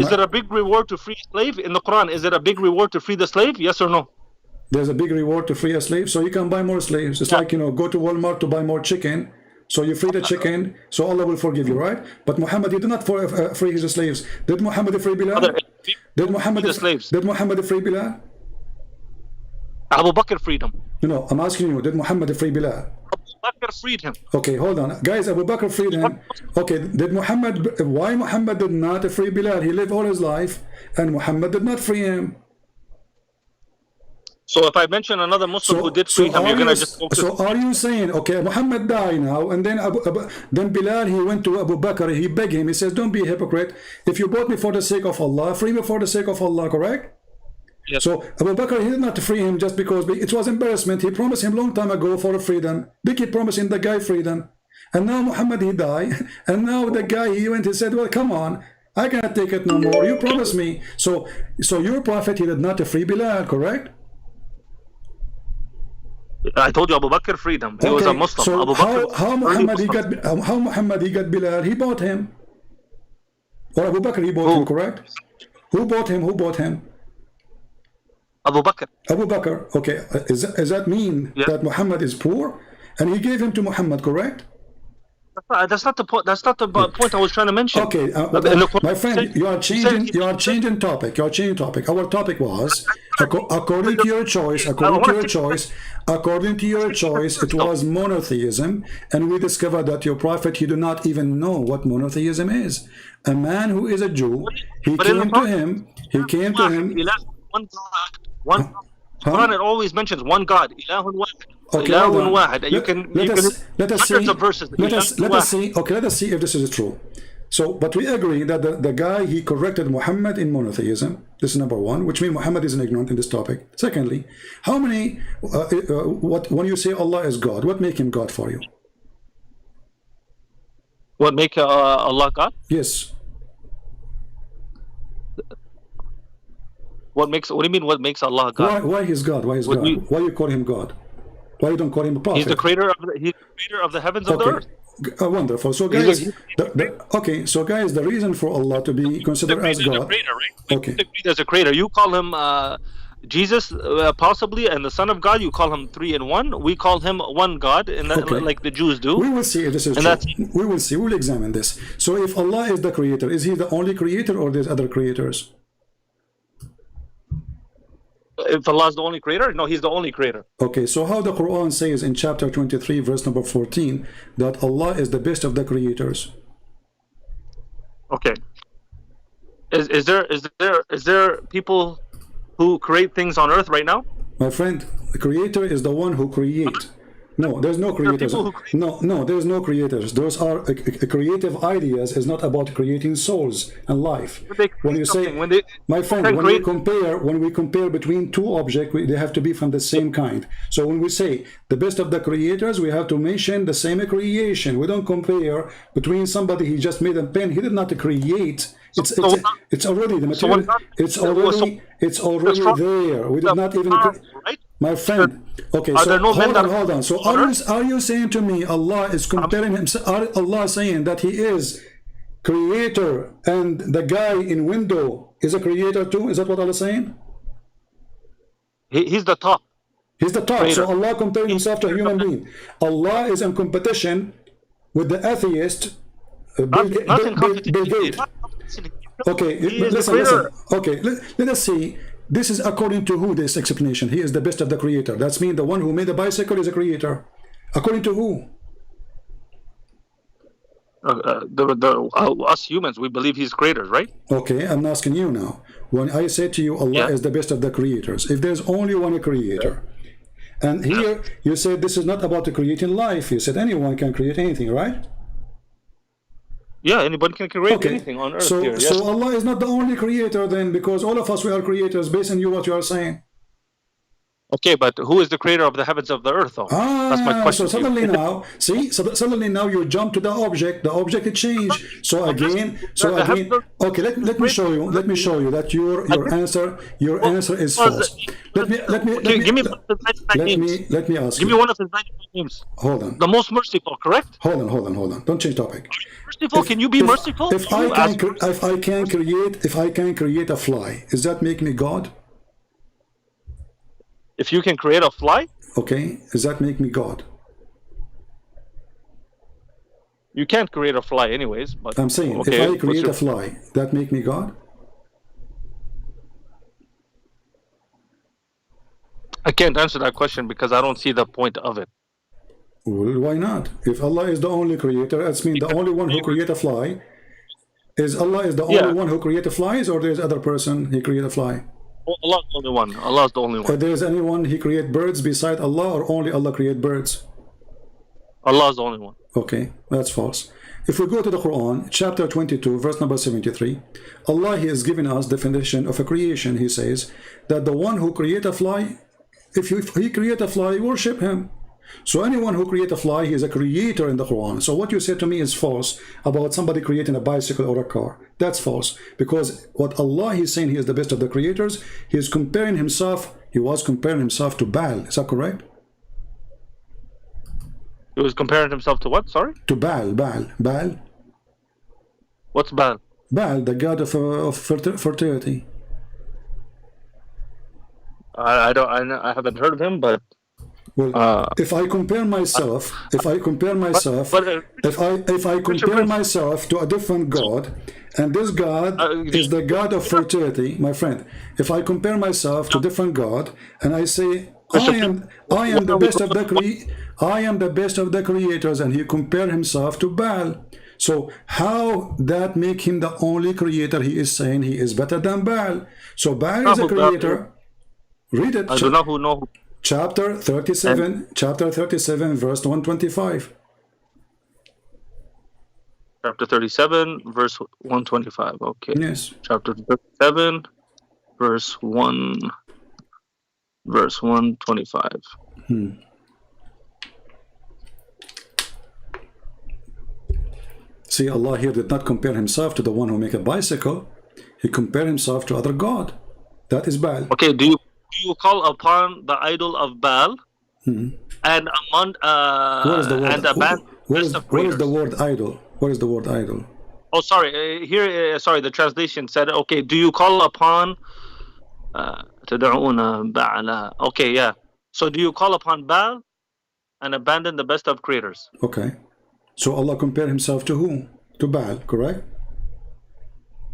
there a big reward to free a slave? In the Quran, is it a big reward to free the slave? Yes or no? There's a big reward to free a slave, so you can buy more slaves. It's like, go to Walmart to buy more chicken. So you free the chicken, so Allah will forgive you, right? But Muhammad, he did not free his slaves. Did Muhammad free Bilal? Did Muhammad free Bilal? Abu Bakr freed him. No, I'm asking you, did Muhammad free Bilal? Abu Bakr freed him. Okay, hold on. Guys, Abu Bakr freed him. Okay, why Muhammad did not free Bilal? He lived all his life, and Muhammad did not free him. So if I mention another Muslim who did free him, you're going to just focus. So are you saying, okay, Muhammad died now, and then Bilal, he went to Abu Bakr, he begged him, he says, don't be a hypocrite. If you bought me for the sake of Allah, free me for the sake of Allah, correct? Yes. So Abu Bakr, he did not free him just because it was embarrassment. He promised him long time ago for freedom. Big, he promising the guy freedom. And now Muhammad, he died. And now the guy, he went, he said, well, come on, I cannot take it no more. You promised me. So your prophet, he did not free Bilal, correct? I told you Abu Bakr freed him. He was a Muslim. So Abu Bakr how Muhammad he got Bilal? He bought him. Or Abu Bakr, he bought him, correct? Who bought him? Abu Bakr. Abu Bakr. Okay. Does that mean that Muhammad is poor? And he gave him to Muhammad, correct? That's not the point. That's not the point I was trying to mention. Okay, my friend, you are changing topic. You are changing topic. Our topic was according to your choice. According to your choice, it was monotheism, and we discovered that your prophet, he do not even know what monotheism is. A man who is a Jew, he came to him. One God. One. Quran, it always mentions one God. Ilahun wahid. Okay, Ilahun wahid. let us see. Verses. Let us see. Okay, let us see if this is true. So, but we agree that the guy, he corrected Muhammad in monotheism. This is number one, which means Muhammad is ignorant in this topic. Secondly, how many? When you say Allah is God, what make him God for you? What make Allah God? Yes. What do you mean? What makes Allah God? Why he's God? Why is God? Why you call him God? Why you don't call him a prophet? He's the creator of the heavens of the earth. Wonderful. So guys, so guys, the reason for Allah to be considered as God. Creator, right? Okay. As a creator, you call him Jesus, possibly, and the Son of God. You call him 3 in 1. We call him one God, and like the Jews do. We will see if this is true. We will see. We'll examine this. So, if Allah is the creator, is He the only creator, or there's other creators? If Allah is the only creator? No, He's the only creator. Okay, so how the Quran says in chapter 23, verse number 14, that Allah is the best of the creators? Okay. Is there people who create things on earth right now? My friend, the creator is the one who creates. No, there's no creators. No, there's no creators. Those are creative ideas. Is not about creating souls and life. When you say, my friend, when we compare between two objects, they have to be from the same kind. So when we say the best of the creators, we have to mention the same creation. We don't compare between somebody he just made a pen. He did not create. It's already the material. It's already there. We did not even. My friend, okay, so hold on. So are you saying to me Allah is comparing himself? Allah saying that He is creator and the guy in window is a creator too? Is that what Allah is saying? He's the top. He's the top. Creator. So Allah comparing himself to a human being. Allah is in competition with the atheist. Bill Gates. Okay, listen. Okay, let us see. This is according to who, this explanation? He is the best of the creator. That's mean the one who made the bicycle is a creator. According to who? Us humans, we believe He's creators, right? Okay, I'm asking you now. When I say to you Allah is the best of the creators, if there's only one creator, and here you said this is not about creating life. You said anyone can create anything, right? Yeah, anybody can create anything on earth. So Allah is not the only creator then, because all of us, we are creators based on what you are saying. Okay, but who is the creator of the heavens of the earth, though? That's my question. So suddenly now you jump to the object. The object changed. So again. Okay, let me show you that your answer is false. Let me ask you. Give me one of His 99 names. Hold on. The most merciful, correct? Hold on. Don't change topic. Merciful? Can you be merciful? If I can create a fly, does that make me God? If you can create a fly? Okay, does that make me God? You can't create a fly anyways, but I'm saying, if I create a fly, that make me God? I can't answer that question because I don't see the point of it. Well, why not? If Allah is the only creator, that means the only one who create a fly. Is Allah is the only one who create flies, or there's other person he create a fly? Allah is the only one. Allah is the only one. There's anyone he create birds beside Allah, or only Allah create birds? Allah is the only one. Okay, that's false. If we go to the Quran, chapter 22, verse number 73, Allah, He is giving us definition of a creation. He says that the one who create a fly, if he create a fly, worship him. So anyone who create a fly, he is a creator in the Quran. So what you said to me is false about somebody creating a bicycle or a car. That's false, because what Allah is saying, He is the best of the creators. He is comparing himself. He was comparing himself to Baal. Is that correct? He was comparing himself to what? Sorry. To Baal. What's Baal? Baal, the god of fertility. I haven't heard of him, but Well, if I compare myself, if I compare myself to a different God, and this God is the God of fertility, my friend. If I compare myself to different God, and I say I am the best of the creators, and he compare himself to Baal. So how that make him the only creator? He is saying he is better than Baal. So Baal is a creator. Read it. I do not know. Chapter 37, verse 125. Chapter 37, verse 125. Okay. Yes. Chapter 37, verse 125. See, Allah here did not compare himself to the one who make a bicycle. He compared himself to other God. That is Baal. Okay, do you call upon the idol of Baal and among What is the word? and abandon What is the word idol? What is the word idol? Oh, sorry. Sorry. The translation said, okay, do you call upon تدعون بعل? Okay, yeah. So do you call upon Baal and abandon the best of creators? Okay. So Allah compared himself to whom? To Baal, correct?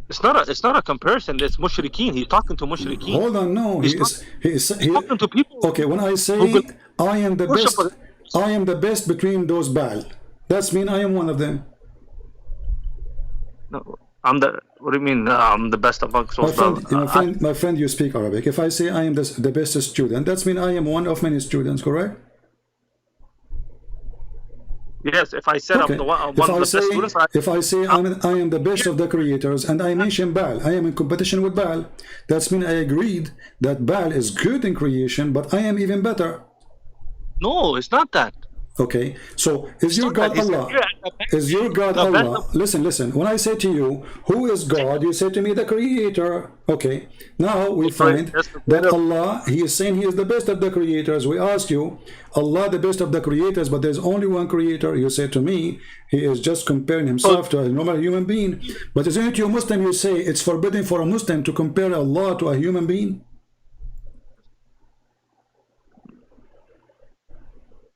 It's not a comparison. It's mushrikeen. He's talking to mushrikeen. Hold on, no. He is talking to people. Okay, when I say I am the best, I am the best between those Baal. That's mean I am one of them. No, I'm the. What do you mean? I'm the best amongst those. My friend, you speak Arabic. If I say I am the best student, that's mean I am one of many students, correct? Yes, if I set up the one of the best students, if I say I am the best of the creators, and I mention Baal, I am in competition with Baal. That's mean I agreed that Baal is good in creation, but I am even better. No, it's not that. Okay, so is your God Allah? Is your God Allah? Listen. When I say to you, who is God? You say to me, the Creator. Okay, now we find that Allah, He is saying He is the best of the creators. We ask you, Allah the best of the creators, but there's only one Creator. You say to me, He is just comparing Himself to a normal human being. But isn't it you Muslim, you say it's forbidden for a Muslim to compare Allah to a human being?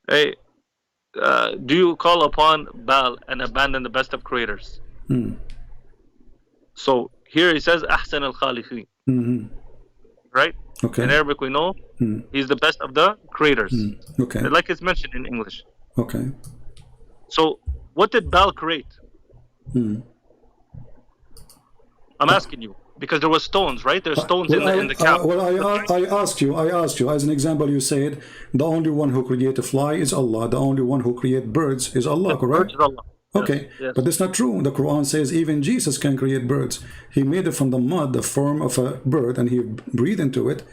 Hey. Do you call upon Baal and abandon the best of creators? So here he says Ahsan al-Khaliqin. Right? Okay. In Arabic we know he's the best of the creators. Okay. Like it's mentioned in English. Okay. So what did Baal create? I'm asking you. Because there were stones, right? There's stones in the camp. I asked you, as an example, you said the only one who create a fly is Allah. The only one who create birds is Allah, correct? Birds is Allah. Okay, yes. But that's not true. The Quran says even Jesus can create birds. He made it from the mud, the form of a bird, and he breathed into it,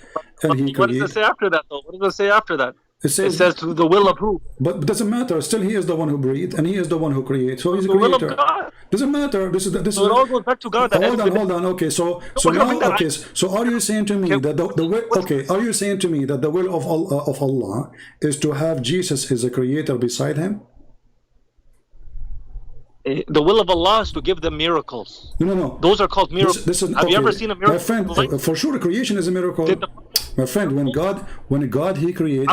and he created. What does it say after that, though? What does it say after that? It says to the will of who? But it doesn't matter. Still, He is the one who breathed, and He is the one who creates. So He's a creator. Will of God. Doesn't matter. This is. So it all goes back to God. Hold on. Okay, so now, okay. So are you saying to me that the will? Okay, are you saying to me that the will of Allah is to have Jesus as a creator beside Him? The will of Allah is to give them miracles. No. Those are called miracles. Have you ever seen a miracle? My friend, for sure, creation is a miracle. My friend, when God He created.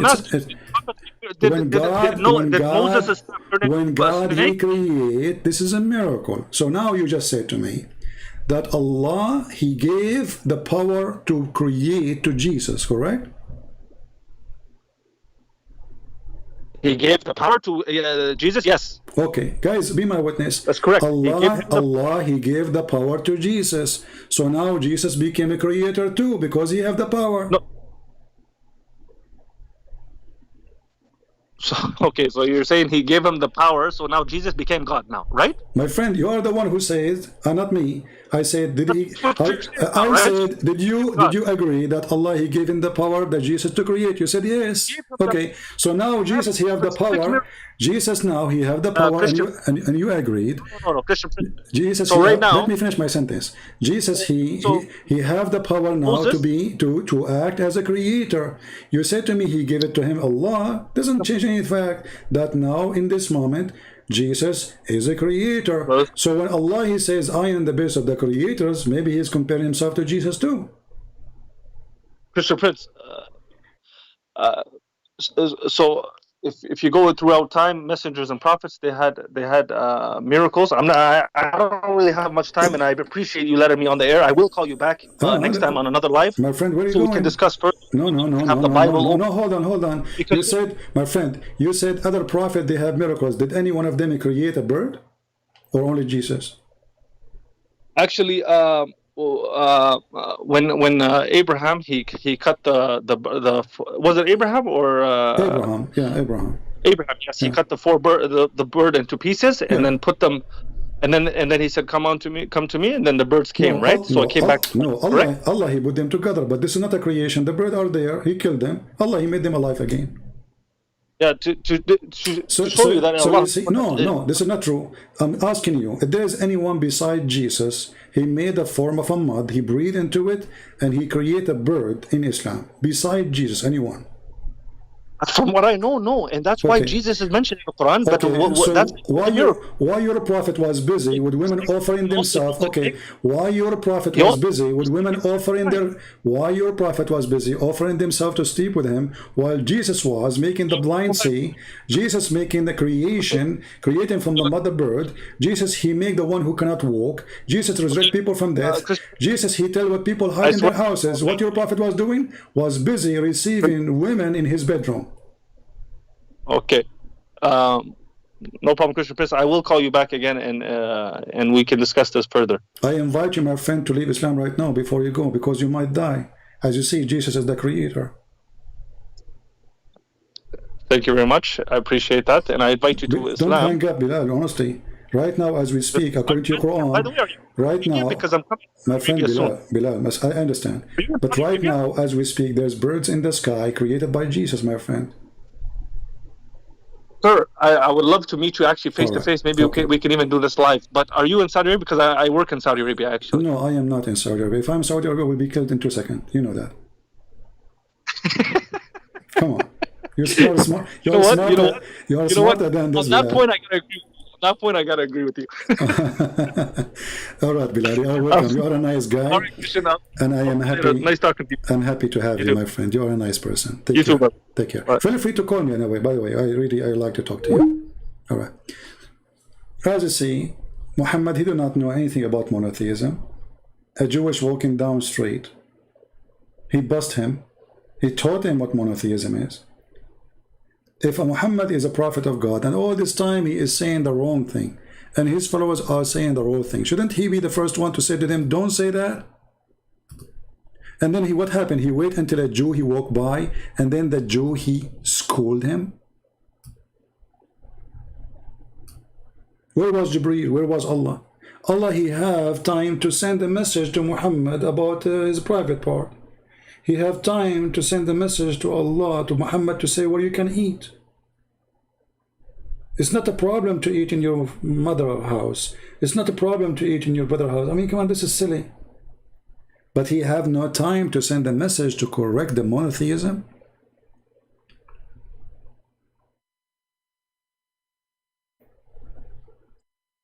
When God He create, this is a miracle. So now you just said to me that Allah He gave the power to create to Jesus, correct? He gave the power to Jesus, yes. Okay, guys, be my witness. That's correct. Allah, He gave the power to Jesus. So now Jesus became a creator too because He have the power. No. So, okay, so you're saying He gave him the power, so now Jesus became God now, right? My friend, you are the one who says, not me. I said, did you agree that Allah He gave him the power that Jesus to create? You said yes. Okay, so now Jesus He have the power. Jesus now He have the power, and you agreed. No, Christian. Jesus. So right now, let me finish my sentence. Jesus He have the power now to act as a creator. You said to me He gave it to him. Allah doesn't change any fact that now in this moment Jesus is a creator. So when Allah He says I am the best of the creators, maybe He's comparing Himself to Jesus too. Christian Prince. So if you go throughout time, messengers and prophets, they had miracles. I don't really have much time, and I appreciate you letting me on the air. I will call you back next time on another live, my friend, where are you so we going? can discuss further. No, no, no, We can no, have the no, no, Bible no, open. no. Hold on. Because You said, my friend, you said other prophet they have miracles. Did any one of them create a bird, or only Jesus? actually, when Abraham he cut the was it Abraham or Abraham, yeah, Abraham. Abraham, yes, he cut the bird into pieces and then put them, and then he said, come to me, and then the birds came, No, right? So it came back. no, Correct? Allah, He put them together, but this is not a creation. The birds are there. He killed them. Allah, He made them alive again. Yeah, to show you that Allah. You see, no, this is not true. I'm asking you, if there is anyone beside Jesus, He made a form of a mud, He breathed into it, and He created a bird in Islam. Beside Jesus, anyone? From what I know, no, and that's why Jesus is mentioned in the Quran. But so that's why your prophet was busy with women offering themselves? Okay, why your prophet was busy with women offering their? Why your prophet was busy offering themselves to sleep with him, while Jesus was making the blind see? Jesus making the creating from the mother bird. Jesus, He make the one who cannot walk. Jesus resurrect people from death. Jesus, He tell what people hide in their houses. What your prophet was doing was busy receiving women in his bedroom. Okay, no problem, Christian Prince. I will call you back again, and we can discuss this further. I invite you, my friend, to leave Islam right now before you go, because you might die. As you see, Jesus is the creator. Thank you very much. I appreciate that, and I invite you to Islam. Don't hang up, Bilal, honestly. Right now, as we speak, according to your Quran, by the way, right now, because I'm coming, my friend Bilal, I understand. But right now, as we speak, there's birds in the sky created by Jesus, my friend. Sir, I would love to meet you actually face to face. Maybe we can even do this live. But are you in Saudi Arabia? Because I work in Saudi Arabia, actually. No, I am not in Saudi Arabia. If I'm Saudi Arabia, we'll be killed in 2 seconds. You know that. Come on. You're smart. You're smarter than this. On that point, I gotta agree. On that point, I gotta agree with you. All right, Bilal, you are welcome. You are a nice guy, and I am happy. Nice talking to you. I'm happy to have you, my friend. You are a nice person. You too, bro. Take care. Feel free to call me anyway. By the way, I like to talk to you. All right. As you see, Muhammad, he did not know anything about monotheism. A Jewish walking down the street, he bussed him. He taught him what monotheism is. If Muhammad is a prophet of God, and all this time he is saying the wrong thing, and his followers are saying the wrong thing, shouldn't he be the first one to say to them, don't say that? And then what happened? He waited until a Jew, he walked by, and then the Jew, he scolded him. Where was Jibreel? Where was Allah? Allah, He have time to send a message to Muhammad about his private part. He have time to send a message to Allah, to Muhammad, to say where you can eat. It's not a problem to eat in your mother's house. It's not a problem to eat in your brother's house. I mean, come on, this is silly. But he have no time to send a message to correct the monotheism.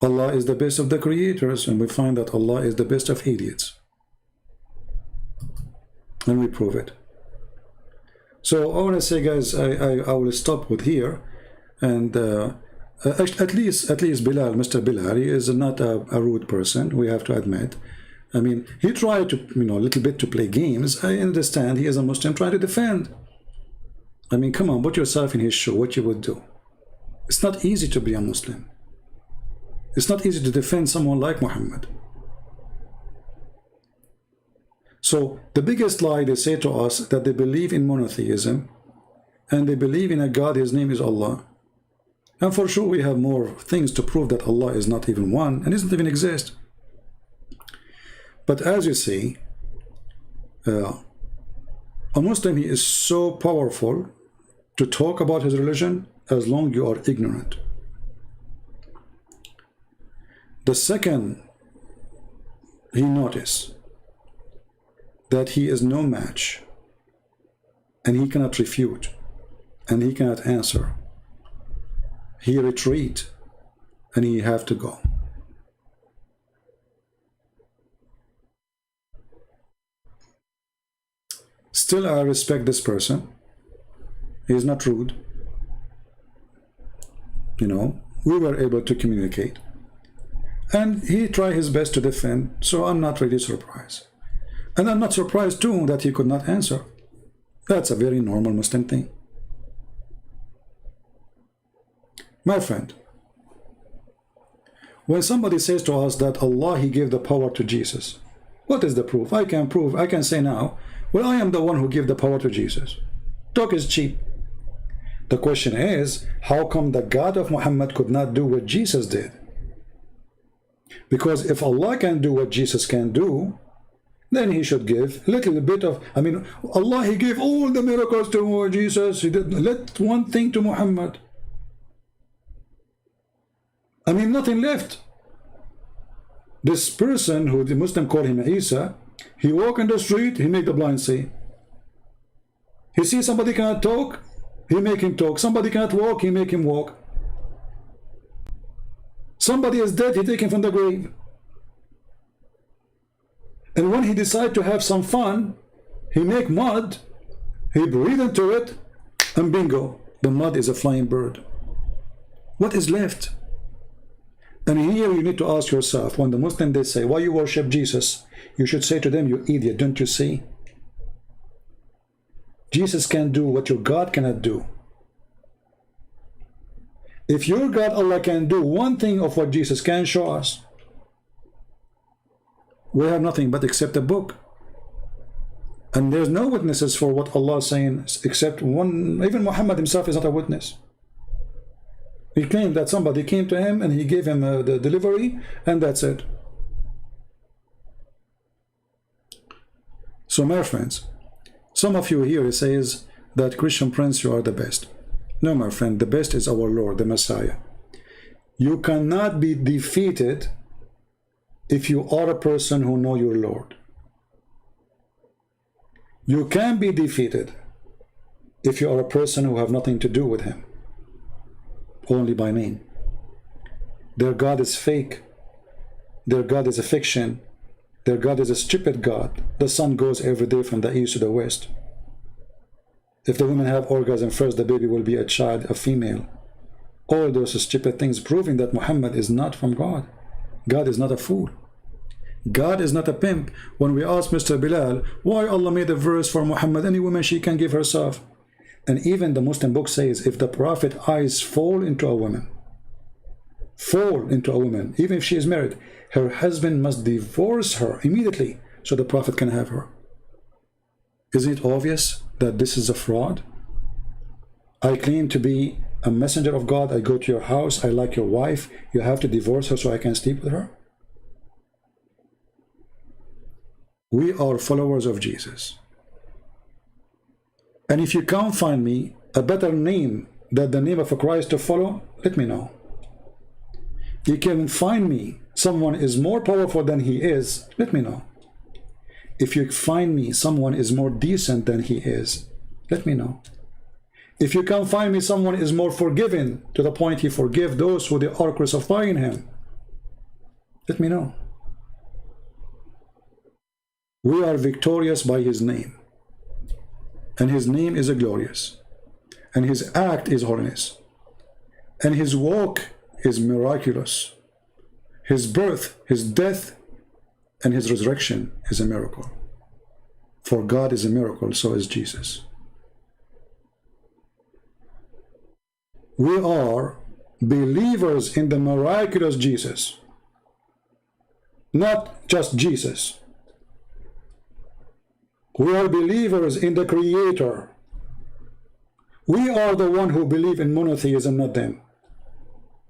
Allah is the best of the creators, and we find that Allah is the best of idiots. And we prove it. So I want to say, guys, I will stop with here, and at least Bilal, Mr. Bilal, he is not a rude person. We have to admit. I mean, he tried to, a little bit to play games. I understand he is a Muslim trying to defend. I mean, come on, put yourself in his shoe. What you would do? It's not easy to be a Muslim. It's not easy to defend someone like Muhammad. So the biggest lie they say to us that they believe in monotheism and they believe in a God, his name is Allah. And for sure we have more things to prove that Allah is not even one and doesn't even exist. But as you see, a Muslim, he is so powerful to talk about his religion as long as you are ignorant. The second he noticed that he is no match, and he cannot refute, and he cannot answer, he retreat, and he have to go. Still, I respect this person, He is not rude. You know, we were able to communicate. And he tried his best to defend, so I'm not really surprised. And I'm not surprised too that he could not answer. That's a very normal Muslim thing. My friend, when somebody says to us that Allah, He gave the power to Jesus, what is the proof? I can say now, well, I am the one who gave the power to Jesus. Talk is cheap. The question is, how come the God of Muhammad could not do what Jesus did? Because if Allah can do what Jesus can do, then He should give a little bit of, Allah, He gave all the miracles to Jesus. He didn't let one thing to Muhammad. Nothing left. This person who the Muslim call him Isa, he walk in the street, he make the blind see. He see somebody cannot talk, he make him talk. Somebody cannot walk, he make him walk. Somebody is dead, he take him from the grave. And when he decide to have some fun, he make mud, he breathe into it, and bingo, the mud is a flying bird. What is left? And here you need to ask yourself, when the Muslim they say, why you worship Jesus? You should say to them, you idiot, don't you see? Jesus can do what your God cannot do. If your God, Allah, can do one thing of what Jesus can show us, we have nothing but except a book. And there's no witnesses for what Allah is saying except one. Even Muhammad himself is not a witness. He claimed that somebody came to him and he gave him the delivery, and that's it. So my friends, some of you here says that Christian Prince, you are the best. No, my friend, the best is our Lord, the Messiah. You cannot be defeated if you are a person who know your Lord. You can be defeated if you are a person who have nothing to do with him, only by name. Their God is fake. Their God is a fiction. Their God is a stupid God. The sun goes every day from the east to the west. If the women have orgasm first, the baby will be a child, a female. All those stupid things proving that Muhammad is not from God. God is not a fool. God is not a pimp. When we ask Mr. Bilal, why Allah made a verse for Muhammad, any woman she can give herself. And even the Muslim book says, if the Prophet eyes fall into a woman, even if she is married, her husband must divorce her immediately so the Prophet can have her. Isn't it obvious that this is a fraud? I claim to be a messenger of God. I go to your house. I like your wife. You have to divorce her so I can sleep with her. We are followers of Jesus. And if you can't find me a better name than the name of a Christ to follow, let me know. You can find me someone is more powerful than he is, let me know. If you find me someone is more decent than he is, let me know. If you can find me someone is more forgiving to the point he forgive those who they are crucifying him, let me know. We are victorious by his name. And his name is glorious. And his act is holiness. And his walk is miraculous. His birth, his death, and his resurrection is a miracle. For God is a miracle, so is Jesus. We are believers in the miraculous Jesus. Not just Jesus. We are believers in the Creator. We are the one who believe in monotheism, not them.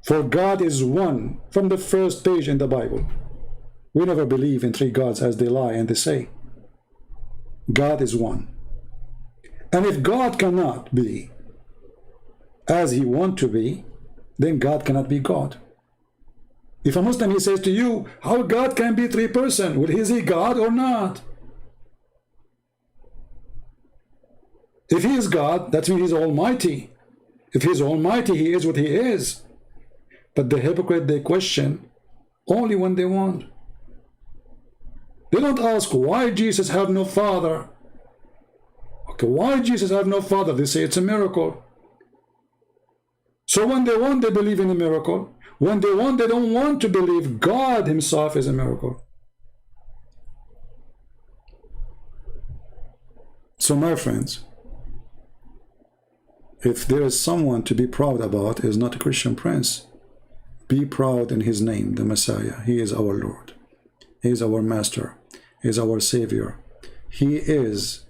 For God is one from the first page in the Bible. We never believe in three gods as they lie and they say. God is one. And if God cannot be as he wants to be, then God cannot be God. If a Muslim he says to you, how God can be three persons? Well, is he God or not? If he is God, that means he's almighty. If he's almighty, he is what he is. But the hypocrite, they question only when they want. They don't ask why Jesus have no father. Okay, why Jesus have no father? They say it's a miracle. So when they want, they believe in a miracle. When they want, they don't want to believe God himself is a miracle. So my friends, if there is someone to be proud about, is not a Christian prince. Be proud in his name, the Messiah. He is our Lord. He is our Master. He is our Savior. He is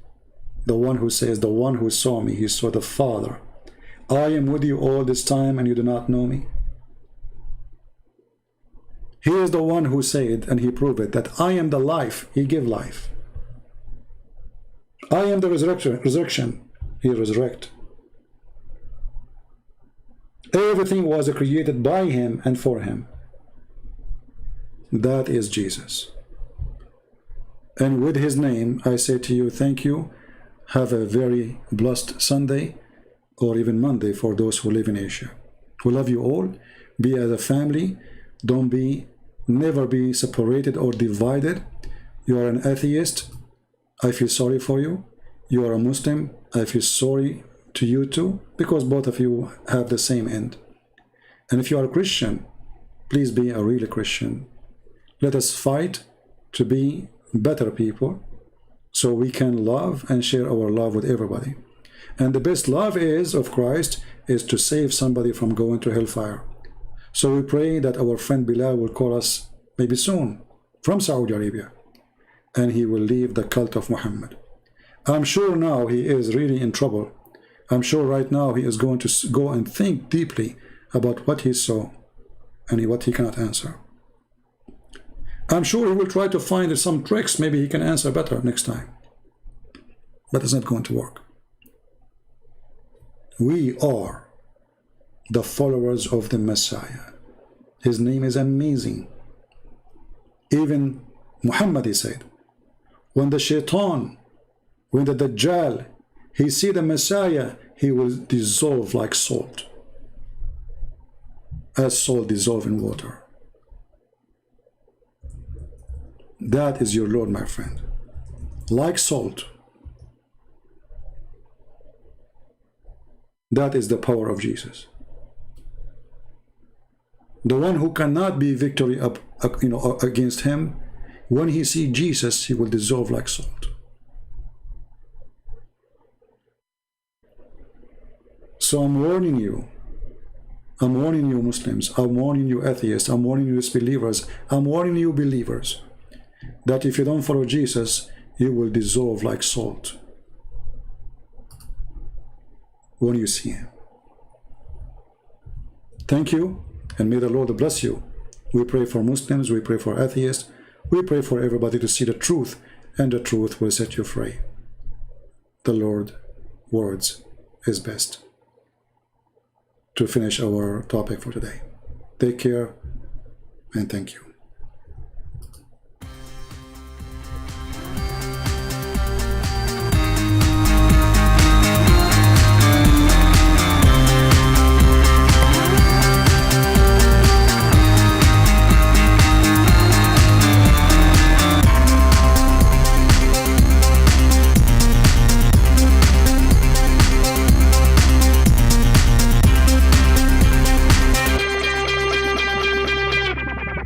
the one who says, the one who saw me, he saw the Father. I am with you all this time and you do not know me. He is the one who said, and he proved it, that I am the life. He gave life. I am the resurrection. He resurrect. Everything was created by him and for him. That is Jesus. And with his name, I say to you, thank you. Have a very blessed Sunday or even Monday for those who live in Asia. We love you all. Be as a family. Never be separated or divided. You are an atheist. I feel sorry for you. You are a Muslim. I feel sorry to you too, because both of you have the same end. And if you are a Christian, please be a real Christian. Let us fight to be better people so we can love and share our love with everybody. And the best love is of Christ is to save somebody from going to hellfire. So we pray that our friend Bilal will call us maybe soon from Saudi Arabia, and he will leave the cult of Muhammad. I'm sure now he is really in trouble. I'm sure right now he is going to go and think deeply about what he saw and what he cannot answer. I'm sure he will try to find some tricks. Maybe he can answer better next time. But it's not going to work. We are the followers of the Messiah. His name is amazing. Even Muhammad, he said, when the shaitan, when the Dajjal, he see the Messiah, he will dissolve like salt, as salt dissolves in water. That is your Lord, my friend. Like salt. That is the power of Jesus. The one who cannot be victory against him, when he sees Jesus, he will dissolve like salt. So I'm warning you. I'm warning you Muslims. I'm warning you atheists. I'm warning you disbelievers. I'm warning you believers that if you don't follow Jesus, you will dissolve like salt when you see him. Thank you, and may the Lord bless you. We pray for Muslims, we pray for atheists, we pray for everybody to see the truth, and the truth will set you free. The Lord's words is best. To finish our topic for today. Take care, and thank you.